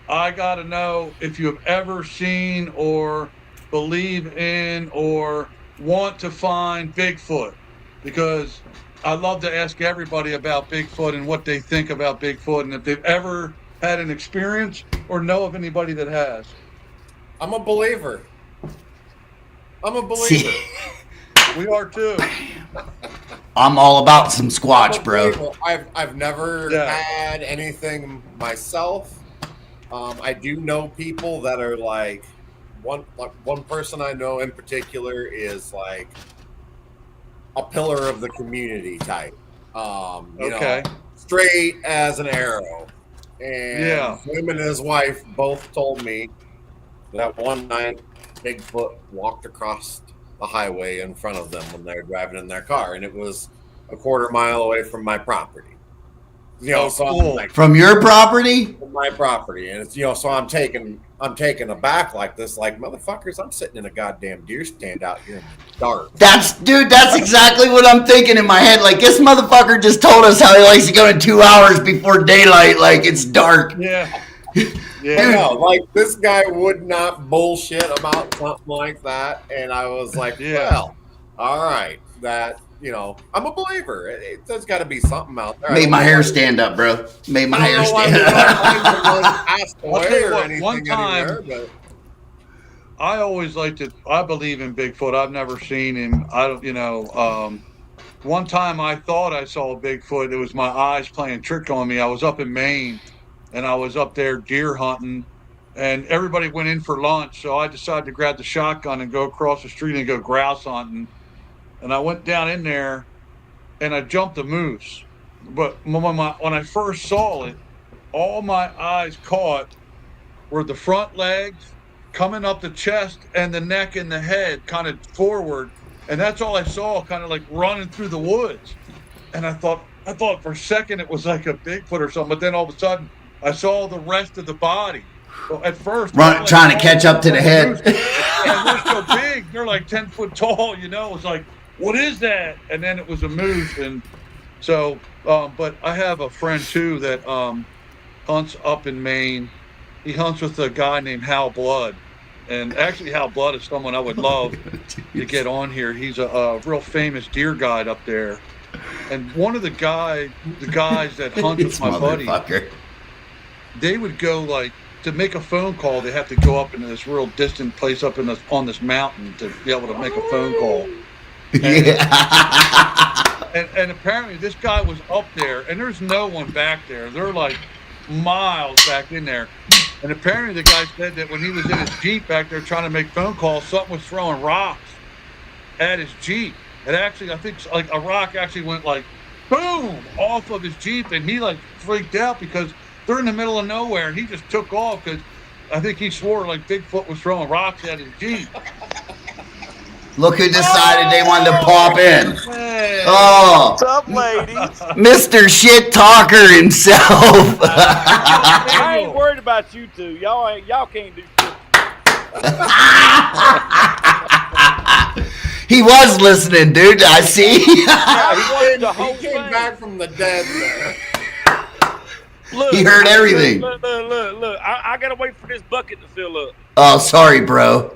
I got to know if you have ever seen or believe in or want to find Bigfoot, because I love to ask everybody about Bigfoot and what they think about Bigfoot and if they've ever had an experience or know of anybody that has. I'm a believer. I'm a believer. See, We are too. I'm all about some I'm Squatch, a bro. believer. I've never Yeah. had anything myself. I do know people that are like one person I know in particular is like a pillar of the community type. You Okay. know, straight as an arrow. And Yeah. him and his wife both told me that one night Bigfoot walked across the highway in front of them when they were driving in their car, and it was a quarter mile away from my property. You know, Oh, so cool. I'm like, From your property? from my property, and it's, you know, so I'm taken aback like this, like, motherfuckers, I'm sitting in a goddamn deer stand out here in the dark. That's exactly what I'm thinking in my head. Like, this motherfucker just told us how he likes to go in 2 hours before daylight, like it's dark. Yeah. I Yeah. know, like, this guy would not bullshit about something like that, and I was like, Yeah. well, all right, that, you know, I'm a believer. There's got to be something out there. I Made don't my know hair why- stand up, bro. Made my I hair don't know why stand we don't up. find someone passed I'll tell away you or what, anything one time- anywhere, but I always like to. I believe in Bigfoot. I've never seen him. I don't. You know. One time I thought I saw a Bigfoot. It was my eyes playing trick on me. I was up in Maine, and I was up there deer hunting, and everybody went in for lunch. So I decided to grab the shotgun and go across the street and go grouse hunting. And I went down in there, and I jumped a moose. But when I first saw it, all my eyes caught were the front legs coming up the chest and the neck and the head kind of forward. And that's all I saw, kind of like running through the woods. And I thought for a second it was like a Bigfoot or something, but then all of a sudden I saw the rest of the body. Well, at first, Trying to catch up to the head. And they're so big, they're like 10 foot tall, you know. It's like, what is that? And then it was a moose. And so, but I have a friend too that hunts up in Maine. He hunts with a guy named Hal Blood. And actually, Hal Blood is someone I would love to get on here. He's a real famous deer guide up there. And one of the guys that hunts with This my buddy, motherfucker. they would go like to make a phone call. They have to go up into this real distant place up on this mountain to be able to make a phone call. Yeah. And apparently this guy was up there, and there's no one back there. They're like miles back in there. And apparently the guy said that when he was in his Jeep back there trying to make phone calls, something was throwing rocks at his Jeep. And actually, I think like a rock actually went like boom off of his Jeep, and he like freaked out because they're in the middle of nowhere, and he just took off because I think he swore like Bigfoot was throwing rocks at his Jeep. Look who decided they wanted to pop in. Man. Oh, What's up, ladies? Mr. Shit Talker himself. I ain't worried about you two. Y'all can't do shit. He was listening, dude. I see. he came back from the dead there. Look, He heard everything. Look. I gotta wait for this bucket to fill up. Oh, sorry, bro.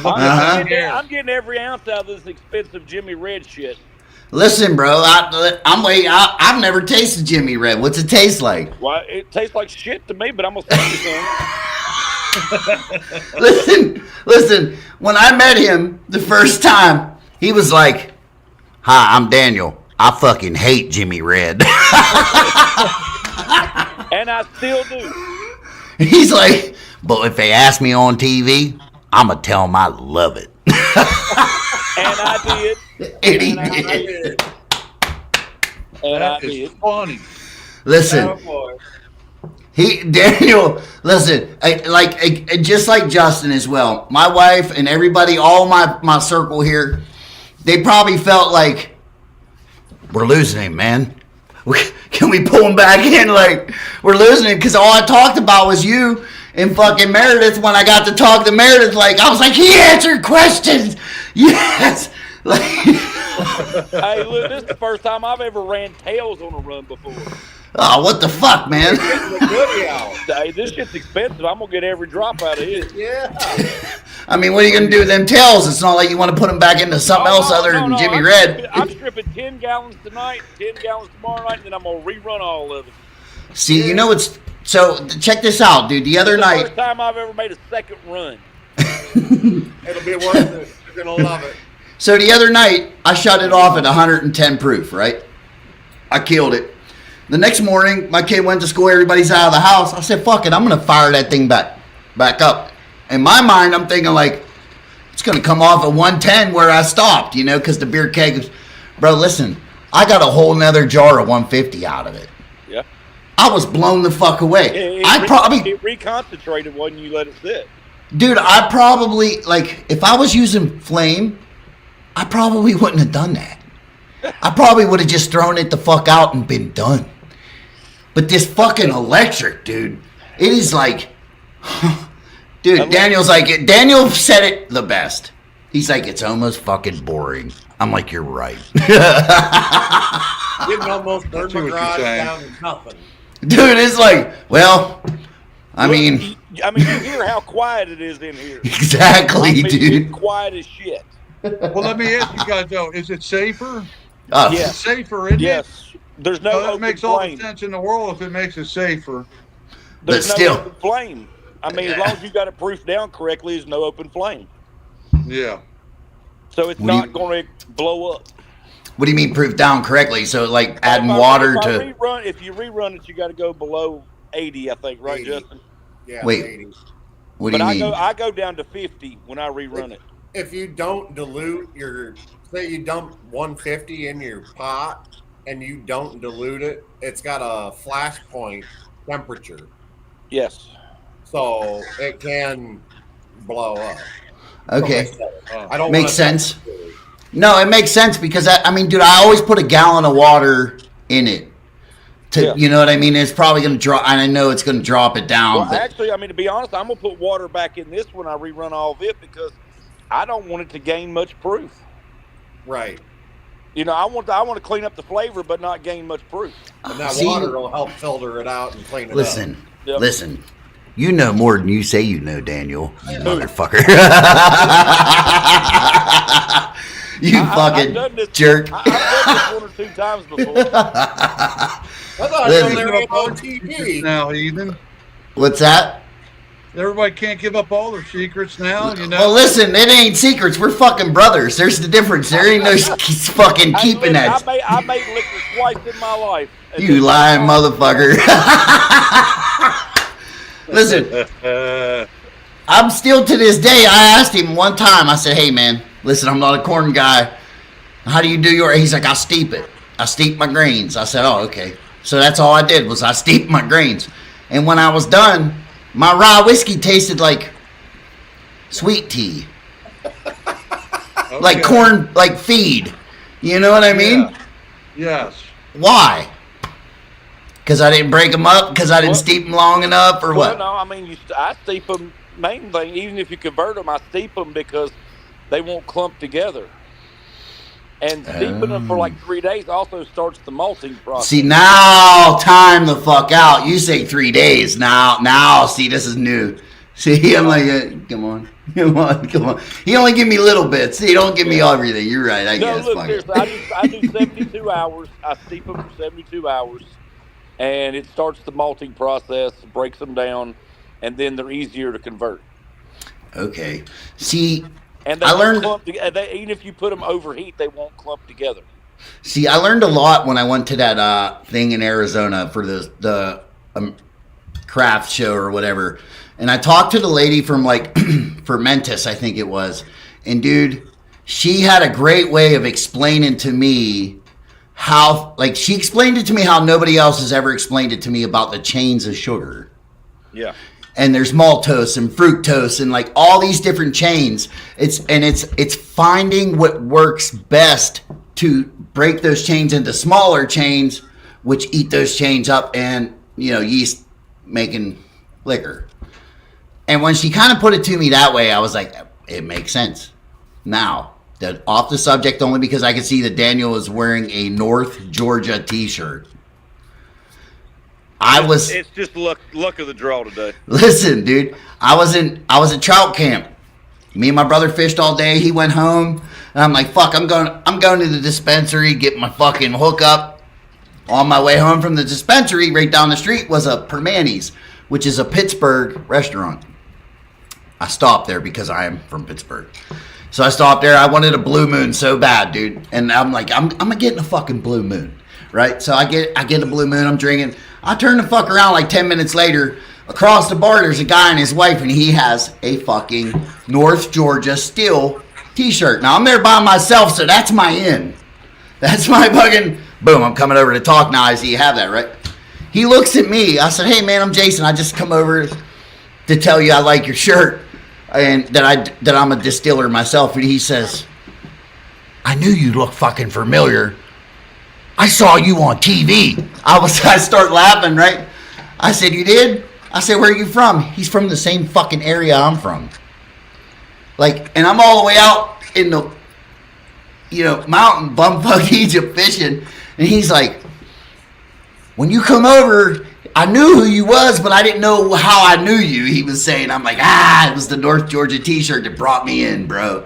I'm getting every ounce out of this expensive Jimmy Red shit. Listen, bro. I'm waiting. I've never tasted Jimmy Red. What's it taste like? Well, it tastes like shit to me, but I'm gonna send you some. Listen. When I met him the first time, he was like, "Hi, I'm Daniel. I fucking hate Jimmy Red." And I still do. He's like, "But if they ask me on TV, I'ma tell them I love it." And I did. And he And I did. And I That is did. funny. Listen. Oh, boy. Daniel, listen, just like Justin as well, my wife and everybody, all my circle here, they probably felt like, we're losing him, man. Can we pull him back in? Like, we're losing him, because all I talked about was you and fucking Meredith. When I got to talk to Meredith, like, I was like, he answered questions. Yes. Like, Hey, look, this is the first time I've ever ran tails on a run before. Oh, what the fuck, man? Getting the goodie out. Hey, this shit's expensive. I'm gonna get every drop out of it. Yeah. I mean, what are you going to do with them tails? It's not like you want to put them back into something else other than Jimmy Red. I'm stripping 10 gallons tonight, 10 gallons tomorrow night, and then I'm gonna rerun all of it. See, you know what's... So, check this out, dude. The other It's the night... first time I've ever made a second run. It'll be worth it. You're going to love it. So, the other night, I shut it off at 110 proof, right? I killed it. The next morning, my kid went to school. Everybody's out of the house. I said, fuck it. I'm going to fire that thing back up. In my mind, I'm thinking, like, it's going to come off at 110 where I stopped, you know, because the beer keg was... Bro, listen, I got a whole nother jar of 150 out of it. Yeah. I was blown the fuck away. It reconcentrated when you let it sit. Dude, I probably, like, if I was using flame, I probably wouldn't have done that. I probably would have just thrown it the fuck out and been done. But this fucking electric, dude, it is like... Dude, Daniel said it the best. He's like, it's almost fucking boring. I'm like, you're right. You can almost burn my garage down to nothing. Dude, it's like, well, I mean... you hear how quiet it is in here. Exactly, dude. It's quiet as shit. Well, let me ask you guys, though, is it safer? Yes. It's safer, isn't it? Yes. There's no Well, open it makes all flame. the sense in the world if it makes it safer. There's But no still. open flame. I mean, as long as you got it proofed down correctly, there's no open flame. Yeah. So it's not going to blow up. What do you mean proof down correctly? So, like, adding water to... If you rerun it, you got to go below 80, I think, right, 80. Justin? Yeah. Wait. 80. What do you mean? I go down to 50 when I rerun it. If you don't dilute say you dump 150 in your pot and you don't dilute it, it's got a flash point temperature. Yes. So it can blow up. Okay. I don't Makes sense. No, it makes sense because, I mean, dude, I always put a gallon of water in it. You know what I mean? It's probably going to drop, and I know it's going to drop it down. Well, actually, I mean, to be honest, I'm going to put water back in this when I rerun all of it because I don't want it to gain much proof. Right. You know, I want to clean up the flavor, but not gain much proof. And that water will help filter it out and clean it up. Listen. You know more than you say you know, Daniel. You motherfucker. Fucking jerk. I've done this 1 or 2 times before. I thought Listen. they were on TV. Now, Ethan. What's that? Everybody can't give up all their secrets now, you know? Well, listen, it ain't secrets. We're fucking brothers. There's the difference. There ain't no fucking keeping that. I made liquor twice in my life. You lying motherfucker. Listen, I'm still to this day, I asked him one time, I said, hey man, listen, I'm not a corn guy. How do you do your, he's like, I steep it. I steep my grains. I said, oh, okay. So that's all I did was I steeped my grains. And when I was done, my rye whiskey tasted like sweet tea. Okay. Like corn, like feed. You know what I mean? Yeah. Yes. Why? Because I didn't break them up? Because I didn't steep them long enough? Or what? No, I mean, I steep them, main thing, even if you convert them, I steep them because they won't clump together. And steeping them for like 3 days also starts the malting process. See, now, time the fuck out. You say 3 days. Now, see, this is new. See, I'm like, come on. He only give me little bits. He don't give me everything. You're right, I guess. Look, seriously, I do 72 hours. I steep them for 72 hours. And it starts the malting process, breaks them down, and then they're easier to convert. Okay. See, and they I learned... even if you put them overheat, they won't clump together. See, I learned a lot when I went to that thing in Arizona for the craft show or whatever. And I talked to the lady from, like, Fermentus, I think it was. And, dude, she had a great way of explaining to me how, like, she explained it to me how nobody else has ever explained it to me about the chains of sugar. Yeah. And there's maltose and fructose and, like, all these different chains. It's finding what works best to break those chains into smaller chains, which eat those chains up and, you know, yeast making liquor. And when she kind of put it to me that way, I was like, it makes sense. Now, off the subject only because I could see that Daniel is wearing a North Georgia t-shirt. It's just luck of the draw today. Listen, dude, I was at trout camp. Me and my brother fished all day. He went home, and I'm like, fuck, I'm going to the dispensary, get my fucking hookup. On my way home from the dispensary, right down the street was a Permanis, which is a Pittsburgh restaurant. I stopped there because I am from Pittsburgh. So I stopped there. I wanted a Blue Moon so bad, dude. And I'm like, I'm getting a fucking Blue Moon, right? So I get a Blue Moon. I'm drinking. I turn the fuck around like 10 minutes later. Across the bar, there's a guy and his wife, and he has a fucking North Georgia Steel t-shirt. Now, I'm there by myself, so that's my in. That's my fucking... Boom, I'm coming over to talk now. I see you have that, right? He looks at me. I said, hey, man, I'm Jason. I just come over to tell you I like your shirt and that I'm a distiller myself. And he says, I knew you looked fucking familiar. I saw you on TV. I start laughing, right? I said, you did? I said, where are you from? He's from the same fucking area I'm from. Like, and I'm all the way out in the, mountain bumfuck Egypt fishing. And he's like, when you come over, I knew who you was, but I didn't know how I knew you, he was saying. I'm like, it was the North Georgia t-shirt that brought me in, bro.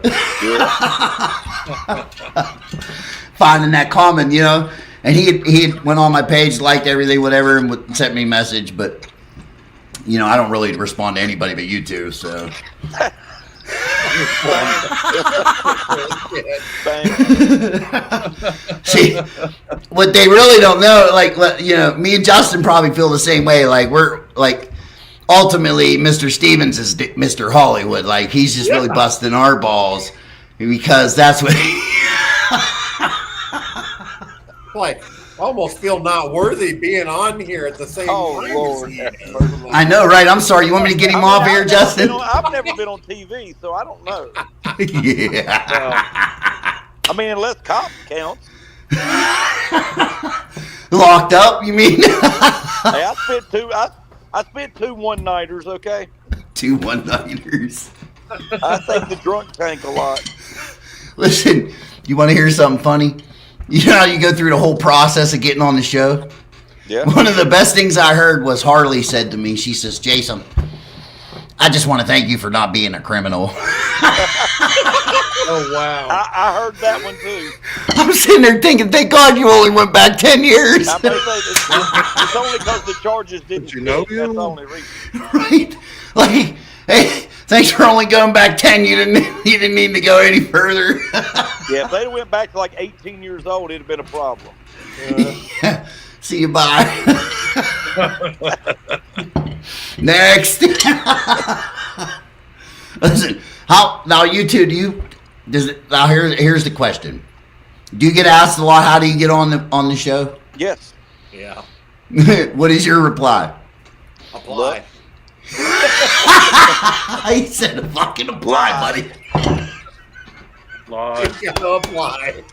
Finding that comment, And he had went on my page, liked everything, whatever, and sent me a message, but, I don't really respond to anybody but you two, so. See, what they really don't know, like, me and Justin probably feel the same way. Like, we're like, ultimately, Mr. Stevens is Mr. Hollywood. Like, he's just really busting our balls because that's what. Like, I almost feel not worthy being on here at the same time. Lord. I know, right? I'm sorry. You want me to get him off here, Justin? I've never been on TV, so I don't know. Yeah. Unless cops counts. Locked up, you mean? Hey, I spent two one-nighters, okay? 2 one-nighters. I think the drunk tank a lot. Listen, you want to hear something funny? You know how you go through the whole process of getting on the show? Yeah. One of the best things I heard was Harley said to me, she says, Jason, I just want to thank you for not being a criminal. Oh, wow. I heard that one, too. I'm sitting there thinking, thank God you only went back 10 years. I'm going to say, it's only because the charges didn't But you know stick. That's him? the only reason. Right? Like, hey, thanks for only going back 10. You didn't need to go any further. Yeah, if they'd have went back to like 18 years old, it'd have been a problem. Yeah. See you, bye. Next. Listen, now you two, here's the question. Do you get asked a lot, how do you get on the show? Yes. Yeah. What is your reply? Apply. He said fucking apply, buddy. You gotta apply.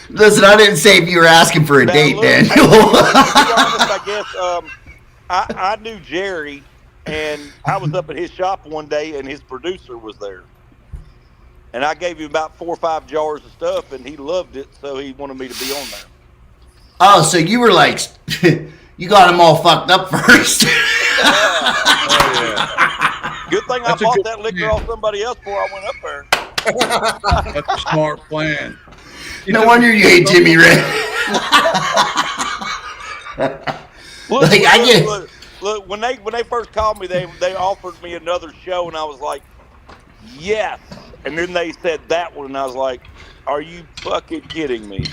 Listen, I didn't say if you were asking for a date, look, Daniel. To be honest, I guess I knew Jerry, and I was up at his shop one day, and his producer was there. And I gave him about 4 or 5 jars of stuff, and he loved it, so he wanted me to be on there. Oh, so you were like, you got him all fucked up first. Good thing That's I a bought good that liquor plan. off somebody else before I went up there. That's a smart plan. No wonder you hate Jimmy Red. Look, when they first called me, they offered me another show, and I was like, yes. And then they said that one, and I was like, are you fucking kidding me?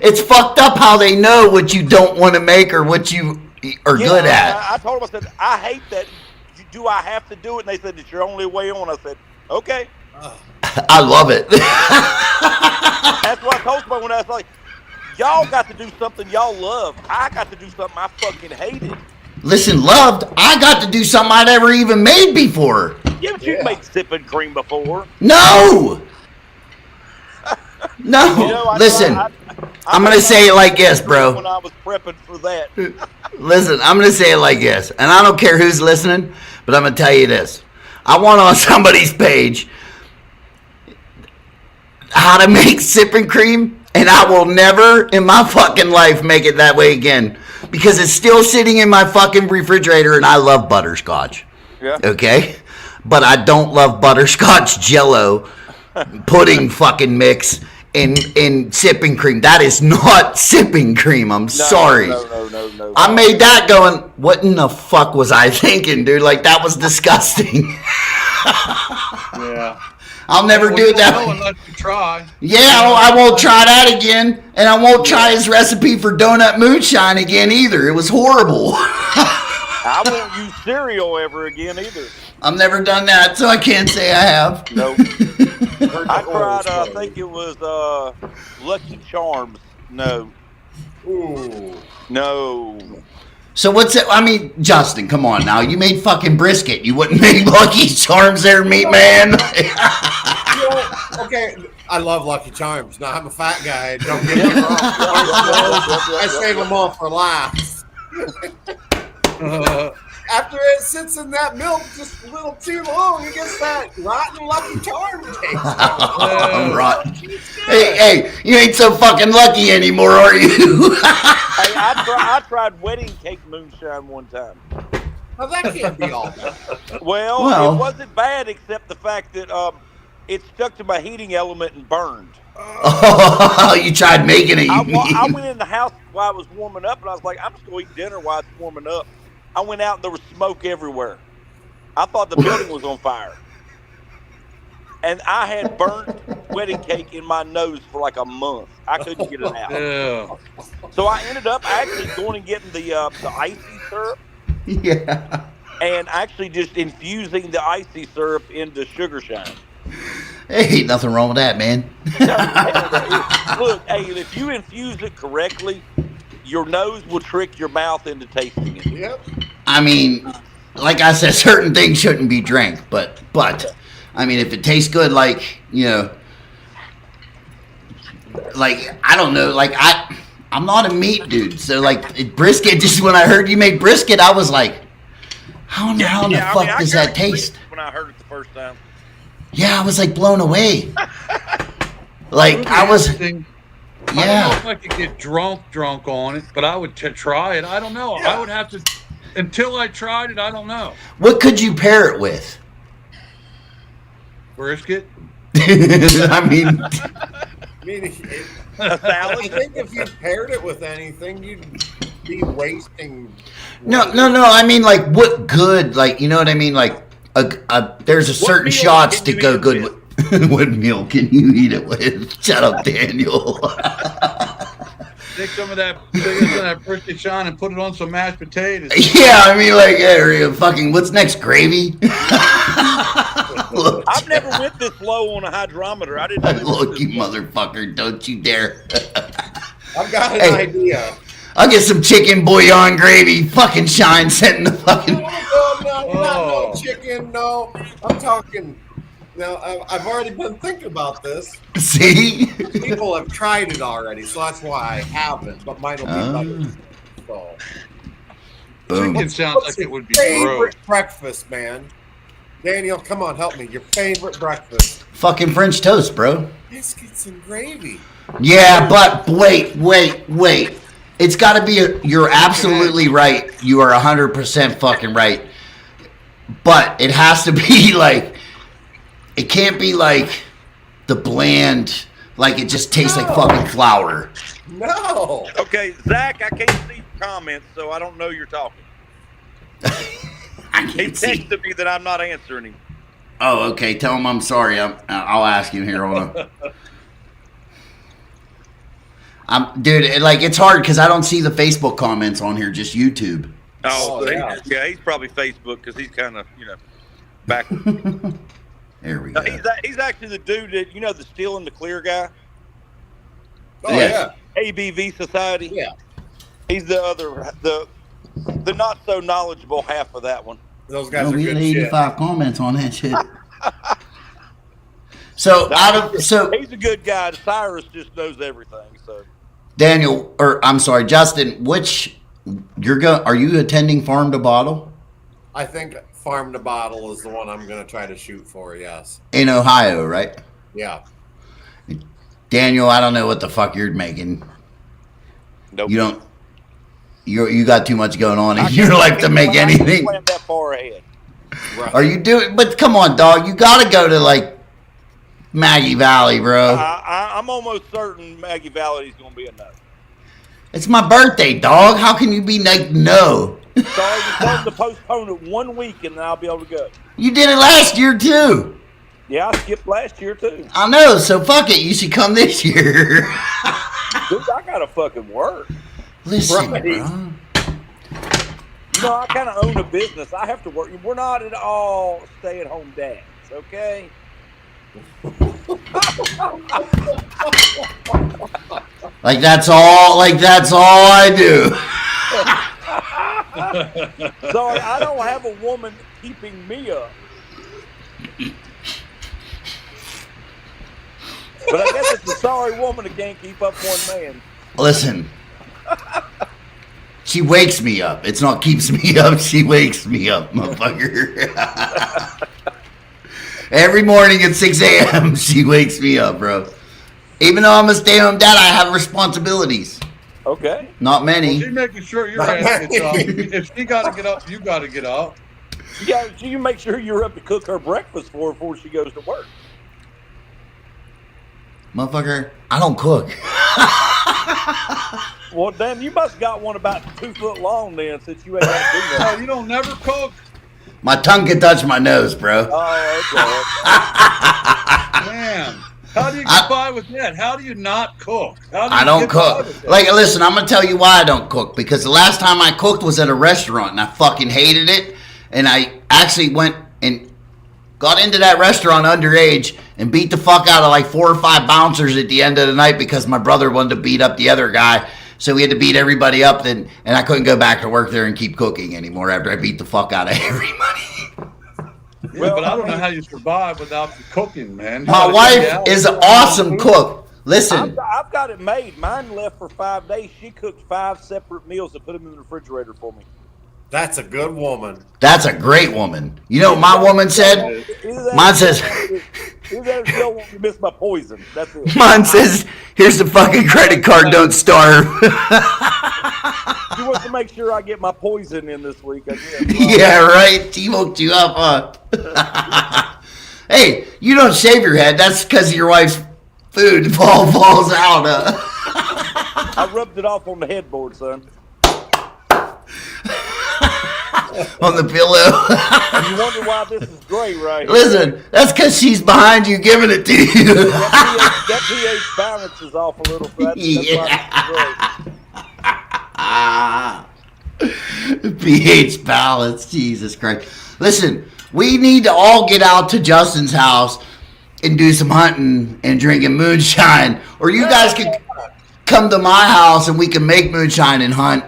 It's fucked up how they know what you don't want to make or what you are good at. I told them, I said, I hate that. Do I have to do it? And they said, it's your only way on. I said, okay. I love it. That's what I told somebody when I was like, y'all got to do something y'all love. I got to do something I fucking hated. Listen, loved, I got to do something I'd never even made before. Yeah, but you've made sipping cream before. No. No. Listen, I'm going to say it like this, bro. When I was prepping for that. Listen, I'm going to say it like this. And I don't care who's listening, but I'm going to tell you this. I want on somebody's page how to make sipping cream, and I will never in my fucking life make it that way again. because it's still sitting in my fucking refrigerator, and I love butterscotch. Yeah. Okay? But I don't love butterscotch Jello pudding fucking mix in sipping cream. That is not sipping cream. I'm sorry. No. I made that going, what in the fuck was I thinking, dude? Like, that was disgusting. Yeah. I'll never do No, that. unless you try. Yeah, I won't try that again. And I won't try his recipe for donut moonshine again either. It was horrible. I won't use cereal ever again either. I've never done that, so I can't say I have. No. I tried, I think it was Lucky Charms. No. Ooh. No. So what's it? I mean, Justin, come on now. You made fucking brisket. You wouldn't make Lucky Charms there, meat man. Okay, I love Lucky Charms. Now, I'm a fat guy. Don't get me wrong. I save them all for last. After it sits in that milk just a little too long, it gets that rotten Lucky Charm taste. Rotten. Hey, you ain't so fucking lucky anymore, are you? Hey, I tried wedding cake moonshine one time. Now, that can't be all bad. Well, it wasn't bad except the fact that it stuck to my heating element and burned. Oh, you tried making it. I went in the house while I was warming up, and I was like, I'm just going to eat dinner while it's warming up. I went out, and there was smoke everywhere. I thought the building was on fire. And I had burnt wedding cake in my nose for like a month. I couldn't get it out. Yeah. So I ended up actually going and getting the icy syrup. Yeah. And actually just infusing the icy syrup into sugar shine. Hey, nothing wrong with that, man. Look, hey, if you infuse it correctly, your nose will trick your mouth into tasting it. Yep. I mean, like I said, certain things shouldn't be drank, but I mean, if it tastes good, like, you know, like, I don't know, like, I'm not a meat dude, so, like, brisket, just when I heard you made brisket, I was like, how in the fuck does that taste? When I heard it the first time. Yeah, I was, like, blown away. Like, I was, I don't know yeah. if I could get drunk on it, but I would try it. I don't know. I would have to, until I tried it, I don't know. What could you pair it with? Brisket? I mean, I think if you paired it with anything, you'd be wasting. no. I mean, like, what good? Like, you know what I mean? Like, there's a certain meal shots can to you go eat good with? with. What meal can you eat it with? Shut up, Daniel. Take some of that brisket shine and put it on some mashed potatoes. Yeah, I mean, like, yeah, fucking. What's next? Gravy? Look, I've never went this low on a hydrometer. I didn't know. look, you motherfucker! Don't you dare! I've got an Hey. idea. I'll get some chicken bouillon gravy. Fucking shine set in the fucking. No, chicken. No, I'm talking. Now, I've already been thinking about this. See? People have tried it already, so that's why I haven't. But mine will be better. So. Boom. Chicken sounds like it would be Favorite gross. breakfast, man. Daniel, come on, help me. Your favorite breakfast? Fucking French toast, bro. Biscuits and gravy. Yeah, but wait. It's got to be you're absolutely right. You are 100% fucking right. But it has to be like, it can't be like the bland, like it just tastes like fucking flour. No. Okay, Zach, I can't see your comments, so I don't know you're talking. I He can't see. texted me that I'm not answering him. Oh, okay. Tell him I'm sorry. I'll ask him here. Hold on. Dude, it's hard because I don't see the Facebook comments on here, just YouTube. Oh, so yeah. he's probably Facebook because he's kind of, backward. There we No, go. he's actually the dude that, the Steel and the Clear guy, Oh Yes. yeah. ABV Society. Yeah. He's the other, the not so knowledgeable half of that one. Those guys No, are we had good shit. 85 comments on that shit. So He's a good guy. Cyrus just knows everything. So Daniel, or I'm sorry, Justin, are you attending Farm to Bottle I think farm to bottle is the one I'm going to try to shoot for. Yes. in Ohio, right? Yeah. Daniel, I don't know what the fuck you're making. nope. You don't. You got too much going on in I your can't- life to make I can't anything. plan that far ahead. Right. Are you doing? But come on, dog. You gotta go to like Maggie Valley, bro. I'm almost certain Maggie Valley is going to be a no. It's my birthday, dog. How can you be like no? Sorry, we told them to postpone it 1 week, and then I'll be able to go. You did it last year too. Yeah, I skipped last year too. I know. So fuck it. You should come this year. Dude, I gotta fucking work. Listen, Right. bro. You know, I kind of own a business. I have to work. We're not at all stay-at-home dads, okay? Like that's all. Like that's all I do. Sorry, I don't have a woman keeping me up. But I guess it's a sorry woman that can't keep up one man. Listen. She wakes me up. It's not keeps me up. She wakes me up, motherfucker. Every morning at 6 a.m. she wakes me up, bro. Even though I'm a stay-at-home dad, I have responsibilities. Okay. Not many. She's making sure your ass gets up. If she got to get up, you got to get up. You make sure you're up to cook her breakfast for her before she goes to work. Motherfucker, I don't cook. Well, damn, you must have got one about 2 foot long then, since you ain't got to do Oh, that. you don't never cook? My tongue can touch my nose, bro. Oh, okay. Man, how do you get by with that? How do you not cook? How do I you don't get by cook. with that? Like, listen, I'm gonna tell you why I don't cook. Because the last time I cooked was at a restaurant, and I fucking hated it. And I actually went and got into that restaurant underage and beat the fuck out of like 4 or 5 bouncers at the end of the night because my brother wanted to beat up the other guy. So we had to beat everybody up, and I couldn't go back to work there and keep cooking anymore after I beat the fuck out of everybody. Yeah, but I don't know how you survive without the cooking, man. You My gotta wife eat out. is an awesome cook. Listen, I've got it made. Mine left for 5 days. She cooked 5 separate meals and put them in the refrigerator for me. That's a good woman. that's a great woman. You know what my woman said? Mine says, Either that or she don't want me to miss my poison. That's it. mine says, here's the fucking credit card, don't starve. She wants to make sure I get my poison in this week. I guess. Yeah, right. She woke you up, huh? Hey, you don't shave your head. That's because your wife's food falls out. I rubbed it off on the headboard, son. On the pillow. And you wonder why this is great, right? Listen, that's because she's behind you giving it to you. That pH balance is off a little. So that's why this is great. pH balance. Jesus Christ. Listen, we need to all get out to Justin's house and do some hunting and drinking moonshine. Or you guys could come to my house and we can make moonshine and hunt.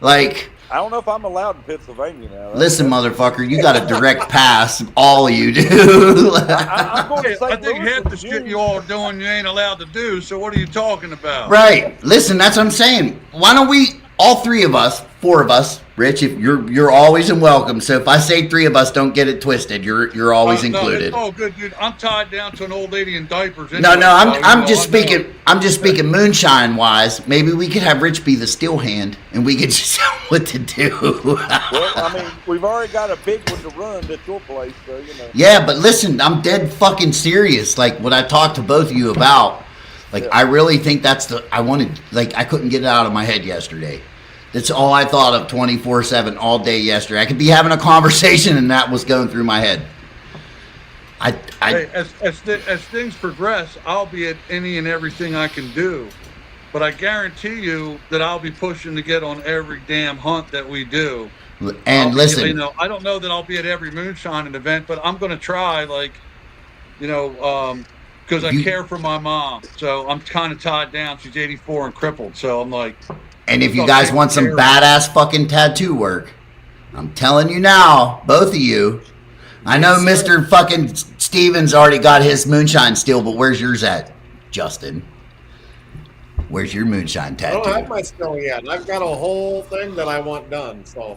Like, I don't know if I'm allowed in Pennsylvania now. listen, motherfucker, you got a direct pass. All of you do. I'm going to Hey, St. I think Louis half in the shit June. you all are doing you ain't allowed to do, so what are you talking about? Right. Listen, that's what I'm saying. Why don't we, all 3 of us, 4 of us, Rich, if you're always in welcome. So if I say 3 of us, don't get it twisted. You're always No, included. it's all good, dude. I'm tied down to an old lady in diapers. No, anyway, so, I'm just I know. speaking. I'm just speaking moonshine wise. Maybe we could have Rich be the steel hand, and we could just tell him what to do. Well, I mean, we've already got a big one to run at your place, so, you know. Yeah, but listen, I'm dead fucking serious. Like what I talked to both of you about. Like I really think that's the. I wanted. Like I couldn't get it out of my head yesterday. That's all I thought of 24/7 all day yesterday. I could be having a conversation, and that was going through my head. Hey, as things progress, I'll be at any and everything I can do. But I guarantee you that I'll be pushing to get on every damn hunt that we do. And listen, You know, I don't know that I'll be at every moonshining event, but I'm going to try, like, you know, because I care for my mom. So I'm kind of tied down. She's 84 and crippled. So I'm like... and if you guys want some badass fucking tattoo work, I'm telling you now, both of you. I know Mr. fucking Stevens already got his moonshine still, but where's yours at, Justin? Where's your moonshine I tattoo? don't have my still yet. I've got a whole thing that I want done. So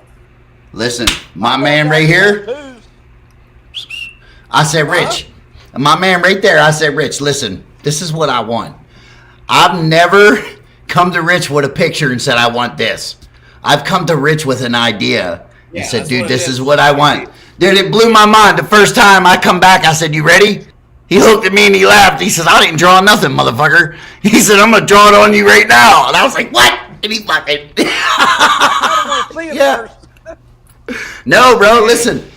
Listen, my man right here, I said, Rich, my man right there, I said, Rich, listen, this is what I want. I've never come to Rich with a picture and said, I want this. I've come to Rich with an idea and Yeah, said, that's dude, what it this is is. what I want. Dude, it blew my mind. The first time I come back, I said, you ready? He looked at me and he laughed. He says, I didn't draw nothing, motherfucker. He said, I'm going to draw it on you right now. And I was like, what? And he fucking... I don't want to see it Yeah. first. No, bro, listen.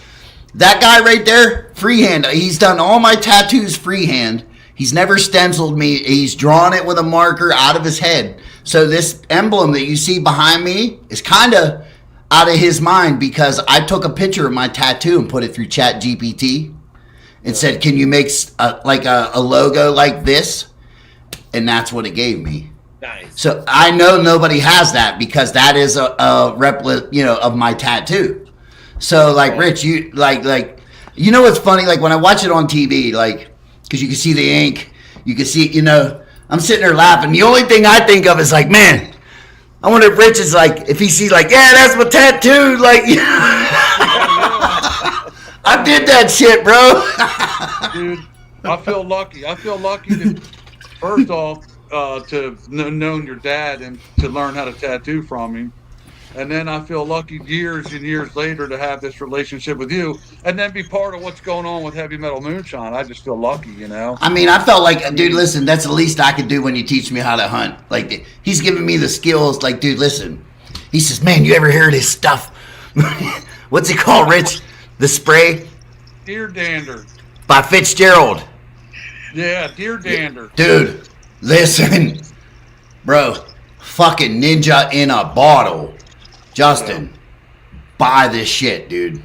That guy right there, freehand. He's done all my tattoos freehand. He's never stenciled me. He's drawn it with a marker out of his head. So this emblem that you see behind me is kind of out of his mind because I took a picture of my tattoo and put it through Chat GPT and said, can you make a logo like this? And that's what it gave me. Nice. So I know nobody has that because that is a replica, of my tattoo. So like Rich, you like what's funny? Like when I watch it on TV, like because you can see the ink, you can see I'm sitting there laughing. The only thing I think of is like, man, I wonder if Rich is like if he sees like, yeah, that's my tattoo. Like I did that shit, bro. Dude, I feel lucky. I feel lucky to first off to have known your dad and to learn how to tattoo from him. And then I feel lucky years and years later to have this relationship with you and then be part of what's going on with Heavy Metal Moonshine. I just feel lucky, I mean, I felt like, dude, listen, that's the least I could do when you teach me how to hunt. Like, he's giving me the skills. Like, dude, listen. He says, man, you ever hear this stuff? What's it called, Rich? The spray? Deer dander. By Fitzgerald. Yeah, deer dander. Dude, listen. Bro, fucking ninja in a bottle. Justin, buy this shit, dude.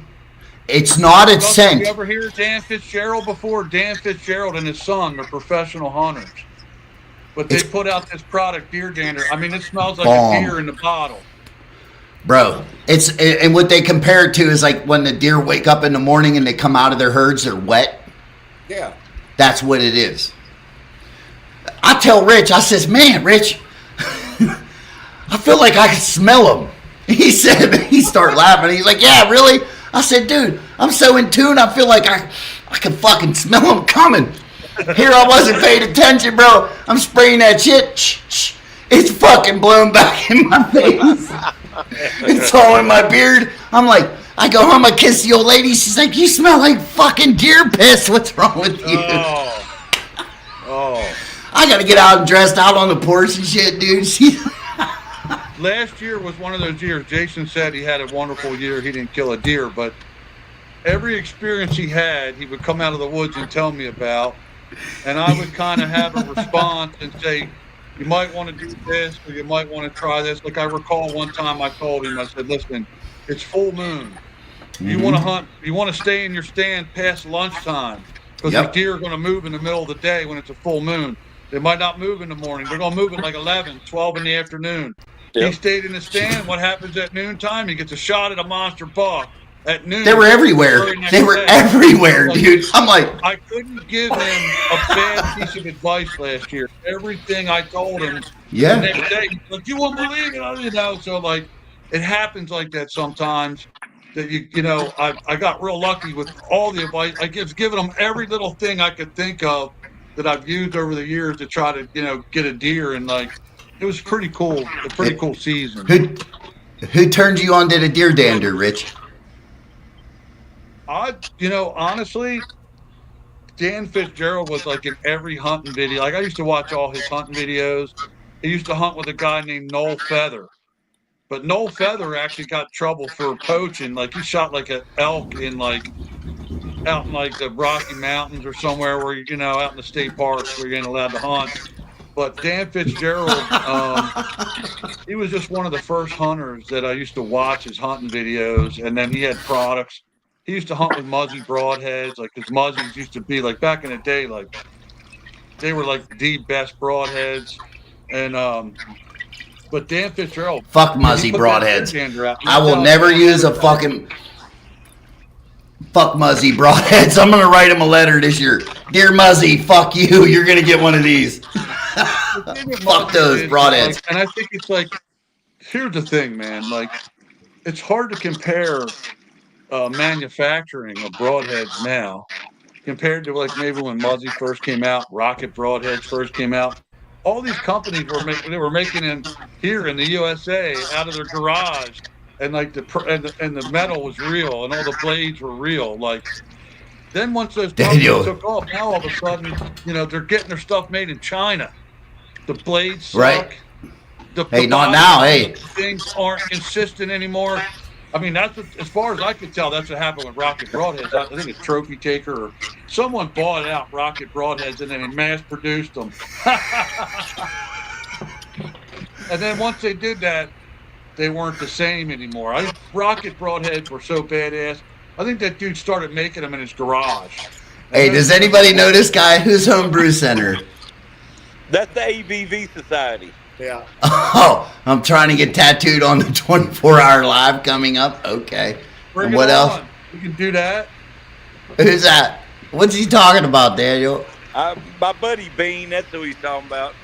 It's not a scent. You ever hear Dan Fitzgerald before? Dan Fitzgerald and his son are professional hunters. But they put out this product, Deer Dander. I mean, it smells like a deer in the bottle. Bro, and what they compare it to is like when the deer wake up in the morning and they come out of their herds, they're wet. Yeah. That's what it is. I tell Rich, I says, man, Rich, I feel like I can smell them. He said, he started laughing. He's like, yeah, really? I said, dude, I'm so in tune. I feel like I can fucking smell them coming. Here I wasn't paying attention, bro. I'm spraying that shit. It's fucking blown back in my face. It's all in my beard. I'm like, I go home, I kiss the old lady. She's like, you smell like fucking deer piss. What's wrong with you? Oh. I got to get out and dressed out on the porch and shit, dude. Last year was one of those years. Jason said he had a wonderful year. He didn't kill a deer, but every experience he had, he would come out of the woods and tell me about. And I would kind of have a response and say, you might want to do this or you might want to try this. Like I recall one time I told him, I said, listen, it's full moon. You want to hunt, you want to stay in your stand past lunchtime because the deer are going to move in the middle of the day when it's a full moon. They might not move in the morning. They're going to move at like 11, 12 in the afternoon. Yep. He stayed in the stand. What happens at noontime? He gets a shot at a monster buck. At noon, they were everywhere. They were everywhere, dude. I'm like, I couldn't give him a bad piece of advice last year. Everything I told him, the next day, he's like, you won't believe it, So like, it happens like that sometimes. That I got real lucky with all the advice. I given him every little thing I could think of that I've used over the years to try to get a deer, and like, it was pretty cool. A pretty cool season. Who turned you on to the deer dander, Rich? Honestly, Dan Fitzgerald was like in every hunting video. Like I used to watch all his hunting videos. He used to hunt with a guy named Noel Feather. But Noel Feather actually got trouble for poaching. Like he shot like an elk in like out in like the Rocky Mountains or somewhere where out in the state parks where you ain't allowed to hunt. But Dan Fitzgerald, he was just one of the first hunters that I used to watch his hunting videos, and then he had products. He used to hunt with Muzzy broadheads, like his Muzzies used to be like back in the day, like they were like the best broadheads. And but Dan Fitzgerald, fuck Muzzy broadheads. I will never use a fucking fuck Muzzy broadheads. I'm gonna write him a letter this year. Dear Muzzy, fuck you. You're gonna get one of these. Fuck those broadheads. And I think it's like, here's the thing, man. Like, it's hard to compare manufacturing of broadheads now compared to like maybe when Muzzy first came out, Rocket broadheads first came out. all these companies were making them here in the USA out of their garage, and like and the metal was real, and all the blades were real. Like then once those companies Daniel. took off, now all of a sudden, they're getting their stuff made in China. The blades suck. Right. The not bodies now, of hey. the things aren't consistent anymore. I mean, that's what, as far as I could tell, that's what happened with Rocket Broadheads. I think a Trophy Taker or someone bought out Rocket Broadheads and then they mass produced them. And then once they did that, they weren't the same anymore. Rocket Broadheads were so badass. I think that dude started making them in his garage. Hey, does anybody know this guy? Who's Homebrew Center? That's the ABV Society. Yeah. Oh, I'm trying to get tattooed on the 24-hour live coming up. Okay. Bring And it what else? on. You can do that. Who's that? What's he talking about, Daniel? My buddy Bean, that's who he's talking about.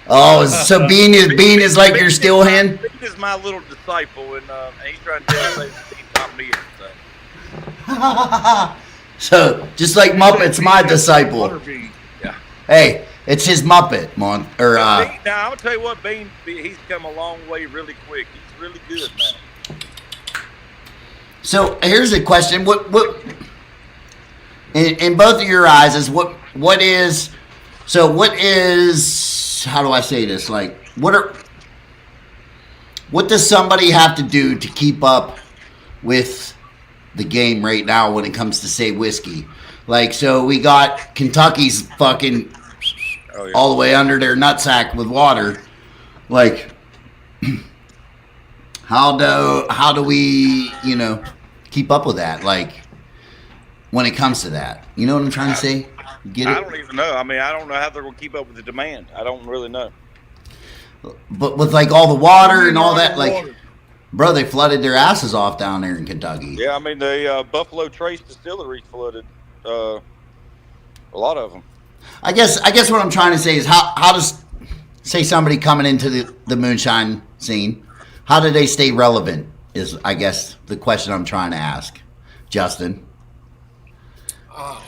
Oh, so Bean is like your steel hand? Bean is my little disciple, and he's trying to tell me he's taught me everything. So, just like Muppet's my disciple. Butterbean. Yeah. Hey, it's his Muppet, Bean, now, I'll tell you what, Bean, he's come a long way really quick. He's really good now. So here's a question: What in both of your eyes is what is? How do I say this? Like, what does somebody have to do to keep up with the game right now when it comes to, say, whiskey? Like, so we got Kentucky's fucking all the way under their nutsack with water. Like, how do we, keep up with that? Like, when it comes to that, you know what I'm trying to say? Get it? I don't even know. I mean, I don't know how they're going to keep up with the demand. I don't really know. But with like all the water and all that, like, bro, they flooded their asses off down there in Kentucky. Yeah, I mean, the Buffalo Trace Distillery flooded a lot of them. I guess what I'm trying to say is how does, say, somebody coming into the moonshine scene, how do they stay relevant is, I guess, the question I'm trying to ask. Justin. Oh,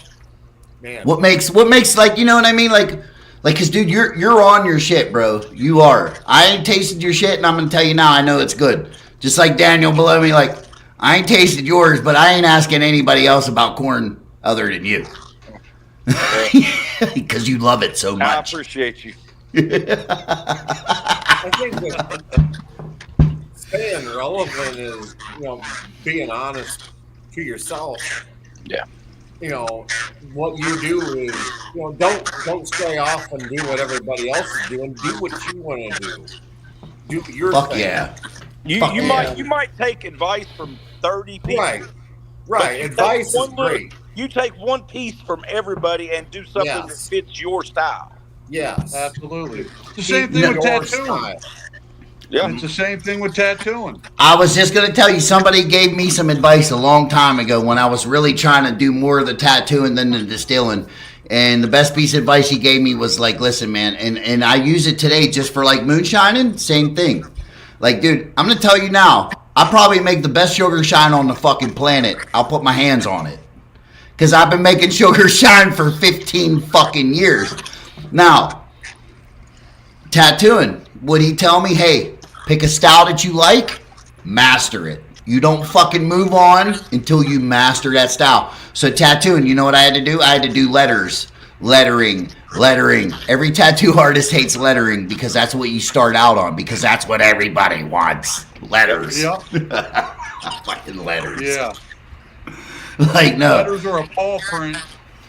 man. What makes like, you know what I mean? Like, cause dude, you're on your shit, bro. You are. I ain't tasted your shit, and I'm gonna tell you now, I know it's good. Just like Daniel below me, like, I ain't tasted yours, but I ain't asking anybody else about corn other than you. Because you love it so much. I appreciate you. I think that staying relevant is, being honest to yourself. Yeah. What you do is, don't stray off and do what everybody else is doing. Do what you want to do. Do your Fuck thing. yeah. You might take advice from 30 people. Right. Advice is great. You take one piece from everybody and do something that fits your style. Yes. Absolutely. It's the same thing with tattooing. Yeah. It's the same thing with tattooing. I was just going to tell you, somebody gave me some advice a long time ago when I was really trying to do more of the tattooing than the distilling. And the best piece of advice he gave me was like, listen, man, and I use it today just for like moonshining, same thing. Like, dude, I'm going to tell you now, I probably make the best sugar shine on the fucking planet. I'll put my hands on it. Because I've been making sugar shine for 15 fucking years. Now, tattooing, would he tell me, hey, pick a style that you like, master it. You don't fucking move on until you master that style. So tattooing, you know what I had to do? I had to do lettering. Every tattoo artist hates lettering because that's what you start out on, because that's what everybody wants. Letters. Yeah. Fucking letters. Yeah. Like, no. Letters or a paw print.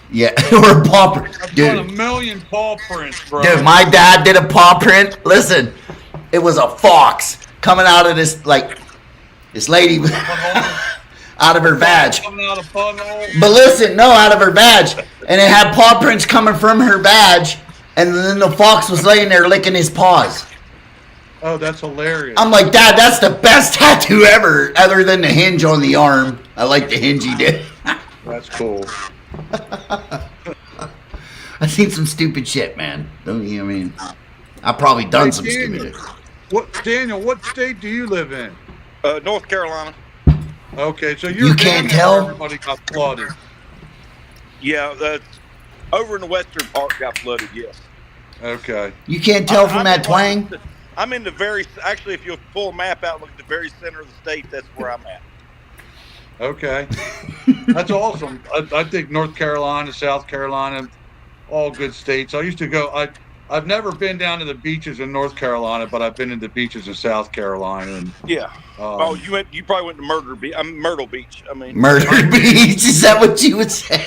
Yeah, or a paw print. I've Dude. done a million paw prints, bro. Dude, my dad did a paw print. Listen, it was a fox coming out of this lady out of her vag. Coming out of butthole. But listen, no, out of her vag. And it had paw prints coming from her vag. And then the fox was laying there licking his paws. Oh, that's hilarious. I'm like, Dad, that's the best tattoo ever, other than the hinge on the arm. I like the hinge he did. That's cool. I've seen some stupid shit, man. Don't you know what I mean? I've probably done some stupid shit. Daniel, what state do you live in? North Carolina. Okay, so You can't tell? Everybody got flooded. Yeah, over in the western part got flooded, yes. Okay. You can't tell from I'm that in, like, twang? I'm in the very. Actually, if you pull a map out, and look at the very center of the state. That's where I'm at. Okay. That's awesome. I think North Carolina, South Carolina, all good states. I used to go. I've never been down to the beaches in North Carolina, but I've been in the beaches in South Carolina. And Yeah. Oh, you probably went to Myrtle Beach. I mean, Murder Beach? Is that what you would say?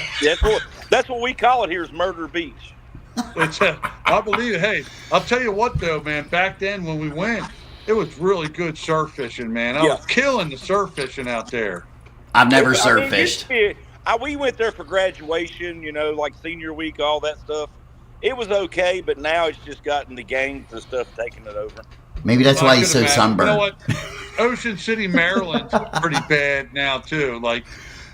that's what we call it here is Murder Beach. I believe it. Hey, I'll tell you what though, man. Back then when we went, it was really good surf fishing, man. I was killing the surf fishing out there. I've never I surf mean, fished. we went there for graduation, like senior week, all that stuff. It was okay, but now it's just gotten the gangs and stuff taking it over. Maybe that's why he's so sunburned. You know what? Ocean City, Maryland's pretty bad now too. Like,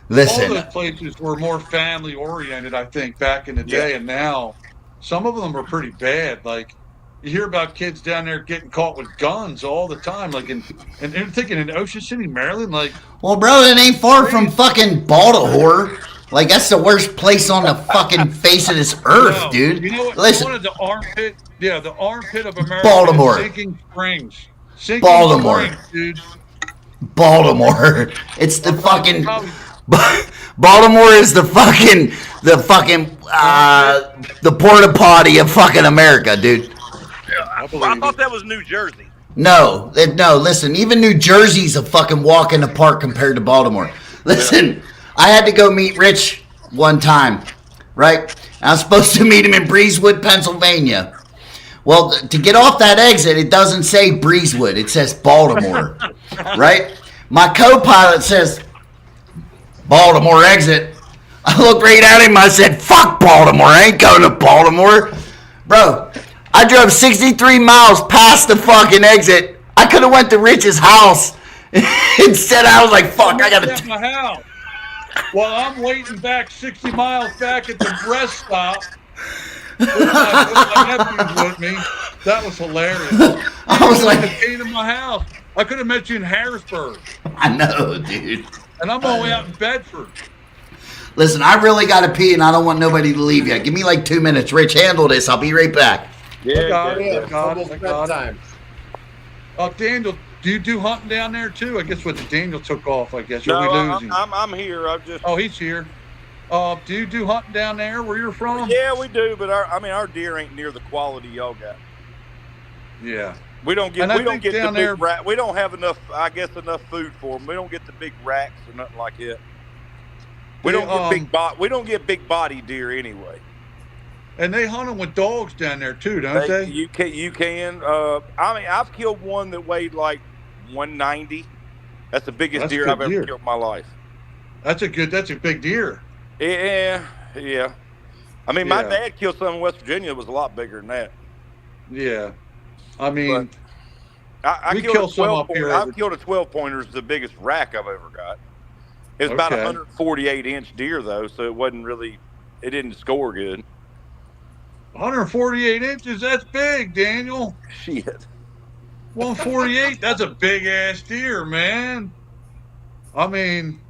listen, all those places were more family oriented, I think, back in the day, and now some of them are pretty bad. Like, you hear about kids down there getting caught with guns all the time. Like, and you're thinking in Ocean City, Maryland, like, well, bro, it ain't far from fucking Baltimore. Like, that's the worst place on the fucking face of this earth, dude. You know what? Listen, One of the armpit, the armpit of America. Baltimore. Sinking Springs. Baltimore. Springs, dude. Baltimore. It's the fucking. Baltimore is the porta potty of fucking America, dude. I thought that was New Jersey. No. Listen, even New Jersey's a fucking walk in the park compared to Baltimore. Listen, I had to go meet Rich one time, right? I was supposed to meet him in Breezewood, Pennsylvania. Well, to get off that exit, it doesn't say Breezewood. It says Baltimore, right? My co-pilot says, Baltimore exit. I looked right at him. I said, fuck Baltimore. I ain't going to Baltimore. Bro, I drove 63 miles past the fucking exit. I could have went to Rich's house. Instead, I was like, fuck, I got to... my house. Well, I'm waiting back 60 miles back at the rest stop. With my nephews with me. That was hilarious. I was like... I came to my house. I could have met you in Harrisburg. I know, dude. And I'm all the way out in Bedford. Listen, I really got to pee, and I don't want nobody to leave yet. Give me like 2 minutes. Rich, handle this. I'll be right back. Yeah, got almost it. bedtime. Daniel, do you do hunting down there too? I guess Daniel took off. I guess. No, Or we lose him? I'm here. I'm just. Oh, he's here. Do you do hunting down there where you're from? Yeah, we do, but our deer ain't near the quality y'all got. Yeah. We don't get And we don't get the down big there- rack. We don't have enough food for them. We don't get the big racks or nothing like that. We don't get we don't get big body deer anyway. And they hunt them with dogs down there too, don't they? You can. I've killed one that weighed like 190. That's the biggest That's a deer good I've ever deer. killed in my life. That's a big deer. Yeah. I mean, my Yeah. dad killed some in West Virginia that was a lot bigger than that. Yeah. I mean, I we killed kill a some 12 up pointer. here I've every- killed a 12 pointer. It's the biggest rack I've ever got. It was about Okay. 148-inch deer though, so it wasn't really. It didn't score good. 148 inches. That's big, Daniel. Shit. 148. That's a big ass deer, man. I mean,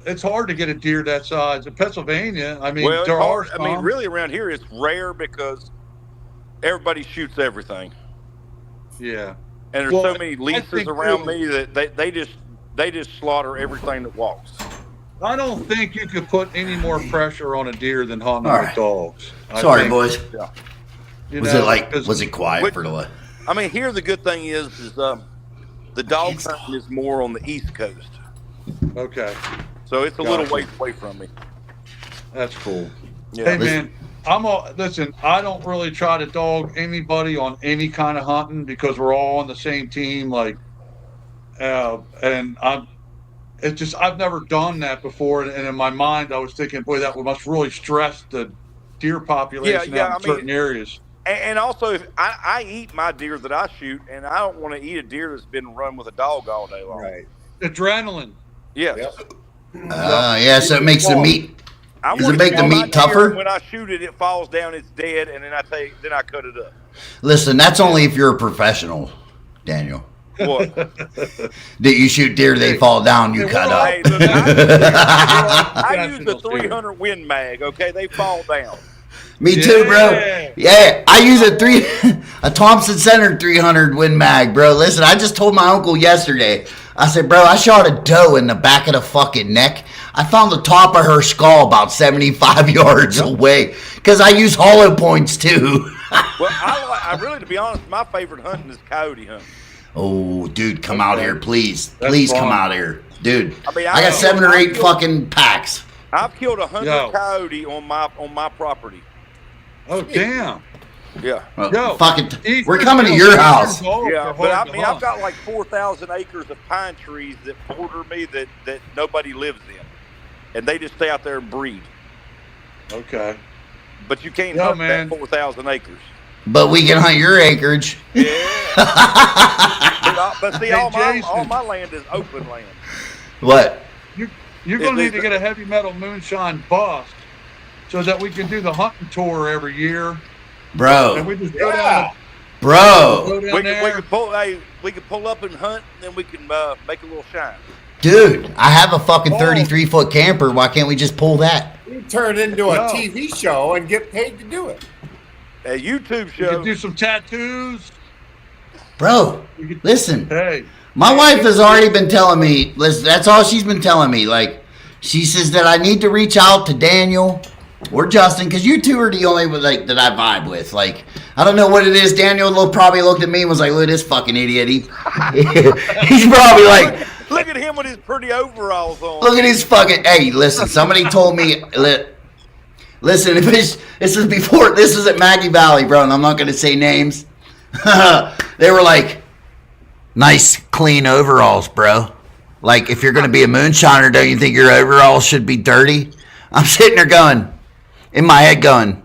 it's hard to get a deer that size in Pennsylvania. I mean, Well, it's there hard. are I mean, some. really around here it's rare because everybody shoots everything, Yeah. and there's Well, so many I leases think around really- me that they just slaughter everything that walks. I don't think you could put any more pressure on a deer than hunting All with right. dogs. I Sorry, think, boys. you Was know, it like? 'cause- Was it quiet for the what? I mean, here the good thing is the dog hunting is more on the East Coast, Okay, so it's a little Gotcha. ways away from me. that's cool. Yeah. Hey Listen- man, listen. I don't really try to dog anybody on any kind of hunting because we're all on the same team. Like, and it's just I've never done that before, and in my mind I was thinking, boy, that must really stress the deer population Yeah, out in I mean- certain areas. And also, if I eat my deer that I shoot, and I don't want to eat a deer that's been run with a dog all day long. Right. Adrenaline. Yes. Yep. Yeah, so it makes the meat. I Does it want to make the kill my meat deer, tougher? and when I shoot it, it falls down, it's dead, and then I cut it up. Listen, that's only if you're a professional, Daniel. What? That you shoot deer, they fall down, you Hey, cut we're all- up. Hey, look, I use the Professionals here. 300 Win Mag. Okay, they fall down. Me too, bro. Yeah, I use a Thompson Center 300 Win Mag, bro. Listen, I just told my uncle yesterday. I said, bro, I shot a doe in the back of the fucking neck. I found the top of her skull about 75 yards away because I use hollow points too. Well, I really, to be honest, my favorite hunting is coyote hunting. Oh, dude, come out here, please. Please come out here. Dude, I mean, I got 7 or 8 fucking packs. I've killed 100 coyote on my property. Oh, damn. Yeah. Well, fucking, we're coming to your house. Yeah, but I mean, I've got like 4,000 acres of pine trees that border me that nobody lives in. And they just stay out there and breed. Okay. But you can't hunt that 4,000 acres. But we can hunt your acreage. Yeah. but see, all my land is open land. What? You're going to need to get a heavy metal moonshine bust so that we can do the hunting tour every year. Bro. And we just go down. Bro. We can pull up and hunt, and then we can make a little shine. Dude, I have a fucking 33-foot camper. Why can't we just pull that? We turn it into a TV show and get paid to do it. A YouTube show. We can do some tattoos. Bro, listen. Hey. My wife has already been telling me, listen, that's all she's been telling me. Like, she says that I need to reach out to Daniel or Justin, because you two are the only like that I vibe with. Like, I don't know what it is. Daniel probably looked at me and was like, look at this fucking idiot. He's probably like, look at him with his pretty overalls on. Look at his fucking, hey, listen, somebody told me, listen, this is at Maggie Valley, bro, and I'm not going to say names. They were like, nice, clean overalls, bro. Like, if you're going to be a moonshiner, don't you think your overalls should be dirty? I'm sitting there going, in my head going,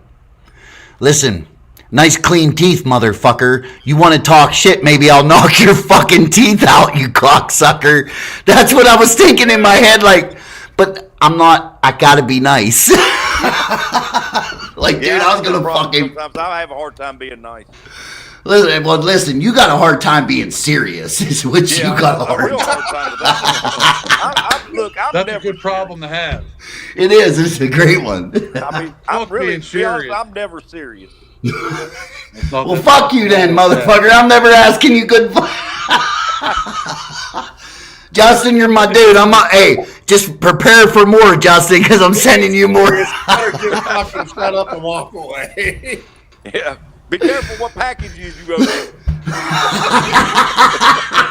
listen, nice clean teeth, motherfucker. You want to talk shit, maybe I'll knock your fucking teeth out, you cocksucker. That's what I was thinking in my head, like, but I'm not, I gotta be nice. Like, dude, I was going to fucking... Sometimes I have a hard time being nice. Listen, you got a hard time being serious, is what you got a hard time with that. That's a good problem to have. It is. It's a great one. I mean, I'm really serious. I'm never serious. Well, fuck you then, motherfucker. I'm never asking you good. Justin, you're my dude. Hey, just prepare for more, Justin, because I'm sending you more. Better just fucking shut up and walk away. Yeah. Be careful what packages you go to.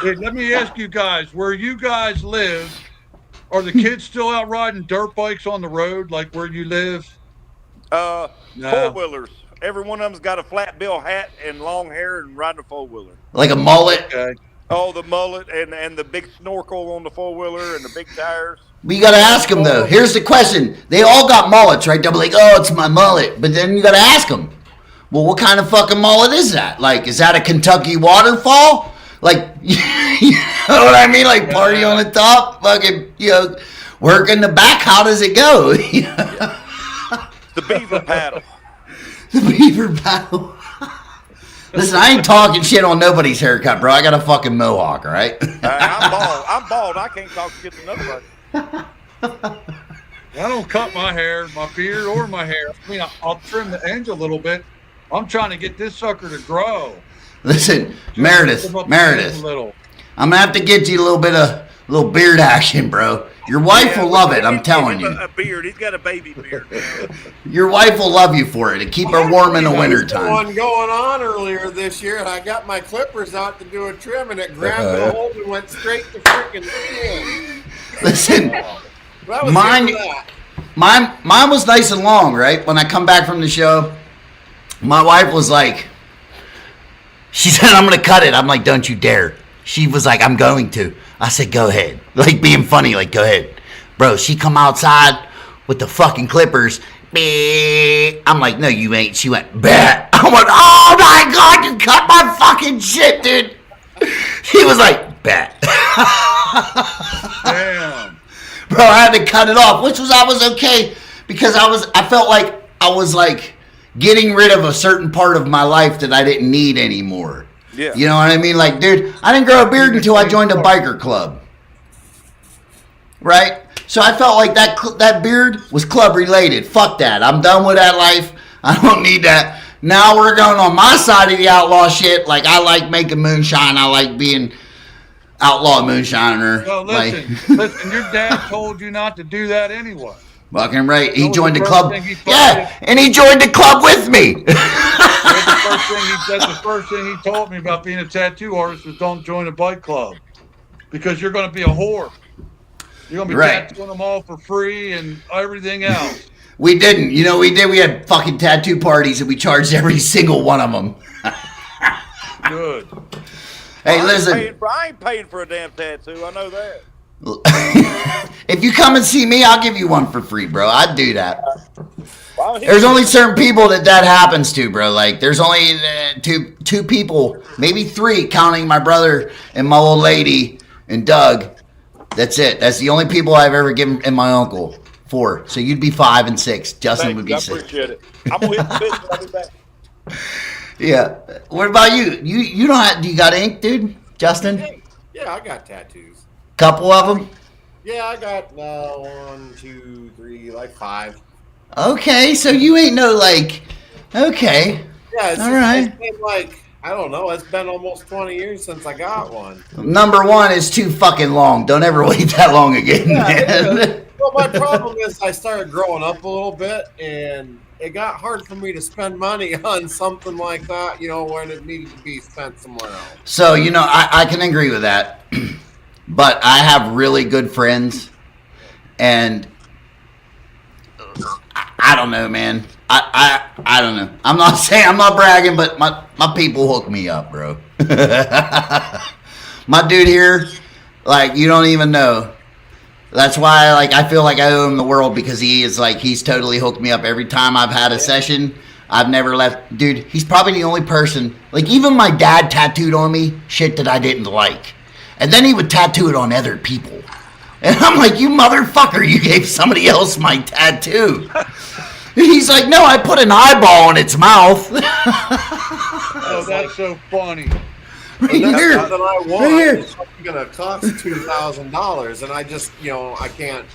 Hey, let me ask you guys, where you guys live, are the kids still out riding dirt bikes on the road, like where you live? Four-wheelers. Every one of them's got a flat bill hat and long hair and riding a four-wheeler. Like a mullet? Okay. Oh, the mullet and the big snorkel on the four-wheeler and the big tires. But you got to ask them, though. Here's the question. They all got mullets, right? They'll be like, oh, it's my mullet. But then you got to ask them. Well, what kind of fucking mullet is that? Like, is that a Kentucky waterfall? Like, you know what I mean? Like, party on the top, fucking, work in the back. How does it go? The beaver paddle. The beaver paddle. Listen, I ain't talking shit on nobody's haircut, bro. I got a fucking mohawk, all right? I'm bald. I can't talk shit to nobody. I don't cut my hair, my beard, or my hair. I mean, I'll trim the ends a little bit. I'm trying to get this sucker to grow. Listen, Meredith, I'm gonna have to get you a little beard action, bro. Your wife will love it, I'm telling you. A beard. He's got a baby beard. Your wife will love you for it and keep her warm in the wintertime. One going on earlier this year, and I got my clippers out to do a trim, and it grabbed the hold and went straight to freaking skin. Listen, mine was nice and long, right? When I come back from the show, my wife was like, she said, I'm going to cut it. I'm like, don't you dare. She was like, I'm going to. I said, go ahead. Like, being funny, like, go ahead. Bro, she come outside with the fucking clippers. I'm like, no, you ain't. She went, bet. I went, oh my God, you cut my fucking shit, dude. She was like, bet. Damn. Bro, I had to cut it off, which I was okay, because I felt like I was like getting rid of a certain part of my life that I didn't need anymore. Yeah. You know what I mean? Like, dude, I didn't grow a beard until I joined a biker club. Right? So I felt like that beard was club related. Fuck that. I'm done with that life. I don't need that. Now we're going on my side of the outlaw shit. Like, I like making moonshine. I like being outlaw moonshiner. No, listen, listen. Your dad told you not to do that anyway. Fucking right. He That was joined the the first club. thing he told Yeah, and he joined the club with me. That's the first thing he told me about being a tattoo artist was don't join a bike club because you're going to be a whore. You're going to be Right. tattooing them all for free and everything else. We didn't. You know, we did. We had fucking tattoo parties and we charged every single one of them. Good. Hey, listen. I ain't paying for a damn tattoo. I know that. If you come and see me, I'll give you one for free, bro. I'd do that. Well, There's only certain people that happens to, bro. Like, there's only two people, maybe three, counting my brother and my old lady and Doug. That's it. That's the only people I've ever given, and my uncle. 4. So you'd be 5 and 6. Justin would be 6. I appreciate it. I'm gonna hit the business. I'll be back. Yeah. What about you? You don't have, do you got ink, dude? Justin? Yeah, I got tattoos. Couple of them? Yeah, I got 1, 2, 3, like 5. Okay, so you ain't no like, okay. Yeah, it's All just, right. It's been like, I don't know, it's been almost 20 years since I got one. Number 1 is too fucking long. Don't ever wait that long again, man. Well, my problem is I started growing up a little bit, and it got hard for me to spend money on something like that, you know, when it needed to be spent somewhere else. So, you know, I can agree with that. But I have really good friends, and I don't know, man. I don't know. I'm not saying, I'm not bragging, but my people hook me up, bro. My dude here, like, you don't even know. That's why, like, I feel like I owe him the world, because he is like, he's totally hooked me up every time I've had a session. I've never left. Dude, he's probably the only person, like, even my dad tattooed on me shit that I didn't like. And then he would tattoo it on other people. And I'm like, you motherfucker, you gave somebody else my tattoo. And he's like, no, I put an eyeball in its mouth. Oh, that's so funny. Right That's here. something I want. Right here. It's going to cost $2,000, and I just, you know, I can't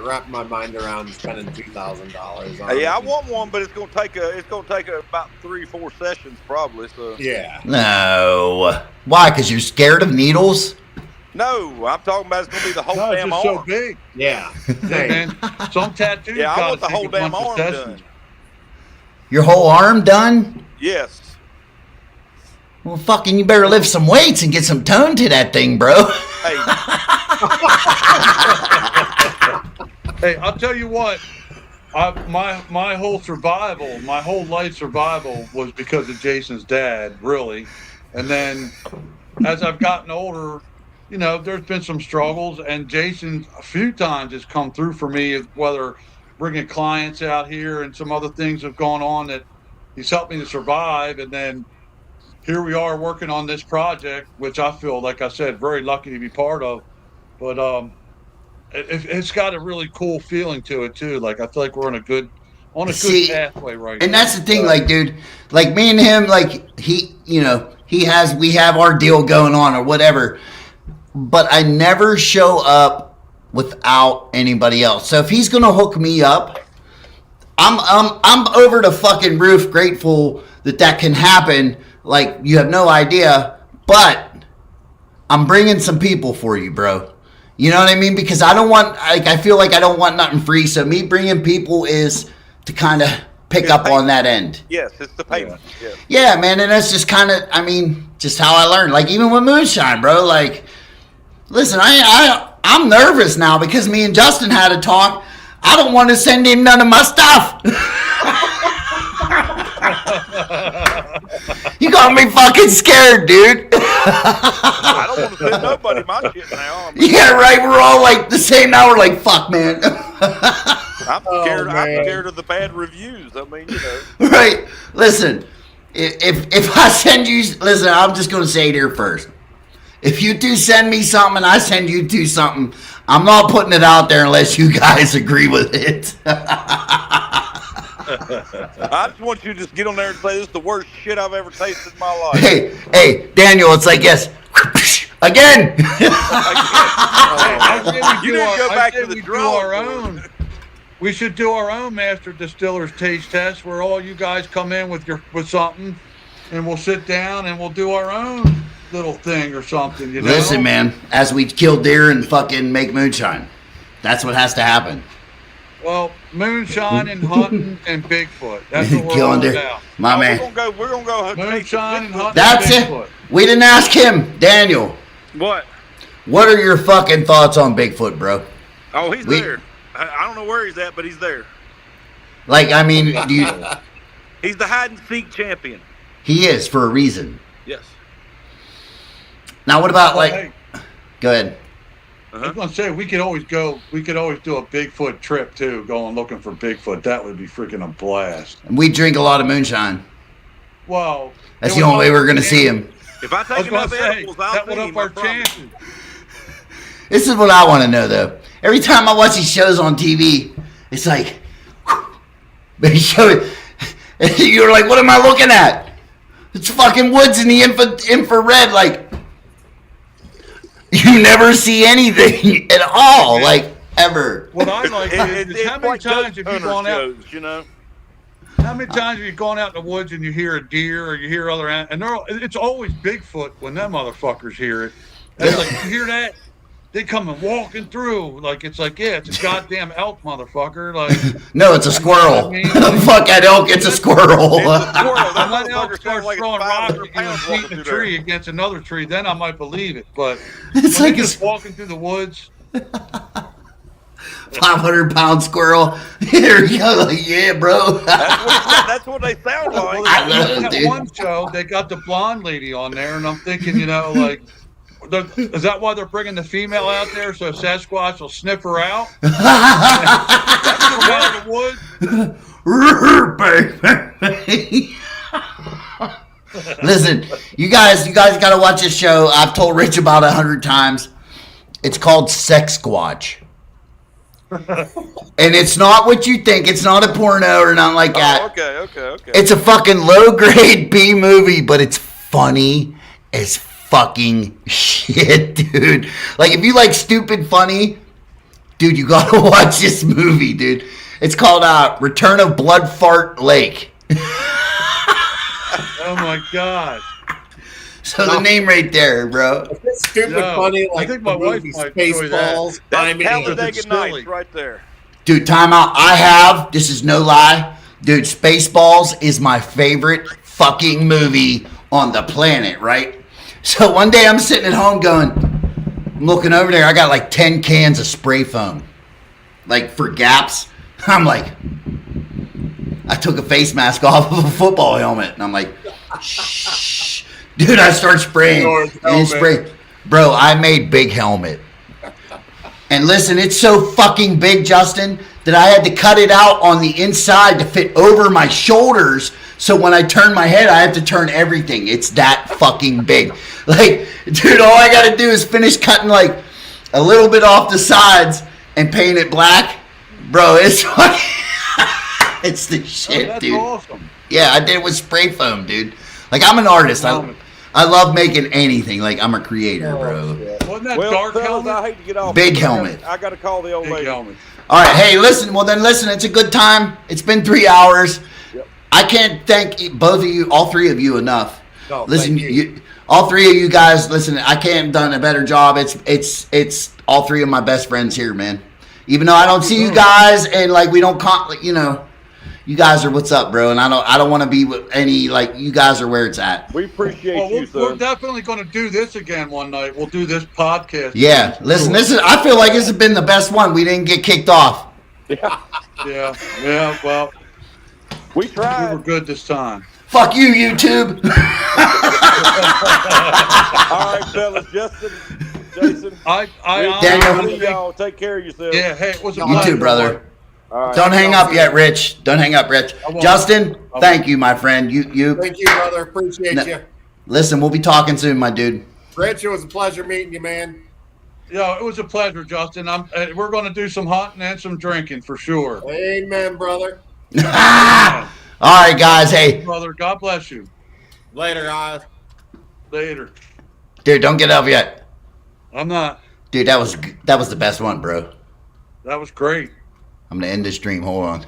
wrap my mind around spending $2,000 on. Yeah, I want one, but it's gonna take about 3-4 sessions probably. So Yeah. No. Why? Because you're scared of needles? no, I'm talking about it's gonna be the whole No, it's damn just arm. so big. Yeah. Man, some tattoos Yeah, I gotta want the take whole a damn bunch of arm sessions. done. Your Your whole arm done? Yes. Well, fucking, you better lift some weights and get some tone to that thing, bro. Hey, Hey, I'll tell you what. My whole survival, my whole life survival was because of Jason's dad, really. And then as I've gotten older, you know, there's been some struggles, and Jason a few times has come through for me, whether bringing clients out here and some other things have gone on that he's helped me to survive. And then here we are working on this project, which I feel, like I said, very lucky to be part of. But it's got a really cool feeling to it too. Like, I feel like we're on a good See, pathway right And now. that's the thing, like, dude, like, me and him, like, he, you know, we have our deal going on or whatever, but I never show up without anybody else. So if he's gonna hook me up, I'm over the fucking roof grateful that can happen. Like, you have no idea, but I'm bringing some people for you, bro. You know what I mean? Because I don't want, like, I feel like I don't want nothing free. So me bringing people is to kind of pick up on that end. yes, it's the payment. Yeah. Yeah, man, and that's just kind of, I mean, just how I learned. Like, even with moonshine, bro. Like, listen, I'm nervous now because me and Justin had a talk. I don't want to send him none of my stuff. You got me fucking scared, dude. I don't want to send nobody my shit now. Yeah, right. We're all like the same now. We're like, fuck, man. I'm scared. I'm man. scared of the bad reviews. I mean, you know. Right. Listen, if I send you, listen, I'm just gonna say it here first. If you two send me something and I send you two something, I'm not putting it out there unless you guys agree with it. I just want you to just get on there and say this is the worst shit I've ever tasted in my life. Hey, Daniel, it's like, yes, again. I say we You do didn't go our- back I say to the we do drawing our board. own. We should do our own master distiller's taste test where all you guys come in with something, and we'll sit down and we'll do our own little thing or something. You know? Listen, man, as we kill deer and fucking make moonshine, that's what has to happen. Well, moonshine and hunting and Bigfoot. That's what we're Killing all deer. about. My man. We're gonna go Moonshine and hunting That's and it. Bigfoot. We didn't ask him, Daniel. What? What are your fucking thoughts on Bigfoot, bro? Oh, he's there. I don't know where he's at, but he's there. Like, I mean, do you, He's the hide and seek champion. he is for a reason. Yes. Now, what about like? Hey, Go ahead. I was gonna say we could always do a Bigfoot trip too, going looking for Bigfoot. That would be freaking a blast. We drink a lot of moonshine. Well, That's the only way we're gonna see him. If I I was take enough gonna say edibles, I'll that see would him. up I our promise. chances. This is what I want to know, though. Every time I watch these shows on TV, it's like they show it. You're like, what am I looking at? It's fucking woods in the infrared. Like, you never see anything at all, like ever. What I like is how many like times ghost have you hunter gone out? shows, you know? How many times have you gone out in the woods and you hear a deer or you hear other animals? And it's always Bigfoot when them motherfuckers hear it. It's like, you hear that? They come and walking through. Like, it's like, yeah, it's a goddamn elk, motherfucker. Like, No, it's a squirrel. I mean, Fuck that elk, it's a squirrel. It's a squirrel. That when that elk motherfucker starts sounds like throwing it's rocks 500 at you and pounds walking beating a through there. tree against another tree, then I might believe it. But It's when like they a just walking through the woods, 500-pound squirrel. Here you go. Like, yeah, bro. That's what they sound like. I love it, that dude. one show, they got the blonde lady on there, and I'm thinking, you know, like, is that why they're bringing the female out there so Sasquatch will sniff her out? That's out of the woods. Listen, you guys got to watch this show. I've told Rich about 100 times. It's called Sex Squatch. And it's not what you think. It's not a porno or nothing like that. Oh, okay. It's a fucking low-grade B movie, but it's funny as fucking shit, dude. Like, if you like stupid funny, dude, you gotta watch this movie, dude. It's called Return of Blood Fart Lake. Oh my god! So the name right there, bro. If it's stupid No, funny I like think the my wife movie might enjoy that. Spaceballs. That's I mean, Talladega it's silly. Nights right there. Dude, time out. I have, this is no lie, dude, Spaceballs is my favorite fucking movie on the planet, right? So one day I'm sitting at home going, I'm looking over there, I got like 10 cans of spray foam. Like for gaps. I'm like, I took a face mask off of a football helmet and I'm like, shh. Dude, I start spraying and spray. Bro, I made big helmet. And listen, it's so fucking big, Justin, that I had to cut it out on the inside to fit over my shoulders. So when I turn my head, I have to turn everything. It's that fucking big. Like, dude, all I got to do is finish cutting like a little bit off the sides and paint it black. Bro, it's fucking, it's the Oh, shit, that's dude. awesome. Yeah, I did it with spray foam, dude. Like, I'm an artist. I love making anything. Like, I'm a creator, bro. Wasn't that Well, dark fellas, I helmet? hate to get off. Big I gotta- helmet. I got to call the old Big lady. helmet. All right, hey, listen. Well, then listen. It's a good time. It's been 3 hours. Yep. I can't thank both of you, all three of you, enough. No, Listen, thank you. all three of you guys. Listen, I can't have done a better job. It's all three of my best friends here, man. Even though I don't see you guys and like we don't, you know, you guys are what's up, bro. And I don't want to be with any like you guys are where it's at. We appreciate Well, you, we're sir. definitely going to do this again one night. We'll do this podcast. Yeah, listen. This is. I feel like this has been the best one. We didn't get kicked off. Yeah, Yeah. Well, we we were tried. good this time. Fuck you, YouTube. All right, fellas. Justin, Jason. Daniel. See y'all. Take care of yourselves. Yeah. Hey, it was a You pleasure, too, brother. All right. Don't hang up yet, Rich. Don't hang up, Rich. I won't. Justin, I won't. thank you, my friend. You Thank you, brother. Appreciate No. you. listen. We'll be talking soon, my dude. Rich, it was a pleasure meeting you, man. Yeah, it was a pleasure, Justin. We're going to do some hunting and some drinking for sure. Amen, brother. All right, guys. Hey, Brother, God bless you. Later, guys. Later. dude, don't get up yet, I'm not. dude. That was the best one, bro. That was great. I'm gonna end the stream. Hold on.